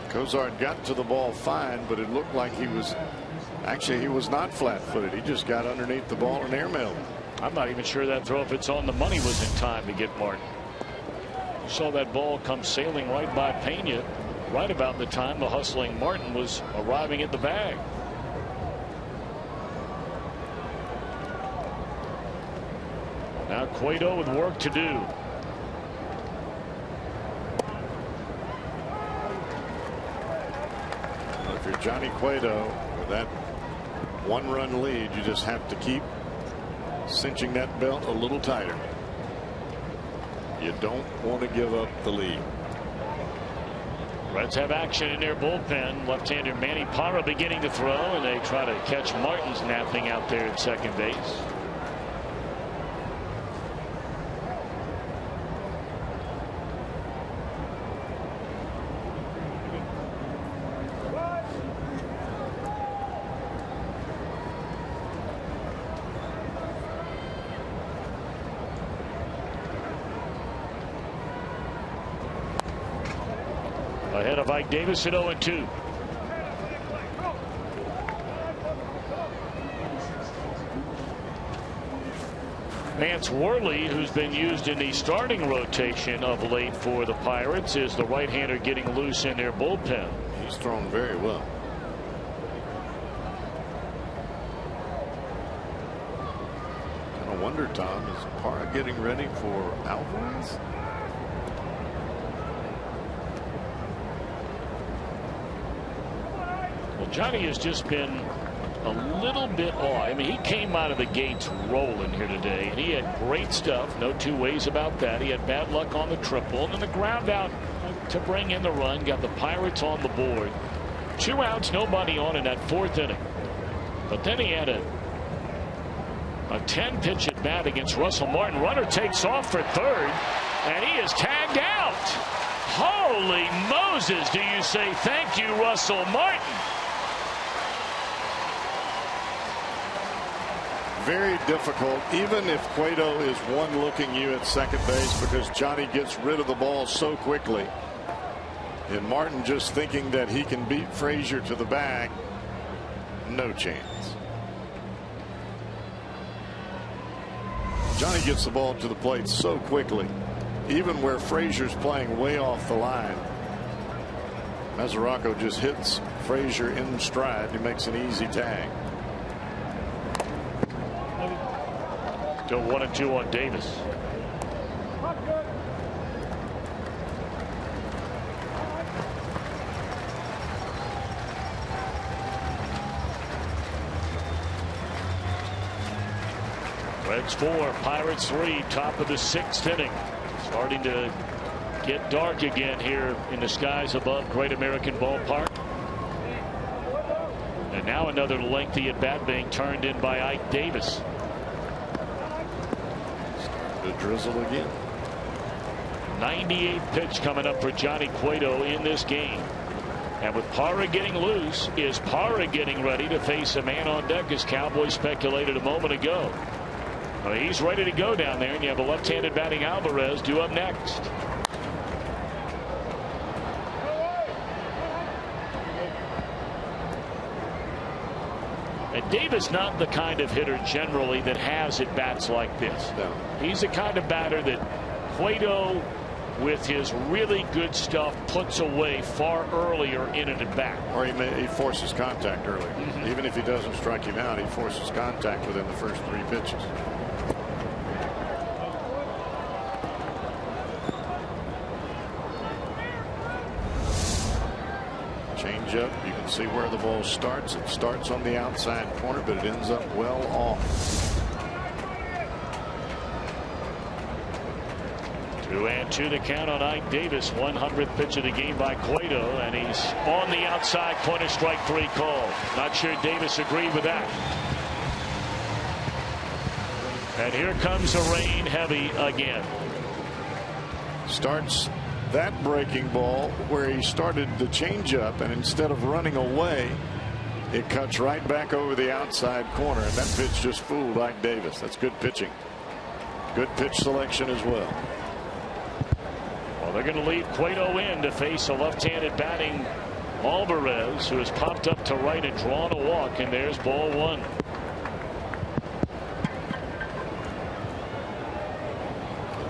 Cozart got to the ball fine, but it looked like he was not flat-footed. He just got underneath the ball and airmailed it. I'm not even sure that throw, if it's on the money, was in time to get Martin. Saw that ball come sailing right by Pena right about the time the hustling Martin was arriving at the bag. Now Cueto with work to do. If you're Johnny Cueto with that 1-run lead, you just have to keep cinching that belt a little tighter. You don't want to give up the lead. Reds have action in their bullpen. Left-hander Manny Parra beginning to throw, and they try to catch Martin's napping out there at second base. Ahead of Ike Davis at 0-2. Vance Worley, who's been used in the starting rotation of late for the Pirates, is the right-hander getting loose in their bullpen. He's thrown very well. I wonder, Tom, is Parra getting ready for Alvarez? Johnny has just been a little bit off. I mean, he came out of the gates rolling here today, and he had great stuff. No two ways about that. He had bad luck on the triple, and then the ground out to bring in the run got the Pirates on the board. 2 outs, nobody on in that 4th inning. But then he had a 10-pitch at bat against Russell Martin. Runner takes off for 3rd, and he is tagged out. Holy Moses, do you say thank you, Russell Martin? Very difficult, even if Cueto is one-looking you at second base, because Johnny gets rid of the ball so quickly. And Martin just thinking that he can beat Frazier to the bag. No chance. Johnny gets the ball to the plate so quickly, even where Frazier's playing way off the line. Mesoraco just hits Frazier in stride. He makes an easy tag. Still 1-2 on Davis. Reds 4, Pirates 3, top of the 6th inning. Starting to get dark again here in the skies above Great American Ballpark. And now another lengthy at bat being turned in by Ike Davis. The drizzle again. 98th pitch coming up for Johnny Cueto in this game. And with Parra getting loose, is Parra getting ready to face a man on deck, as Cowboys speculated a moment ago? Well, he's ready to go down there, and you have a left-handed batting Alvarez due up next. And Davis not the kind of hitter generally that has at bats like this. No. He's the kind of batter that Cueto, with his really good stuff, puts away far earlier in an at bat. Or he forces contact early. Even if he doesn't strike him out, he forces contact within the first 3 pitches. Change up. You can see where the ball starts. It starts on the outside corner, but it ends up well off. 2-2 the count on Ike Davis. 100th pitch of the game by Cueto, and he's on the outside corner. Strike 3 call. Not sure Davis agreed with that. And here comes the rain heavy again. Starts that breaking ball where he started the changeup, and instead of running away, it cuts right back over the outside corner, and that pitch just fooled Ike Davis. That's good pitching. Good pitch selection as well. Well, they're going to leave Cueto in to face a left-handed batting Alvarez, who has popped up to right and drawn a walk, and there's ball 1.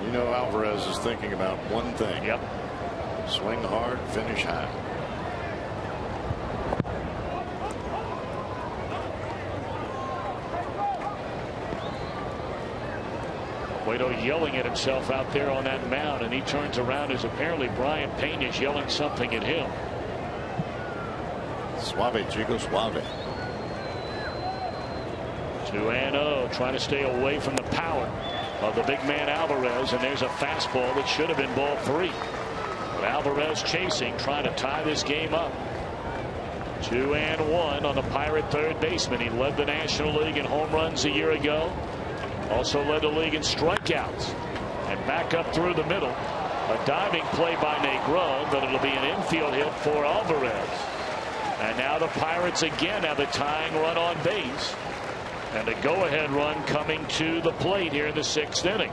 You know, Alvarez is thinking about one thing. Yep. Swing hard, finish high. Cueto yelling at himself out there on that mound, and he turns around as apparently Brian Payne is yelling something at him. Suave, Chico, suave. 2-0, trying to stay away from the power of the big man Alvarez, and there's a fastball that should have been ball 3. But Alvarez chasing, trying to tie this game up. 2-1 on the Pirate third baseman. He led the National League in home runs a year ago. Also led the league in strikeouts. And back up through the middle. A diving play by Negron, but it'll be an infield hit for Alvarez. And now the Pirates again have a tying run on base. And a go-ahead run coming to the plate here in the 6th inning.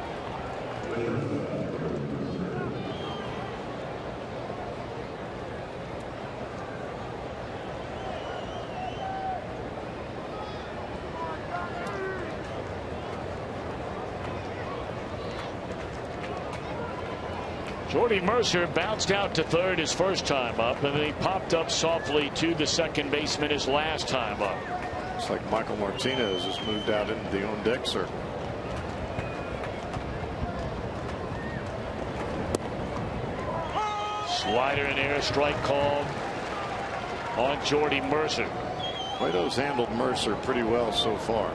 Jordy Mercer bounced out to third his first time up, and then he popped up softly to the second baseman his last time up. Looks like Michael Martinez has moved out into the on-deck circle. Slider in air, strike called on Jordy Mercer. Cueto's handled Mercer pretty well so far.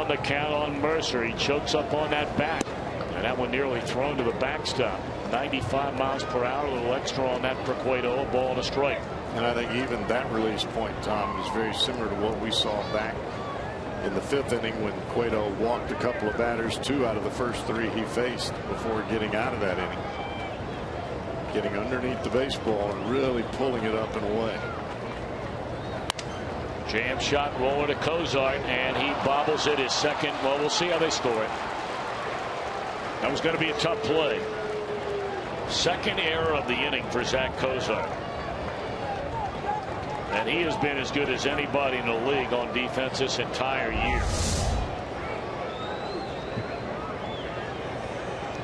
The count on Mercer. He chokes up on that bat, and that one nearly thrown to the backstop. 95 miles per hour, a little extra on that for Cueto. A ball and a strike. And I think even that release point, Tom, is very similar to what we saw back in the 5th inning when Cueto walked a couple of batters. 2 out of the first 3 he faced before getting out of that inning. Getting underneath the baseball and really pulling it up and away. Jam shot roller to Cozart, and he bobbles it his second. Well, we'll see how they score it. That was going to be a tough play. Second error of the inning for Zach Cozart. And he has been as good as anybody in the league on defense this entire year.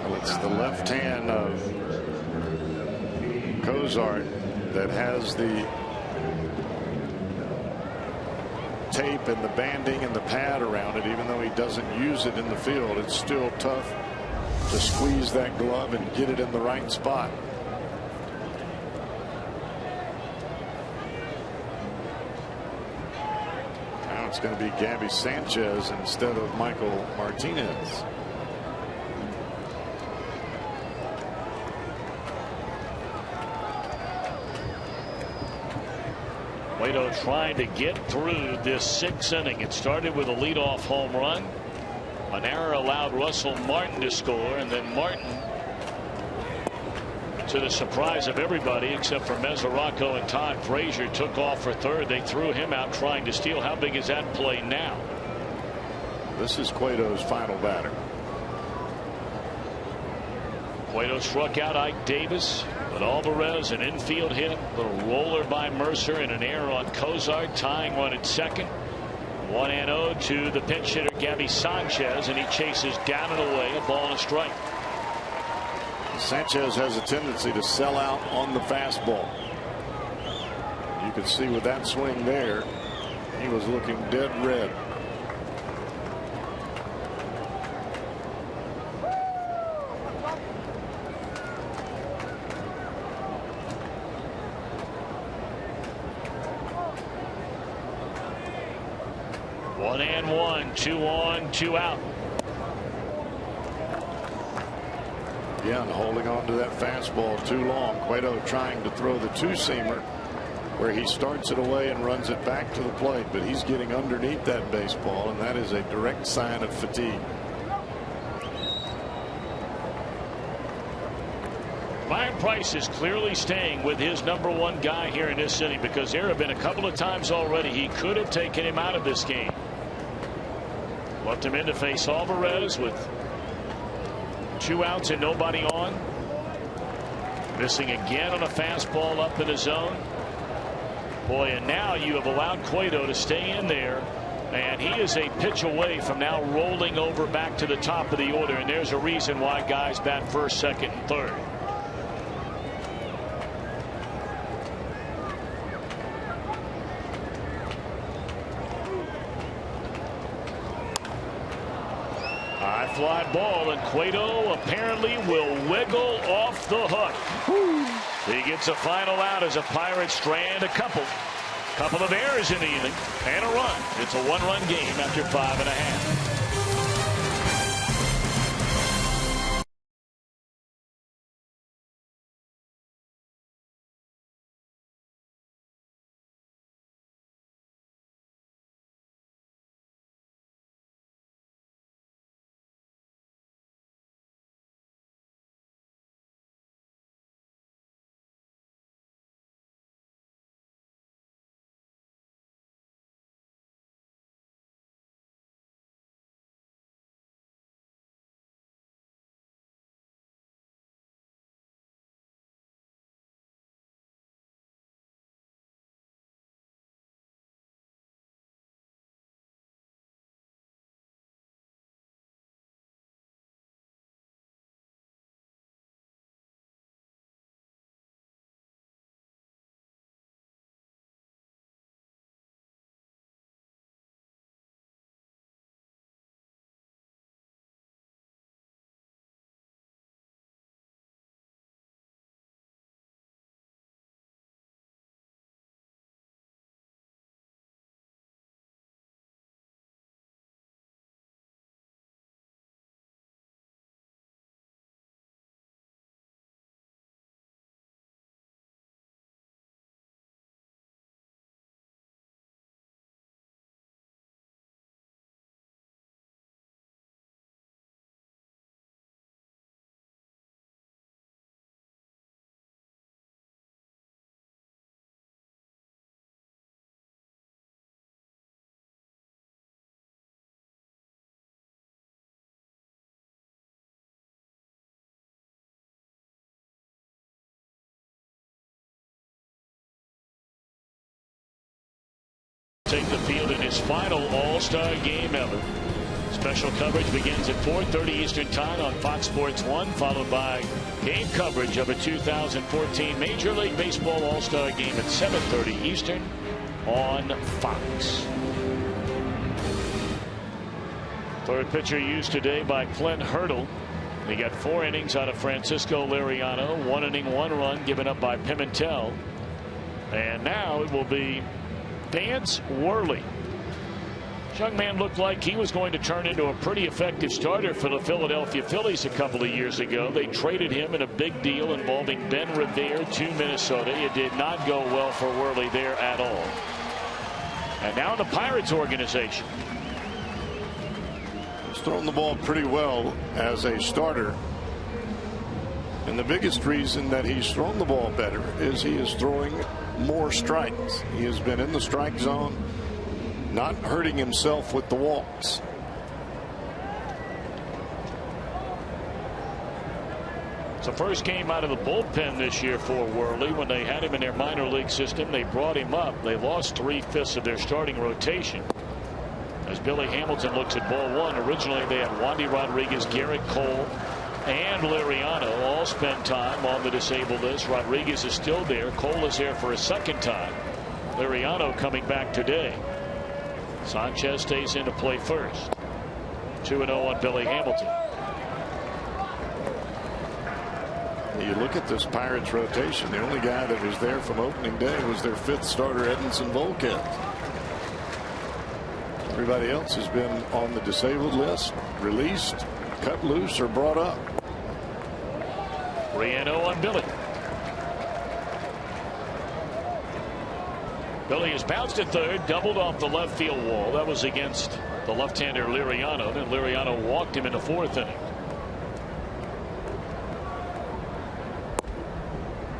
Well, it's the left hand of Cozart that has the tape and the banding and the pad around it. Even though he doesn't use it in the field, it's still tough to squeeze that glove and get it in the right spot. Now it's going to be Gabby Sanchez instead of Michael Martinez. Cueto trying to get through this sixth inning. It started with a leadoff home run. An error allowed Russell Martin to score, and then Martin, to the surprise of everybody except for Mesoraco and Todd Frazier, took off for third. They threw him out trying to steal. How big is that play now? This is Cueto's final batter. Cueto struck out Ike Davis, but Alvarez an infield hit, little roller by Mercer, and an error on Cozart, tying one at second. 1-0 to the pinch hitter Gabby Sanchez, and he chases down and away, a ball and a strike. Sanchez has a tendency to sell out on the fastball. You can see with that swing there, he was looking dead red. One and one, 2 on, 2 out. Yeah, and holding on to that fastball too long. Cueto trying to throw the two-seamer where he starts it away and runs it back to the plate, but he's getting underneath that baseball, and that is a direct sign of fatigue. Ryan Price is clearly staying with his #1 guy here in this inning, because there have been a couple of times already he could have taken him out of this game. Left him in to face Alvarez with 2 outs and nobody on. Missing again on a fastball up in the zone. Boy, and now you have allowed Cueto to stay in there, and he is a pitch away from now rolling over back to the top of the order, and there's a reason why guys bat first, second, and third. Fly ball, and Cueto apparently will wiggle off the hook. He gets a final out as a Pirates strand a couple of errors in the inning and a run. It's a 1-run game after 5.5. take the field in his final All-Star game ever. Special coverage begins at 4:30 Eastern Time on Fox Sports 1, followed by game coverage of a 2014 Major League Baseball All-Star game at 7:30 Eastern on Fox. Third pitcher used today by Clint Hurdle. He got 4 innings out of Francisco Liriano. 1 inning, 1 run given up by Pimentel. And now it will be Vance Worley. This young man looked like he was going to turn into a pretty effective starter for the Philadelphia Phillies a couple of years ago. They traded him in a big deal involving Ben Revere to Minnesota. It did not go well for Worley there at all. And now in the Pirates organization. He's thrown the ball pretty well as a starter. And the biggest reason that he's thrown the ball better is he is throwing more strikes. He has been in the strike zone, not hurting himself with the walks. It's the first game out of the bullpen this year for Worley. When they had him in their minor league system, they brought him up. They lost 3/5 of their starting rotation. As Billy Hamilton looks at ball 1, originally they had Wandy Rodriguez, Garrett Cole, and Liriano all spend time on the disabled list. Rodriguez is still there. Cole is there for a second time. Liriano coming back today. Sanchez stays in to play first. 2-0 on Billy Hamilton. You look at this Pirates rotation. The only guy that was there from opening day was their 5th starter, Edinson Volquez. Everybody else has been on the disabled list, released, cut loose, or brought up. 3-0 on Billy. Billy has bounced at third, doubled off the left field wall. That was against the left-hander Liriano, and Liriano walked him in the 4th inning.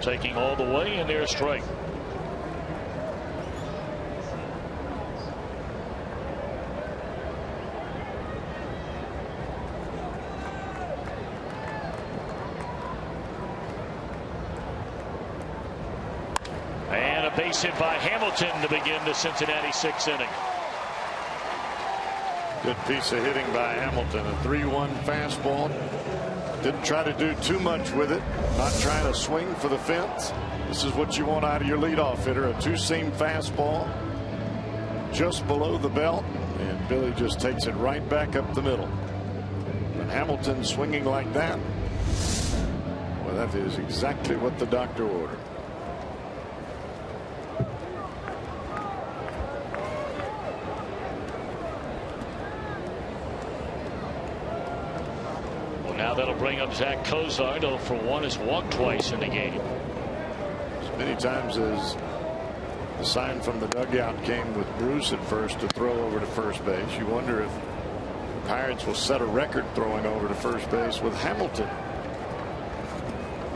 Taking all the way in their strike. And a base hit by Hamilton to begin the Cincinnati 6th inning. Good piece of hitting by Hamilton. A 3-1 fastball. Didn't try to do too much with it. Not trying to swing for the fence. This is what you want out of your leadoff hitter. A 2-seam fastball just below the belt. And Billy just takes it right back up the middle. And Hamilton swinging like that. Well, that is exactly what the doctor ordered. Now that'll bring up Zach Cozart. 0 for 1 has walked twice in the game. As many times as the sign from the dugout came with Bruce at first to throw over to first base, you wonder if the Pirates will set a record throwing over to first base with Hamilton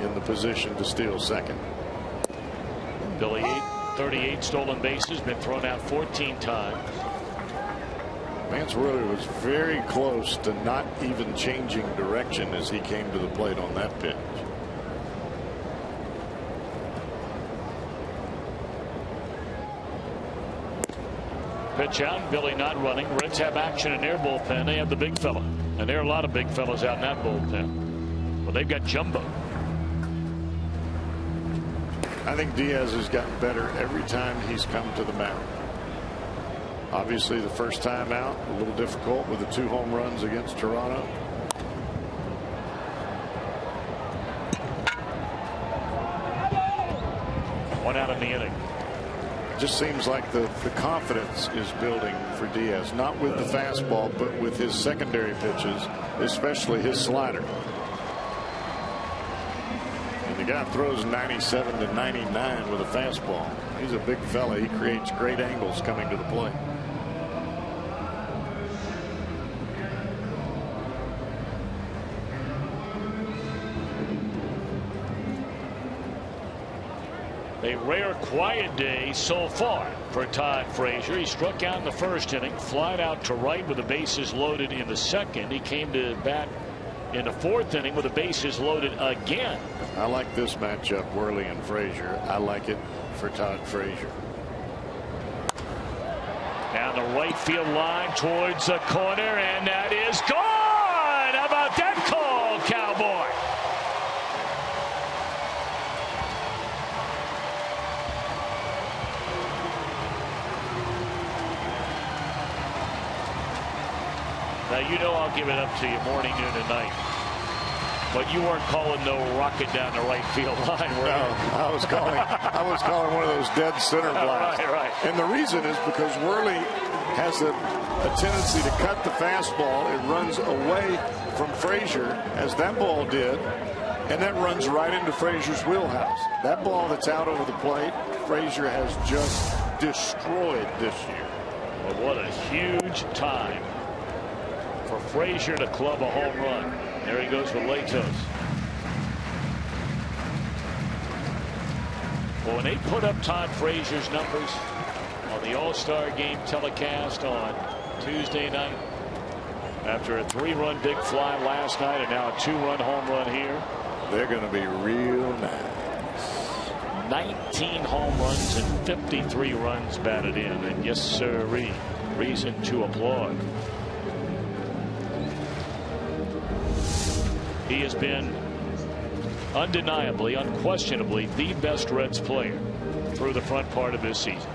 in the position to steal second. Billy, 38 stolen bases, been thrown out 14 times. Vance Worley was very close to not even changing direction as he came to the plate on that pitch. Pitch out, Billy not running. Reds have action in their bullpen. They have the big fella, and there are a lot of big fellas out in that bullpen. Well, they've got Jumbo. I think Diaz has gotten better every time he's come to the mound. Obviously, the first time out, a little difficult with the 2 home runs against Toronto. One out in the inning. Just seems like the confidence is building for Diaz, not with the fastball, but with his secondary pitches, especially his slider. And the guy throws 97 to 99 with a fastball. He's a big fella. He creates great angles coming to the plate. A rare quiet day so far for Todd Frazier. He struck out in the 1st inning, flied out to right with the bases loaded in the 2nd. He came to bat in the 4th inning with the bases loaded again. I like this matchup, Worley and Frazier. I like it for Todd Frazier. Down the right field line towards the corner, and that is gone. How about that call, Cowboy? Now, you know I'll give it up to you morning, noon, and night. But you weren't calling no rocket down the right field line, were you? No, I was calling one of those dead center blasts. Right. And the reason is because Worley has a tendency to cut the fastball. It runs away from Frazier, as that ball did, and that runs right into Frazier's wheelhouse. That ball that's out over the plate, Frazier has just destroyed this year. But what a huge time for Frazier to club a home run. There he goes with Latos. Well, when they put up Todd Frazier's numbers on the All-Star Game telecast on Tuesday night, after a 3-run big fly last night and now a 2-run home run here, they're going to be real nice. 19 home runs and 53 runs batted in, and yes sirree, reason to applaud. He has been undeniably, unquestionably the best Reds player through the front part of this season.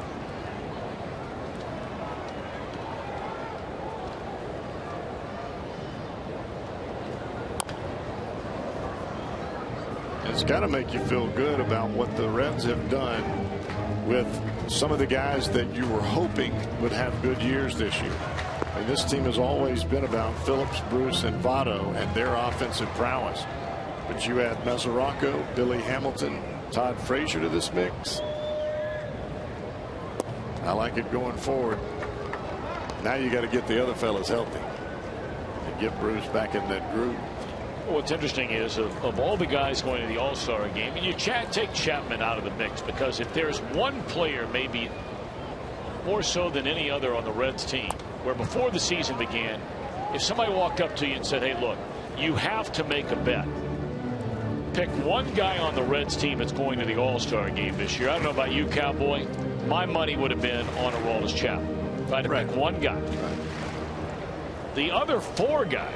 It's got to make you feel good about what the Reds have done with some of the guys that you were hoping would have good years this year. And this team has always been about Phillips, Bruce, and Votto and their offensive prowess. But you add Mesoraco, Billy Hamilton, Todd Frazier to this mix. I like it going forward. Now you got to get the other fellas healthy and get Bruce back in that groove. Well, what's interesting is of all the guys going to the All-Star game, and you take Chapman out of the mix, because if there's one player, maybe more so than any other on the Reds team, where before the season began, if somebody walked up to you and said, hey, look, you have to make a bet. Pick one guy on the Reds team that's going to the All-Star game this year. I don't know about you, Cowboy. My money would have been on Aroldis Chapman. If I had to pick one guy. The other 4 guys,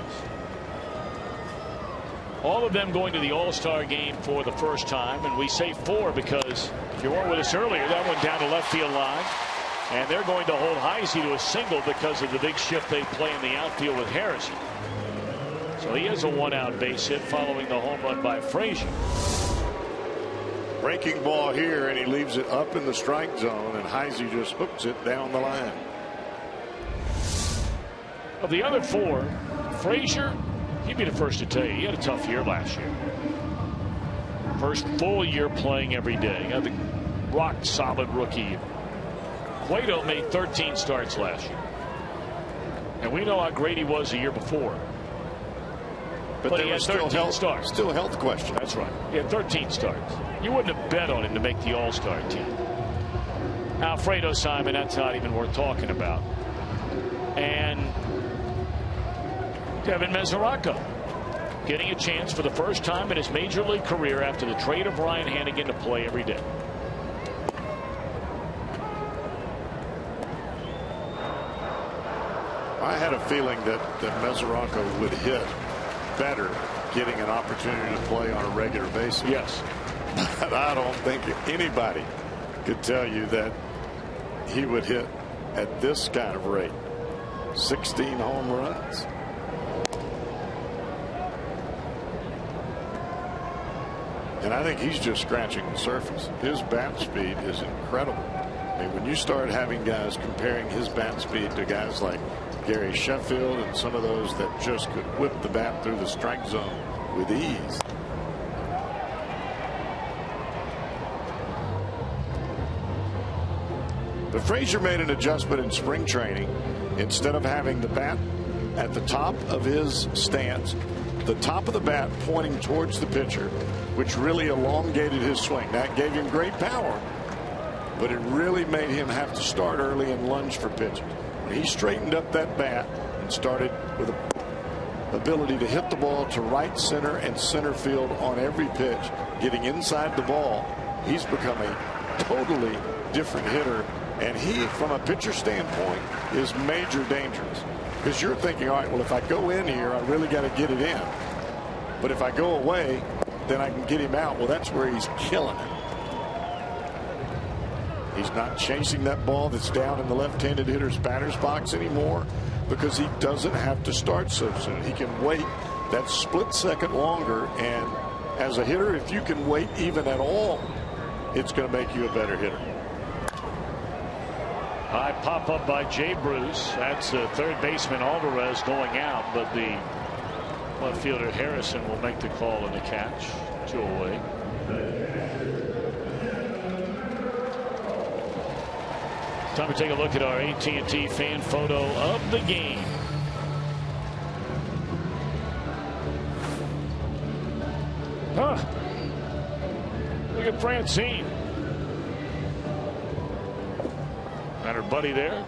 all of them going to the All-Star game for the first time. And we say 4 because if you weren't with us earlier, that went down the left field line. And they're going to hold Heisey to a single because of the big shift they play in the outfield with Harrison. So he has a 1-out base hit following the home run by Frazier. Breaking ball here, and he leaves it up in the strike zone, and Heisey just hooks it down the line. Of the other 4, Frazier, he'd be the first to tell you, he had a tough year last year. First full year playing every day. The rock solid rookie. Cueto made 13 starts last year. And we know how great he was the year before. But he had 13 starts. Still a health question. That's right. He had 13 starts. You wouldn't have bet on him to make the All-Star team. Alfredo Simon, that's not even worth talking about. And Devin Mesoraco getting a chance for the first time in his major league career after the trade of Ryan Hannigan to play every day. I had a feeling that Mesoraco would hit better getting an opportunity to play on a regular basis. Yes. But I don't think anybody could tell you that he would hit at this kind of rate. 16 home runs. And I think he's just scratching the surface. His bat speed is incredible. I mean, when you start having guys comparing his bat speed to guys like Gary Sheffield and some of those that just could whip the bat through the strike zone with ease. But Frazier made an adjustment in spring training. Instead of having the bat at the top of his stance, the top of the bat pointing towards the pitcher, which really elongated his swing. That gave him great power, but it really made him have to start early and lunge for pitches. When he straightened up that bat and started with the ability to hit the ball to right center and center field on every pitch, getting inside the ball, he's become a totally different hitter And he, from a pitcher standpoint, is major dangerous. Because you're thinking, all right, well, if I go in here, I really got to get it in. But if I go away, then I can get him out. Well, that's where he's killing it. He's not chasing that ball that's down in the left-handed hitter's batter's box anymore because he doesn't have to start so soon. He can wait that split second longer. And as a hitter, if you can wait even at all, it's going to make you a better hitter. High pop up by Jay Bruce. That's third baseman Alvarez going out, but the left fielder Harrison will make the call and the catch. 2 away. Time to take a look at our AT&T fan photo of the game. Huh. Look at Francine. And her buddy there.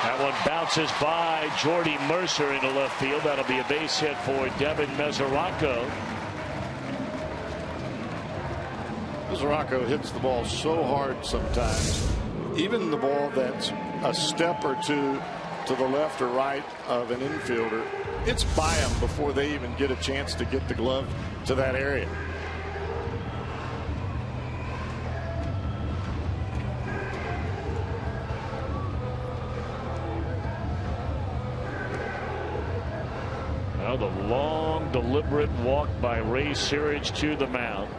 That one bounces by Jordy Mercer into left field. That'll be a base hit for Devin Mesoraco. Mesoraco hits the ball so hard sometimes. Even the ball that's a step or two to the left or right of an infielder, it's by them before they even get a chance to get the glove to that area. Now the long, deliberate walk by Ray Searage to the mound.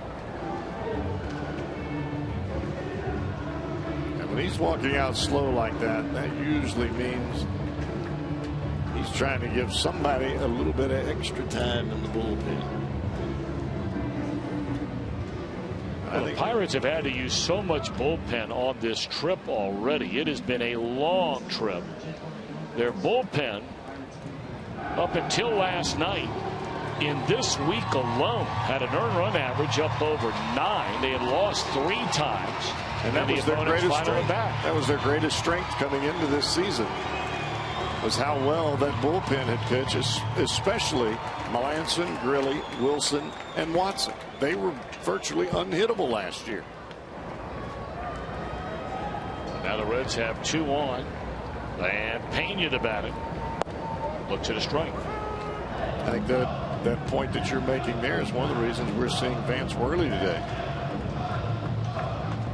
And when he's walking out slow like that, that usually means he's trying to give somebody a little bit of extra time in the bullpen. Well, the Pirates have had to use so much bullpen on this trip already. It has been a long trip. Their bullpen, up until last night, in this week alone, had an earned run average up over 9. They had lost 3 times. And that was their greatest strength. That was their greatest strength coming into this season, was how well that bullpen had pitched, especially Melanson, Grilly, Wilson, and Watson. They were virtually unhittable last year. Now the Reds have 2 on. And Pena the batter. Looks at a strike. I think that point that you're making there is one of the reasons we're seeing Vance Worley today.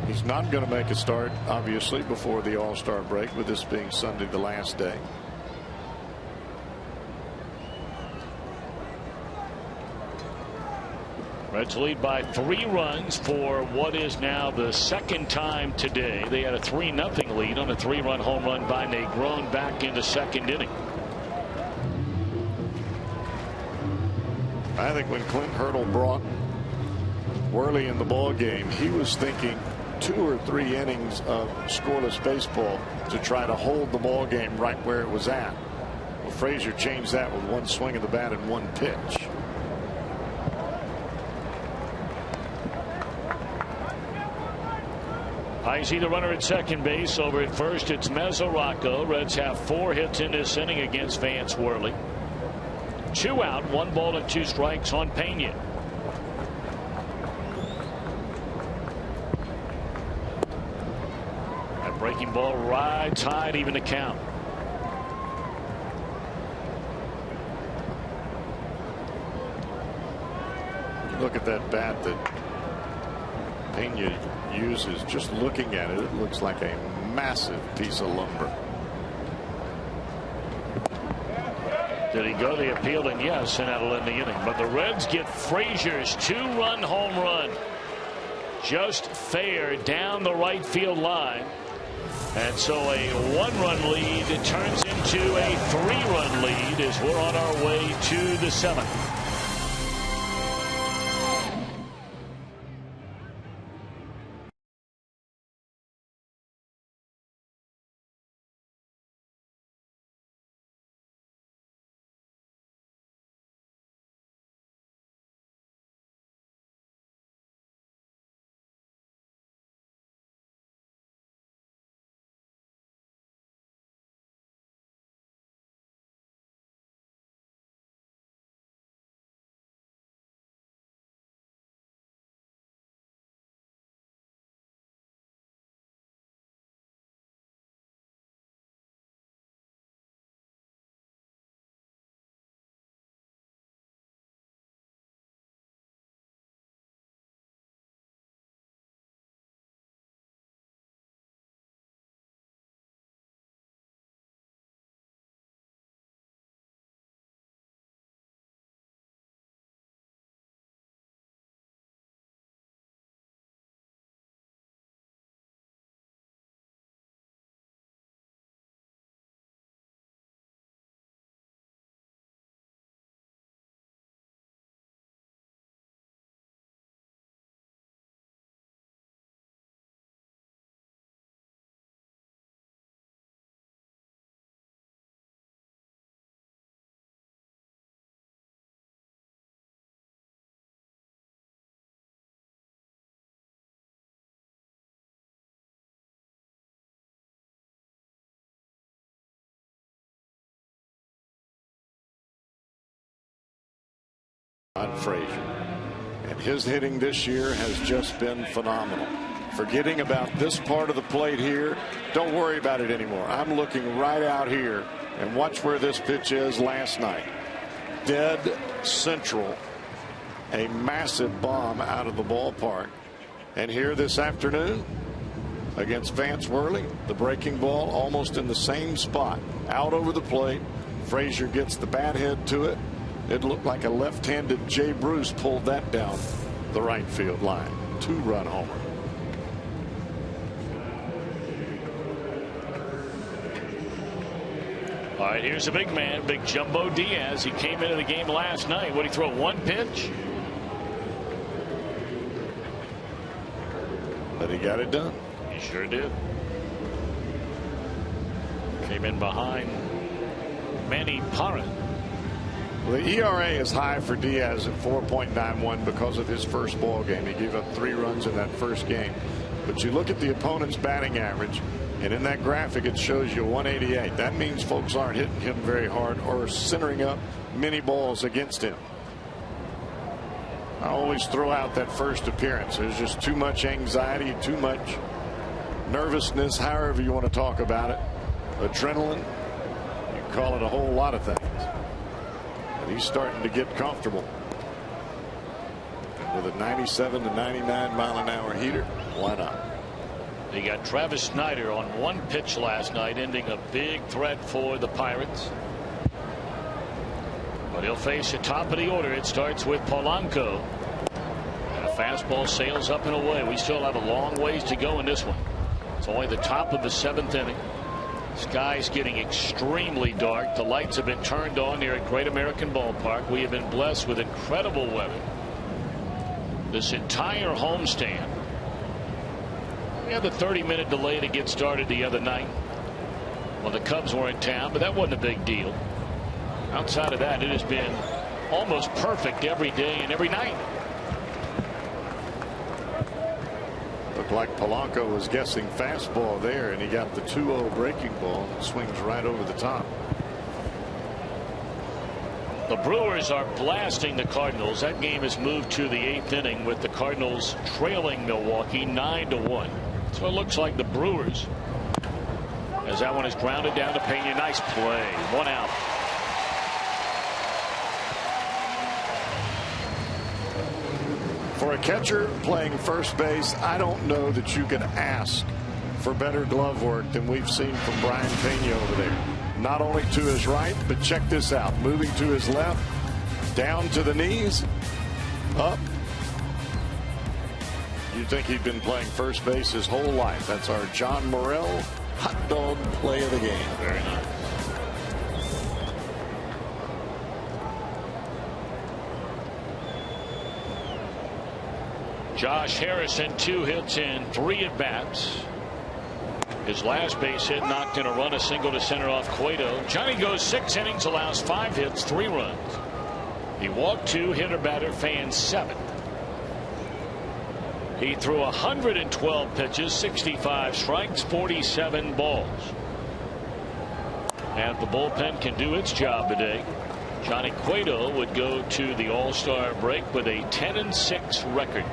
He's not going to make a start, obviously, before the All-Star break, with this being Sunday, the last day. Reds lead by 3 runs for what is now the second time today. They had a 3-0 lead on a 3-run home run by Negron back in the second inning. I think when Clint Hurdle brought Worley in the ball game, he was thinking 2 or 3 innings of scoreless baseball to try to hold the ball game right where it was at. Well, Frazier changed that with 1 swing of the bat and 1 pitch. I see the runner at second base. Over at first, it's Mesoraco. Reds have 4 hits in this inning against Vance Worley. 2 out, 1 ball and 2 strikes on Pena. That breaking ball right tied, even to count. You look at that bat that Pena uses, just looking at it, it looks like a massive piece of lumber. Did he go the appeal? And yes, and that'll end the inning. But the Reds get Frazier's 2-run home run. Just fair down the right field line. And so a 1-run lead turns into a 3-run lead as we're on our way to the 7th. on Frazier. And his hitting this year has just been phenomenal. Forgetting about this part of the plate here, don't worry about it anymore. I'm looking right out here, and watch where this pitch is last night. Dead central. A massive bomb out of the ballpark. And here this afternoon against Vance Worley, the breaking ball almost in the same spot, out over the plate. Frazier gets the bat head to it. It looked like a left-handed Jay Bruce pulled that down the right field line. 2-run homer. All right, here's a big man, big Jumbo Diaz. He came into the game last night. What did he throw? 1 pitch? But he got it done. He sure did. Came in behind Manny Parra. Well, the ERA is high for Diaz at 4.91 because of his first ball game. He gave up 3 runs in that first game. But you look at the opponent's batting average, and in that graphic it shows you 188. That means folks aren't hitting him very hard or centering up many balls against him. I always throw out that first appearance. There's just too much anxiety, too much nervousness, however you want to talk about it. Adrenaline. You can call it a whole lot of things. But he's starting to get comfortable. And with a 97 to 99 mile an hour heater, why not? He got Travis Snyder on 1 pitch last night, ending a big threat for the Pirates. But he'll face the top of the order. It starts with Polanco. And a fastball sails up and away. We still have a long ways to go in this one. It's only the top of the 7th inning. Sky's getting extremely dark. The lights have been turned on here at Great American Ballpark. We have been blessed with incredible weather this entire homestand. We had the 30-minute delay to get started the other night when the Cubs were in town, but that wasn't a big deal. Outside of that, it has been almost perfect every day and every night. Looked like Polanco was guessing fastball there, and he got the 2-0 breaking ball and swings right over the top. The Brewers are blasting the Cardinals. That game has moved to the 8th inning with the Cardinals trailing Milwaukee 9-1. So it looks like the Brewers, as that one is grounded down to Pena. Nice play. 1 out. For a catcher playing first base, I don't know that you can ask for better glove work than we've seen from Brian Pena over there. Not only to his right, but check this out. Moving to his left, down to the knees, up. You'd think he'd been playing first base his whole life. That's our John Morrell hot dog play of the game. Very nice. Josh Harrison, 2 hits in 3 at-bats. His last base hit knocked in a run, a single to center off Cueto. Johnny goes 6 innings, allows 5 hits, 3 runs. He walked 2, hitter, batter, fanned 7. He threw 112 pitches, 65 strikes, 47 balls. And if the bullpen can do its job today, Johnny Cueto would go to the All-Star break with a 10-6 record.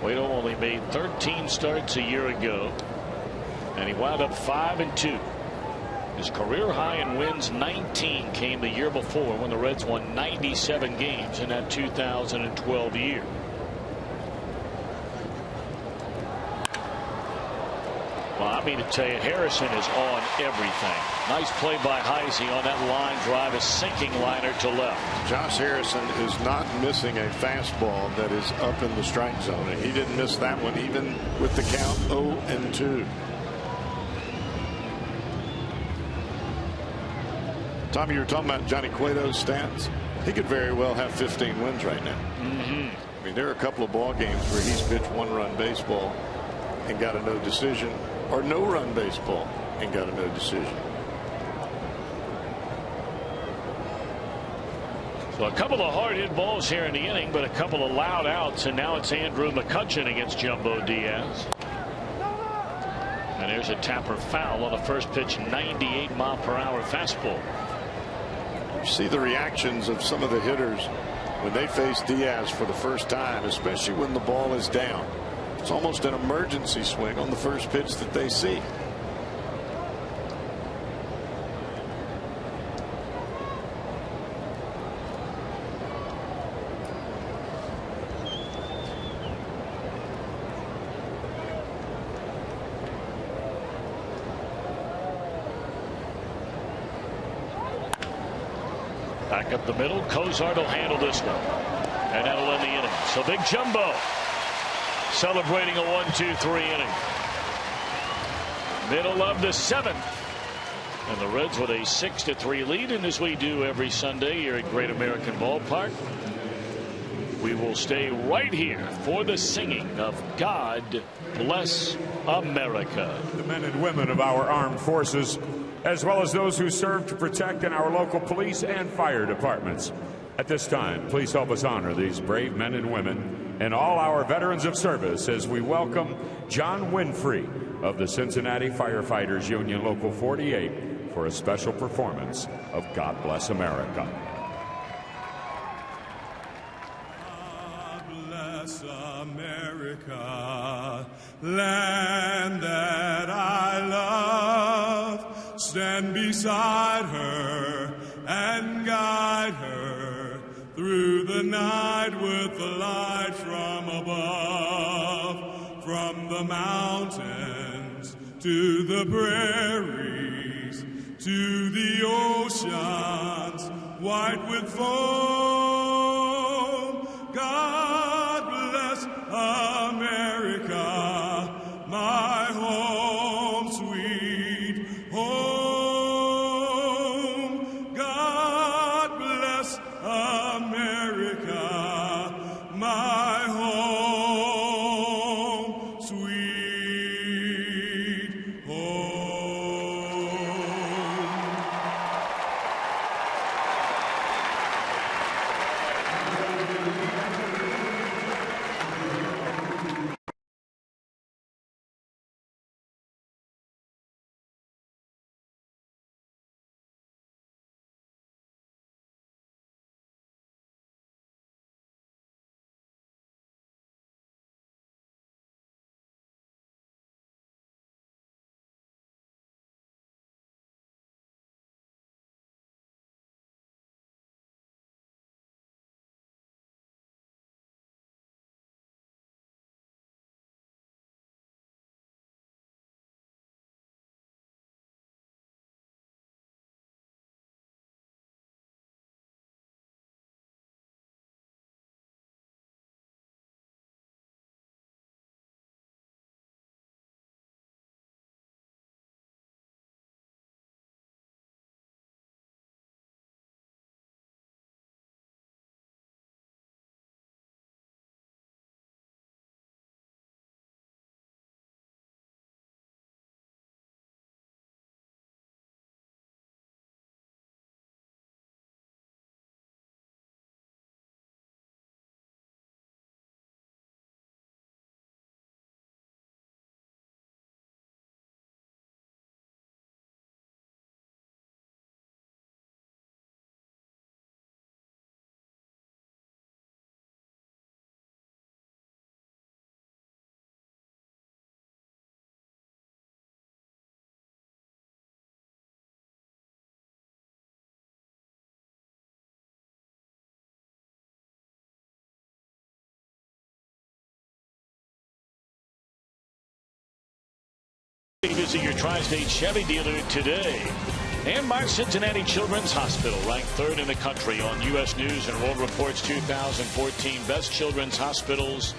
Cueto only made 13 starts a year ago, and he wound up 5-2. His career high in wins 19 came the year before when the Reds won 97 games in that 2012 year. Well, I mean to tell you, Harrison is on everything. Nice play by Heisey on that line drive, a sinking liner to left. Josh Harrison is not missing a fastball that is up in the strike zone. And he didn't miss that one even with the count 0-2. Tommy, you were talking about Johnny Cueto's stats. He could very well have 15 wins right now. I mean, there are a couple of ball games where he's pitched 1-run baseball and got a no decision, or no-run baseball and got a no decision. So a couple of hard hit balls here in the inning, but a couple of loud outs, and now it's Andrew McCutchen against Jumbo Diaz. And there's a tapper foul on the first pitch, 98 mile per hour fastball. You see the reactions of some of the hitters when they face Diaz for the first time, especially when the ball is down. It's almost an emergency swing on the first pitch that they see. Back up the middle. Cozart will handle this one. And that'll end the inning. So Big Jumbo celebrating a 1-2-3 inning. Middle of the 7th. And the Reds with a 6-3 lead. And as we do every Sunday here at Great American Ballpark, we will stay right here for the singing of God Bless America. The men and women of our armed forces, as well as those who serve to protect in our local police and fire departments. At this time, please help us honor these brave men and women and all our veterans of service as we welcome John Winfrey of the Cincinnati Firefighters Union Local 48 for a special performance of God Bless America. God bless America, land that I love. Stand beside her and guide her through the night with the light from above. From the mountains to the prairies to the oceans white with foam. God bless America, my home, sweet home. God bless America, my home, sweet home. Visit your Tri-State Chevy dealer today. And by Cincinnati Children's Hospital, ranked 3rd in the country on U.S. News and World Report's 2014 Best Children's Hospitals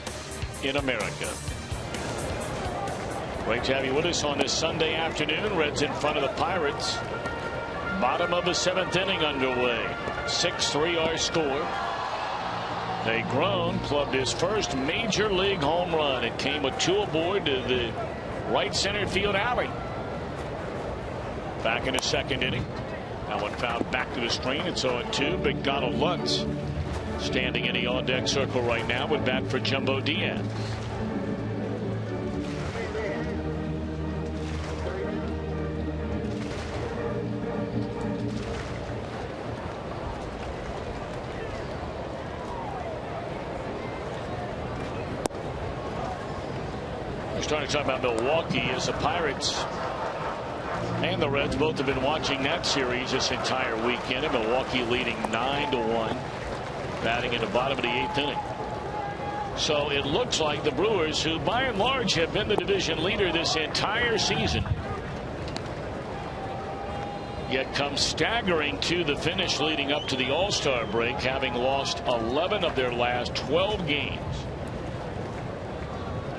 in America. Great to have you with us on this Sunday afternoon. Reds in front of the Pirates. Bottom of the 7th inning underway. 6-3 our score. Negron clubbed his first major league home run. It came with 2 aboard to the right center field alley. Back in the 2nd inning. That one fouled back to the screen. It's 0-2. Big Donald Lutz standing in the on-deck circle right now with bat for Jumbo Diaz. We're starting to talk about Milwaukee as the Pirates and the Reds both have been watching that series this entire weekend. And Milwaukee leading 9-1, batting in the bottom of the 8th inning. So it looks like the Brewers, who by and large have been the division leader this entire season, yet come staggering to the finish leading up to the All-Star break, having lost 11 of their last 12 games.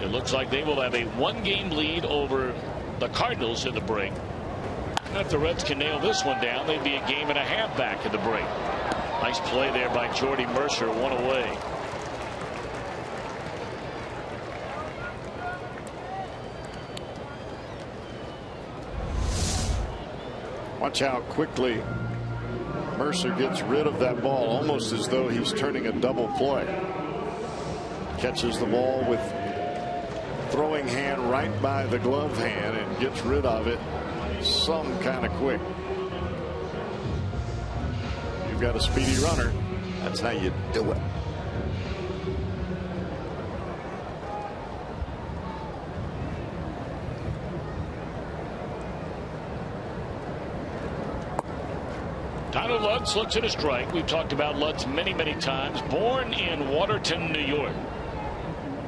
It looks like they will have a 1-game lead over the Cardinals in the break. And if the Reds can nail this one down, they'd be a game and a half back in the break. Nice play there by Jordy Mercer, one away. Watch how quickly Mercer gets rid of that ball, almost as though he's turning a double play. Catches the ball with throwing hand right by the glove hand and gets rid of it some kind of quick. You've got a speedy runner. That's how you do it. Tyler Lutz looks at a strike. We've talked about Lutz many times. Born in Watertown, New York.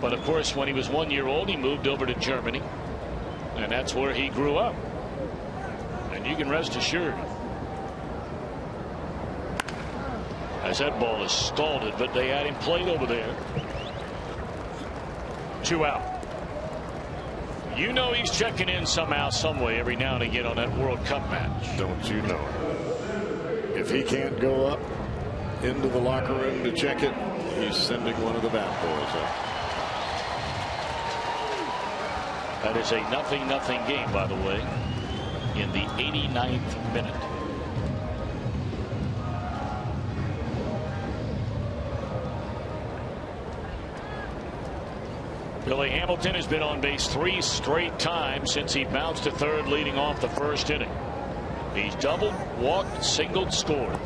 But of course, when he was 1 year old, he moved over to Germany. And that's where he grew up. And you can rest assured, as that ball is scalded, but they had him played over there. 2 out. You know he's checking in somehow, someway, every now and again on that World Cup match. Don't you know it? If he can't go up into the locker room to check it, he's sending one of the bat boys up. That is a 0-0 game, by the way, in the 89th minute. Billy Hamilton has been on base 3 straight times since he bounced to third leading off the first inning. He's doubled, walked, singled, scored.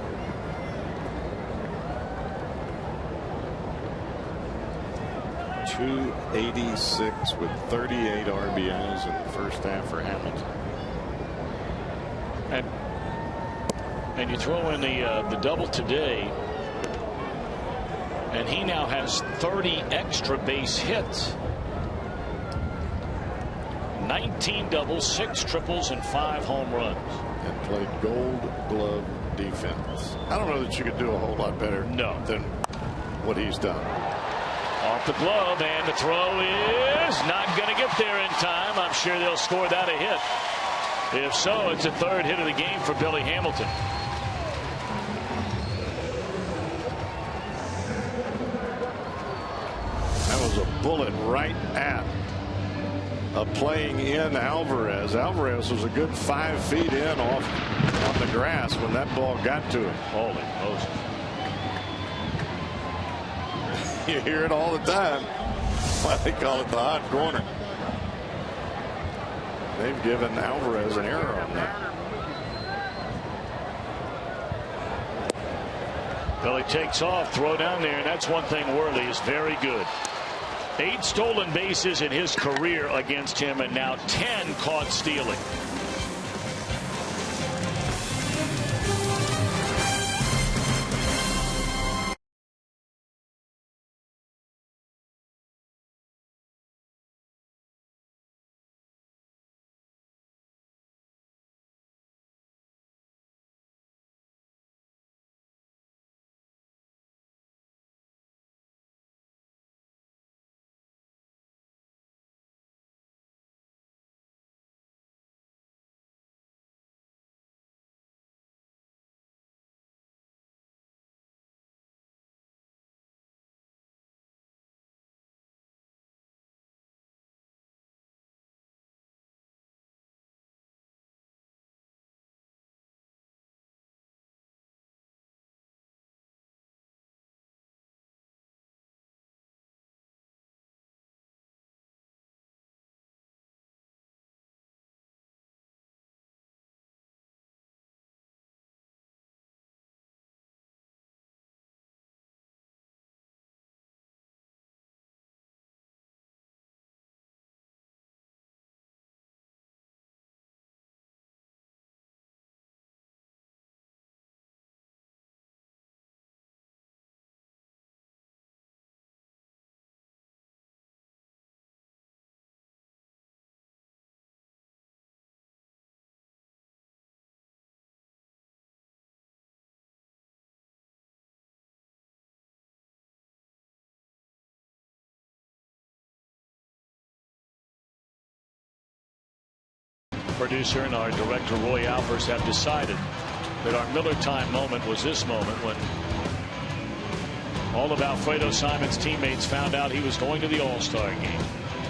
.286 with 38 RBIs in the first half for Hamilton. And you throw in the double today, and he now has 30 extra base hits. 19 doubles, 6 triples, and 5 home runs. And played Gold Glove defense. I don't know that you could do a whole lot better than what he's done. Off the glove, and the throw is not going to get there in time. I'm sure they'll score that a hit. If so, it's the 3rd hit of the game for Billy Hamilton. That was a bullet right at a playing in Alvarez. Alvarez was a good 5 feet in off on the grass when that ball got to him. Holy Moses. You hear it all the time. Why they call it the hot corner. They've given Alvarez an error on that. Billy takes off, throw down there, and that's one thing Worley is very good. 8 stolen bases in his career against him, and now 10 caught stealing. producer and our director Roy Alfers have decided that our Miller time moment was this moment when all of Alfredo Simon's teammates found out he was going to the All-Star game.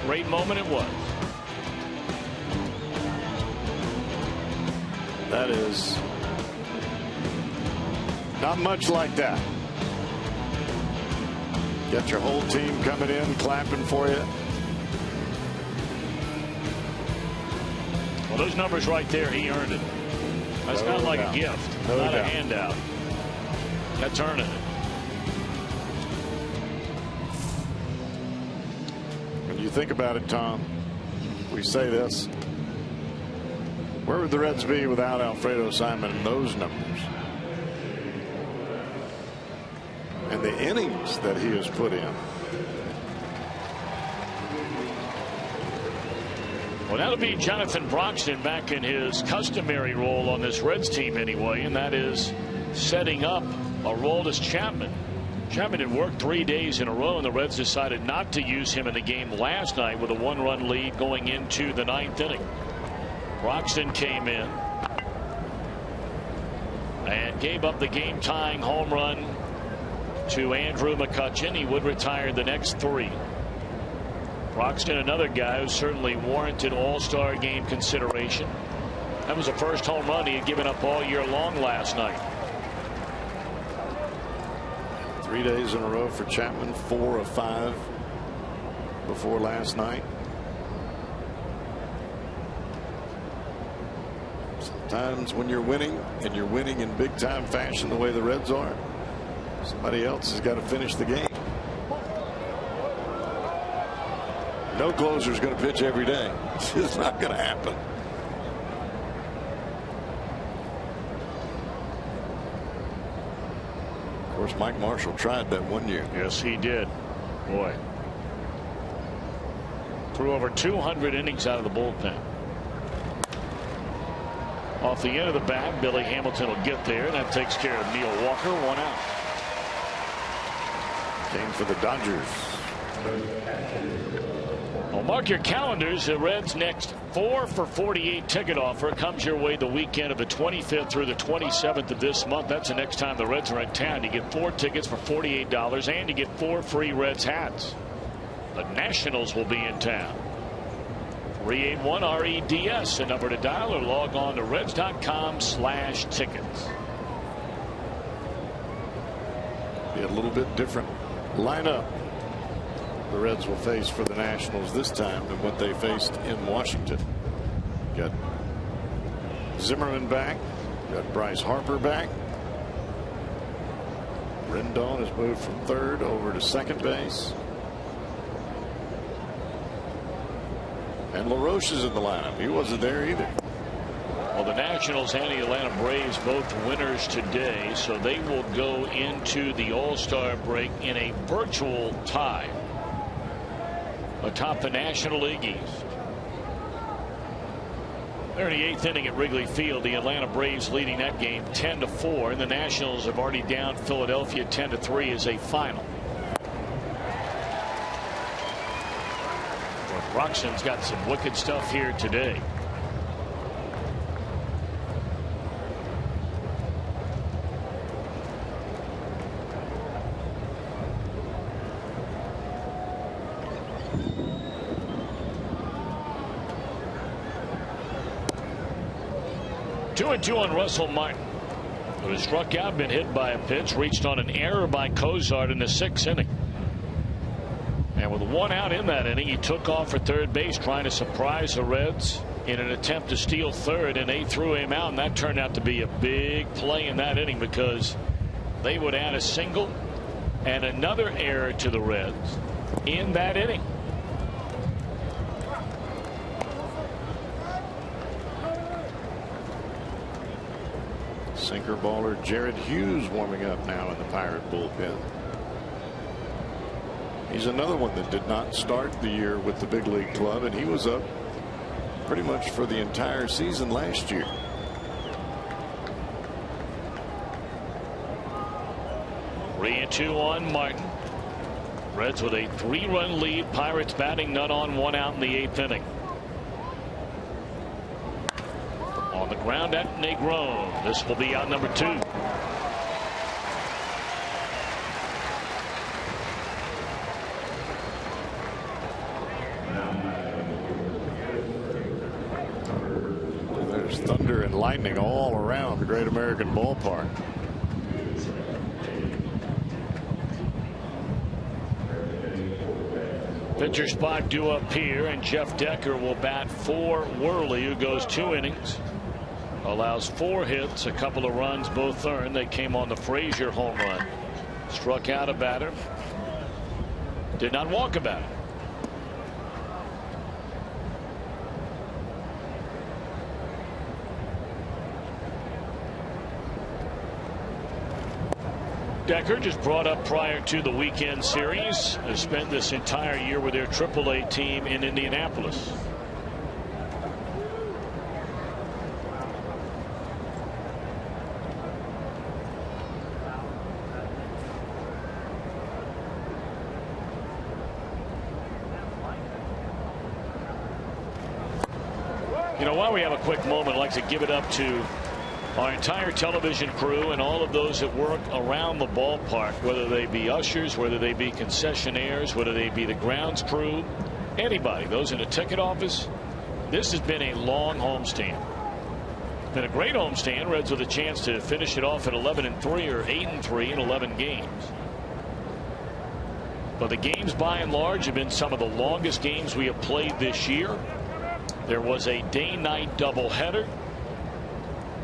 Great moment it was. That is not much like that. Get your whole team coming in, clapping for you. Well, those numbers right there, he earned it. That's not like a gift, not a handout. That's earning it. When you think about it, Tom, we say this. Where would the Reds be without Alfredo Simon and those numbers? And the innings that he has put in. Well, that'll be Jonathan Broxton back in his customary role on this Reds team anyway, and that is setting up a role as Chapman. Chapman had worked 3 days in a row, and the Reds decided not to use him in the game last night with a 1-run lead going into the 9th inning. Broxton came in and gave up the game-tying home run to Andrew McCutchen. He would retire the next 3. Broxton, another guy who certainly warranted All-Star game consideration. That was the first home run he had given up all year long last night. 3 days in a row for Chapman, 4 of 5 before last night. Sometimes when you're winning, and you're winning in big time fashion the way the Reds are, somebody else has got to finish the game. No closer is going to pitch every day. It's not going to happen. Of course, Mike Marshall tried that one year. Yes, he did. Boy. Threw over 200 innings out of the bullpen. Off the end of the bat, Billy Hamilton will get there, and that takes care of Neil Walker. 1 out. Came for the Dodgers. Well, mark your calendars. The Reds' next 4 for 48 ticket offer comes your way the weekend of the 25th through the 27th of this month. That's the next time the Reds are in town. You get 4 tickets for $48, and you get 4 free Reds hats. The Nationals will be in town. 381-REDS, the number to dial, or log on to Reds.com/tickets. Be a little bit different lineup the Reds will face for the Nationals this time than what they faced in Washington. Got Zimmerman back, got Bryce Harper back. Rendon has moved from third over to second base. And LaRoche is in the lineup. He wasn't there either. Well, the Nationals and the Atlanta Braves both winners today, so they will go into the All-Star break in a virtual tie atop the National League East. They're in the 8th inning at Wrigley Field. The Atlanta Braves leading that game 10-4, and the Nationals have already downed Philadelphia 10-3 as a final. Well, Broxton's got some wicked stuff here today. Two on Russell Martin, who has struck out, been hit by a pitch, reached on an error by Cozart in the 6th inning. And with 1 out in that inning, he took off for third base, trying to surprise the Reds in an attempt to steal third, and they threw him out, and that turned out to be a big play in that inning because they would add a single and another error to the Reds in that inning. Sinker baller Jared Hughes warming up now in the Pirate bullpen. He's another one that did not start the year with the big league club, and he was up pretty much for the entire season last year. Three and 2 on Martin. Reds with a 3-run lead. Pirates batting none on, 1 out in the 8th inning. On the ground at Negron. This will be out number 2. There's thunder and lightning all around the Great American Ballpark. Pitcher spot due up here, and Jeff Decker will bat for Worley, who goes 2 innings. Allows 4 hits, a couple of runs, both earned. They came on the Frazier home run. Struck out a batter. Did not walk a batter. Decker, just brought up prior to the weekend series, has spent this entire year with their AAA team in Indianapolis. You know, while we have a quick moment, I'd like to give it up to our entire television crew and all of those that work around the ballpark, whether they be ushers, whether they be concessionaires, whether they be the grounds crew, anybody, those in a ticket office. This has been a long homestand. Been a great homestand. Reds with a chance to finish it off at 11-3 or 8-3 in 11 games. But the games by and large have been some of the longest games we have played this year. There was a day-night doubleheader.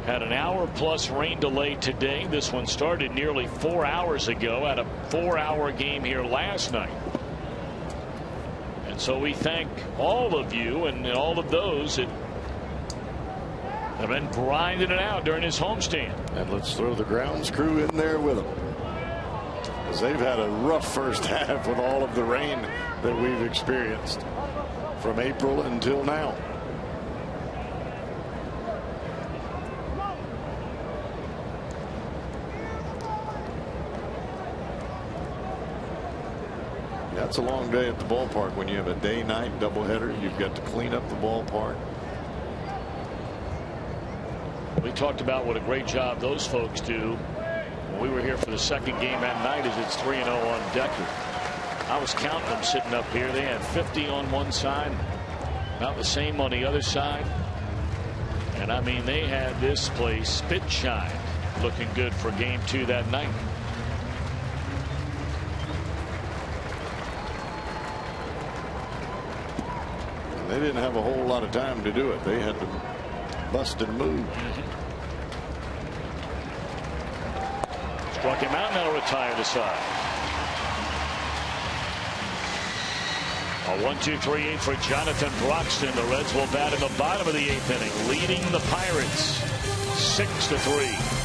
Had an hour-plus rain delay today. This one started nearly 4 hours ago. Had a 4-hour game here last night. And so we thank all of you and all of those that have been grinding it out during this homestand. And let's throw the grounds crew in there with them, because they've had a rough first half with all of the rain that we've experienced from April until now. That's a long day at the ballpark when you have a day-night doubleheader. You've got to clean up the ballpark. We talked about what a great job those folks do. When we were here for the second game at night, as it's 3-0 on Decker. I was counting them sitting up here. They had 50 on one side, about the same on the other side. And I mean, they had this place spit shine looking good for game 2 that night. They didn't have a whole lot of time to do it. They had to bust and move. Struck him out, now retired aside. A 1-2-3-8 for Jonathan Broxton. The Reds will bat in the bottom of the 8th inning, leading the Pirates 6-3.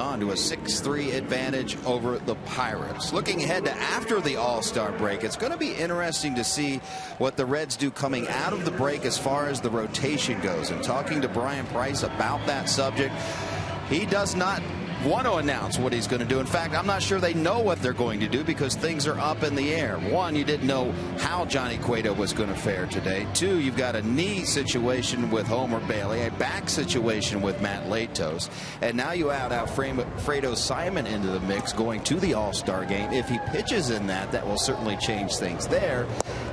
On to a 6-3 advantage over the Pirates. Looking ahead to after the All-Star break, it's going to be interesting to see what the Reds do coming out of the break as far as the rotation goes. And talking to Brian Price about that subject, he does not want to announce what he's going to do. In fact, I'm not sure they know what they're going to do because things are up in the air. One, you didn't know how Johnny Cueto was going to fare today. Two, you've got a knee situation with Homer Bailey, a back situation with Matt Latos, and now you add Alfredo Simon into the mix going to the All-Star game. If he pitches in that, that will certainly change things there.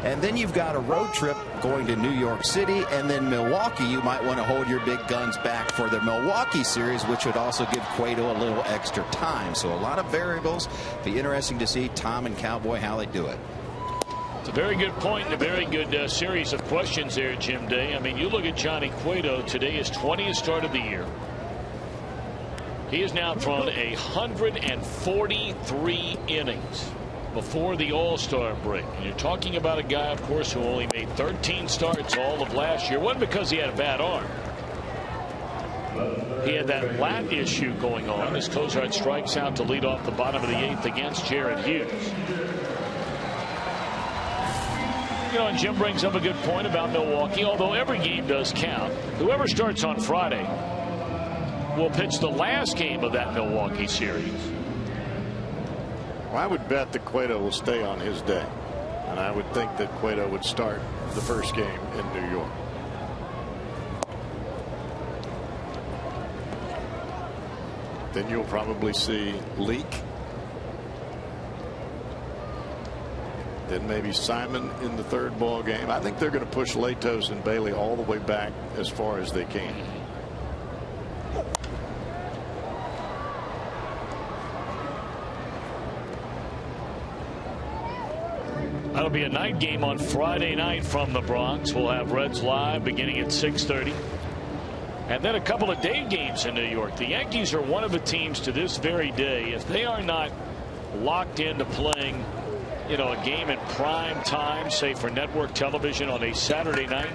And then you've got a road trip going to New York City and then Milwaukee. You might want to hold your big guns back for the Milwaukee series, which would also give Cueto a little extra time. So a lot of variables. Be interesting to see Tom and Cowboy how they do it. It's a very good point and a very good series of questions there, Jim Day. I mean, you look at Johnny Cueto. Today, his 20th start of the year. He has now thrown 143 innings before the All-Star break. And you're talking about a guy, of course, who only made 13 starts all of last year. It wasn't because he had a bad arm. He had that lat issue going on as Cozart strikes out to lead off the bottom of the 8th against Jared Hughes. You know, and Jim brings up a good point about Milwaukee. Although every game does count, whoever starts on Friday will pitch the last game of that Milwaukee series. Well, I would bet that Cueto will stay on his day, and I would think that Cueto would start the first game in New York. Then you'll probably see Leak. Then maybe Simon in the third ball game. I think they're going to push Latos and Bailey all the way back as far as they can. That'll be a night game on Friday night from the Bronx. We'll have Reds live beginning at 6:30. And then a couple of day games in New York. The Yankees are one of the teams to this very day, if they are not locked into playing, you know, a game in prime time, say for network television on a Saturday night,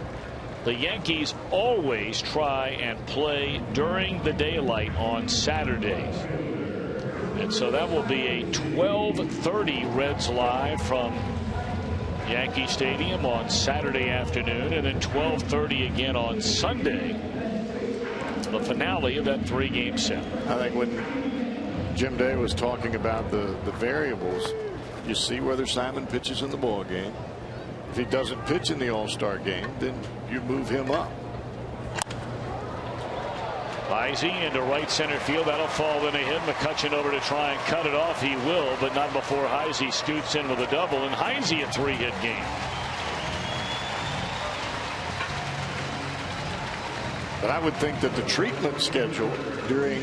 the Yankees always try and play during the daylight on Saturdays. And so that will be a 12:30 Reds live from Yankee Stadium on Saturday afternoon, and then 12:30 again on Sunday, the finale of that 3-game set. I think when Jim Day was talking about the variables, you see whether Simon pitches in the ball game. If he doesn't pitch in the All-Star game, then you move him up. Heisey into right center field. That'll fall in a hit. McCutchen over to try and cut it off. He will, but not before Heisey scoots in with a double, and Heisey a 3-hit game. But I would think that the treatment schedule during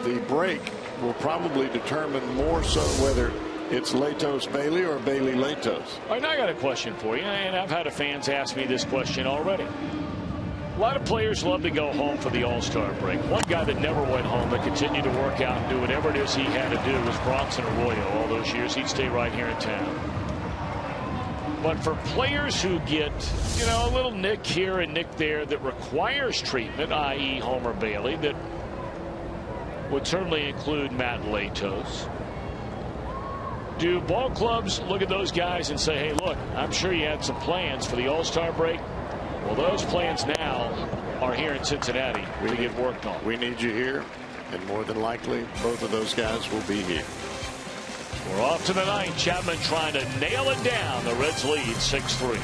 the break will probably determine more so whether it's Latos Bailey or Bailey Latos. All right, now I got a question for you, and I've had fans ask me this question already. A lot of players love to go home for the All-Star break. One guy that never went home but continued to work out and do whatever it is he had to do was Bronson Arroyo. All those years he'd stay right here in town. But for players who get, you know, a little nick here and nick there that requires treatment, i.e. Homer Bailey, that would certainly include Matt Latos, do ball clubs look at those guys and say, hey, look, I'm sure you had some plans for the All-Star break? Well, those plans now are here in Cincinnati to get worked on. We need you here, and more than likely, both of those guys will be here. We're off to the ninth. Chapman trying to nail it down. The Reds lead 6-3.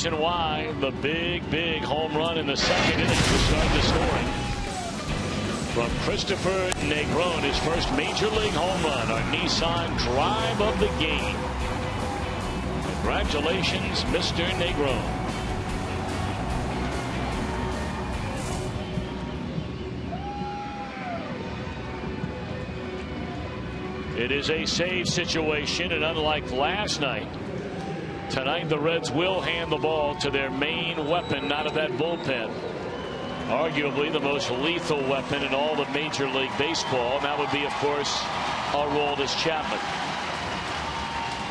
reason why the big home run in the second inning to start the scoring from Christopher Negron, his first major league home run, our Nissan drive of the game. Congratulations, Mr. Negron. It is a save situation, and unlike last night, tonight the Reds will hand the ball to their main weapon out of that bullpen. Arguably the most lethal weapon in all of Major League Baseball, and that would be, of course, Aroldis Chapman.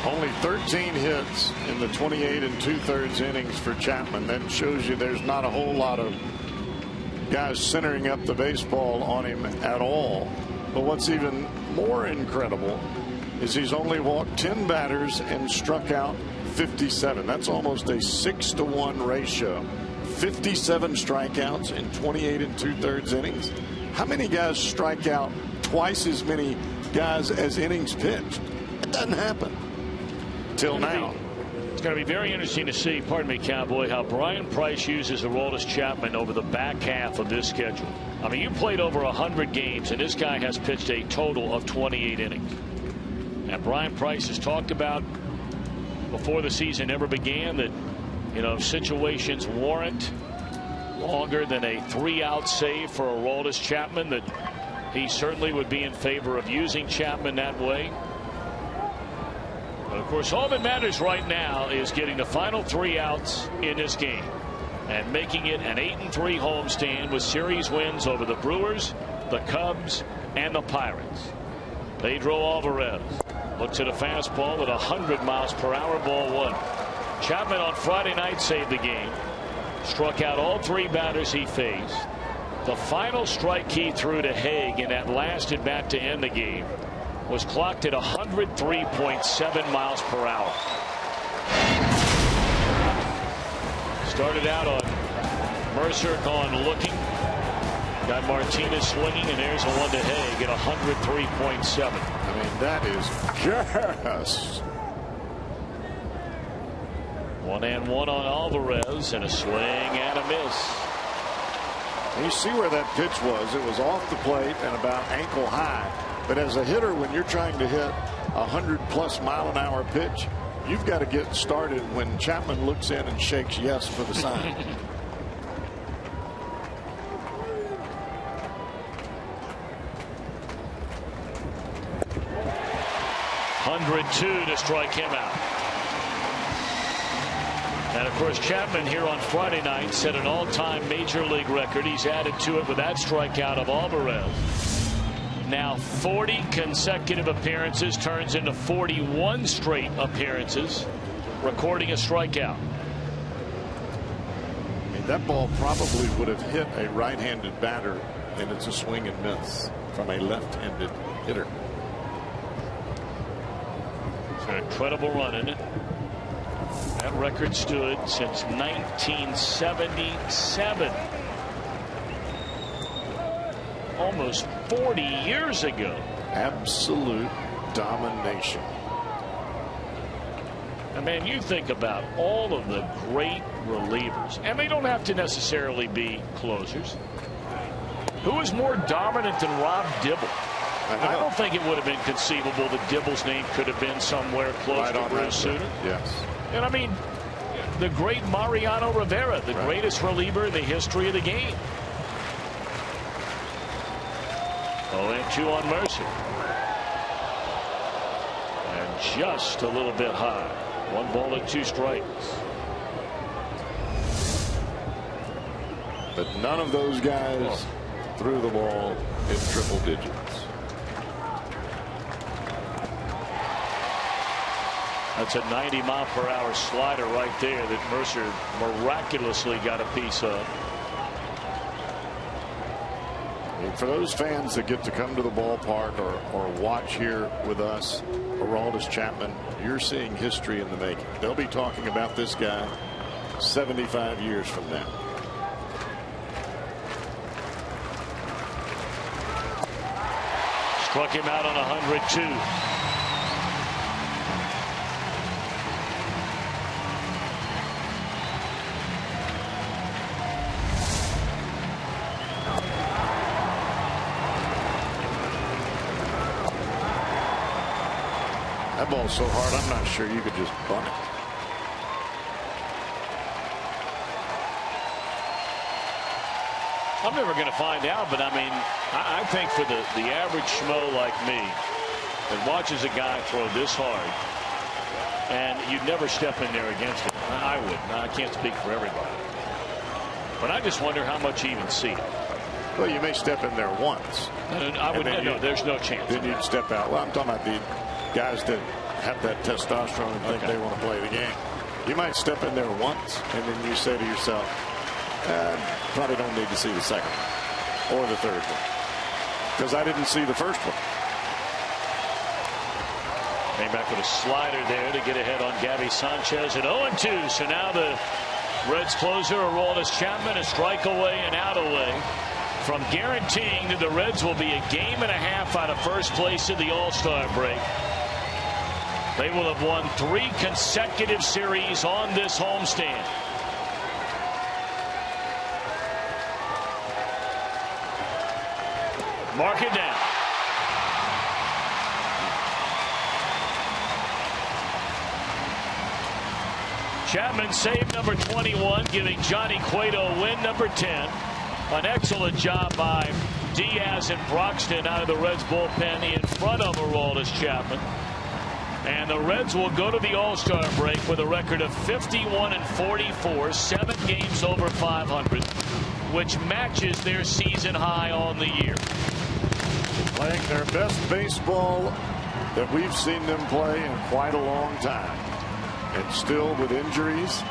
Only 13 hits in the 28 2/3 innings for Chapman. That shows you there's not a whole lot of guys centering up the baseball on him at all. But what's even more incredible is he's only walked 10 batters and struck out 57. That's almost a 6-to-1 ratio. 57 strikeouts in 28 2/3 innings. How many guys strike out twice as many guys as innings pitched? It doesn't happen till now. It's going to be very interesting to see, pardon me, Cowboy, how Brian Price uses Aroldis Chapman over the back half of this schedule. I mean, you played over 100 games, and this guy has pitched a total of 28 innings. And Brian Price has talked about before the season ever began that, you know, if situations warrant longer than a 3-out save for Aroldis Chapman, that he certainly would be in favor of using Chapman that way. But of course, all that matters right now is getting the final 3 outs in this game and making it an 8-3 homestand with series wins over the Brewers, the Cubs, and the Pirates. Pedro Alvarez looks at a fastball at 100 miles per hour, ball 1. Chapman on Friday night saved the game, struck out all 3 batters he faced. The final strike he threw to Haig in that last at bat to end the game was clocked at 103.7 miles per hour. Started out on Mercer gone looking. Got Martinez swinging, and there's a 1 to Haig at 103.7. I mean, that is just 1-1 on Alvarez, and a swing and a miss. And you see where that pitch was. It was off the plate and about ankle high. But as a hitter, when you're trying to hit a 100+ mile-an-hour pitch, you've got to get started when Chapman looks in and shakes yes for the sign. .102 to strike him out. And of course, Chapman here on Friday night set an all-time major league record. He's added to it with that strikeout of Alvarez. Now 40 consecutive appearances turns into 41 straight appearances, recording a strikeout. I mean, that ball probably would have hit a right-handed batter, and it's a swing and miss from a left-handed hitter. It's an incredible run, isn't it? That record stood since 1977. Almost 40 years ago. Absolute domination. And man, you think about all of the great relievers, and they don't have to necessarily be closers. Who is more dominant than Rob Dibble? I don't think it would have been conceivable that Dibble's name could have been somewhere close to Bruce Sutter. Yes. And I mean, the great Mariano Rivera, the greatest reliever in the history of the game. 0-2 on Mercer. And just a little bit high. 1 ball and 2 strikes. But none of those guys threw the ball in triple digits. That's a 90-mile-per-hour slider right there that Mercer miraculously got a piece of. And for those fans that get to come to the ballpark or watch here with us, Aroldis Chapman, you're seeing history in the making. They'll be talking about this guy 75 years from now. Struck him out on 102. That ball's so hard, I'm not sure you could just bunt it. I'm never going to find out, but I mean, I think for the average schmo like me that watches a guy throw this hard, and you'd never step in there against him. I wouldn't. I can't speak for everybody. But I just wonder how much you even see it. Well, you may step in there once. I would no, there's no chance. Then you'd step out. Well, I'm talking about the guys that have that testosterone and think they want to play the game. You might step in there once, and then you say to yourself, probably don't need to see the second one or the third one, because I didn't see the first one. Came back with a slider there to get ahead on Gabby Sanchez at 0-2. So now the Reds closer, Aroldis Chapman, a strike away and out away from guaranteeing that the Reds will be a game and a half out of first place in the All-Star break. They will have won 3 consecutive series on this homestand. Mark it down. Chapman save number 21, giving Johnny Cueto win number 10. An excellent job by Diaz and Broxton out of the Reds bullpen in front of Aroldis Chapman. And the Reds will go to the All-Star break with a record of 51-44, 7 games over 500, which matches their season high on the year. Playing their best baseball that we've seen them play in quite a long time. And still with injuries,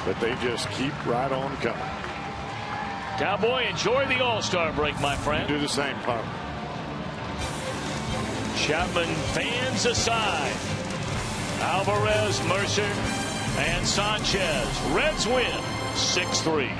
but they just keep right on coming. Cowboy, enjoy the All-Star break, my friend. Do the same, Pop. Chapman fans aside. Alvarez, Mercer, and Sanchez. Reds win 6-3.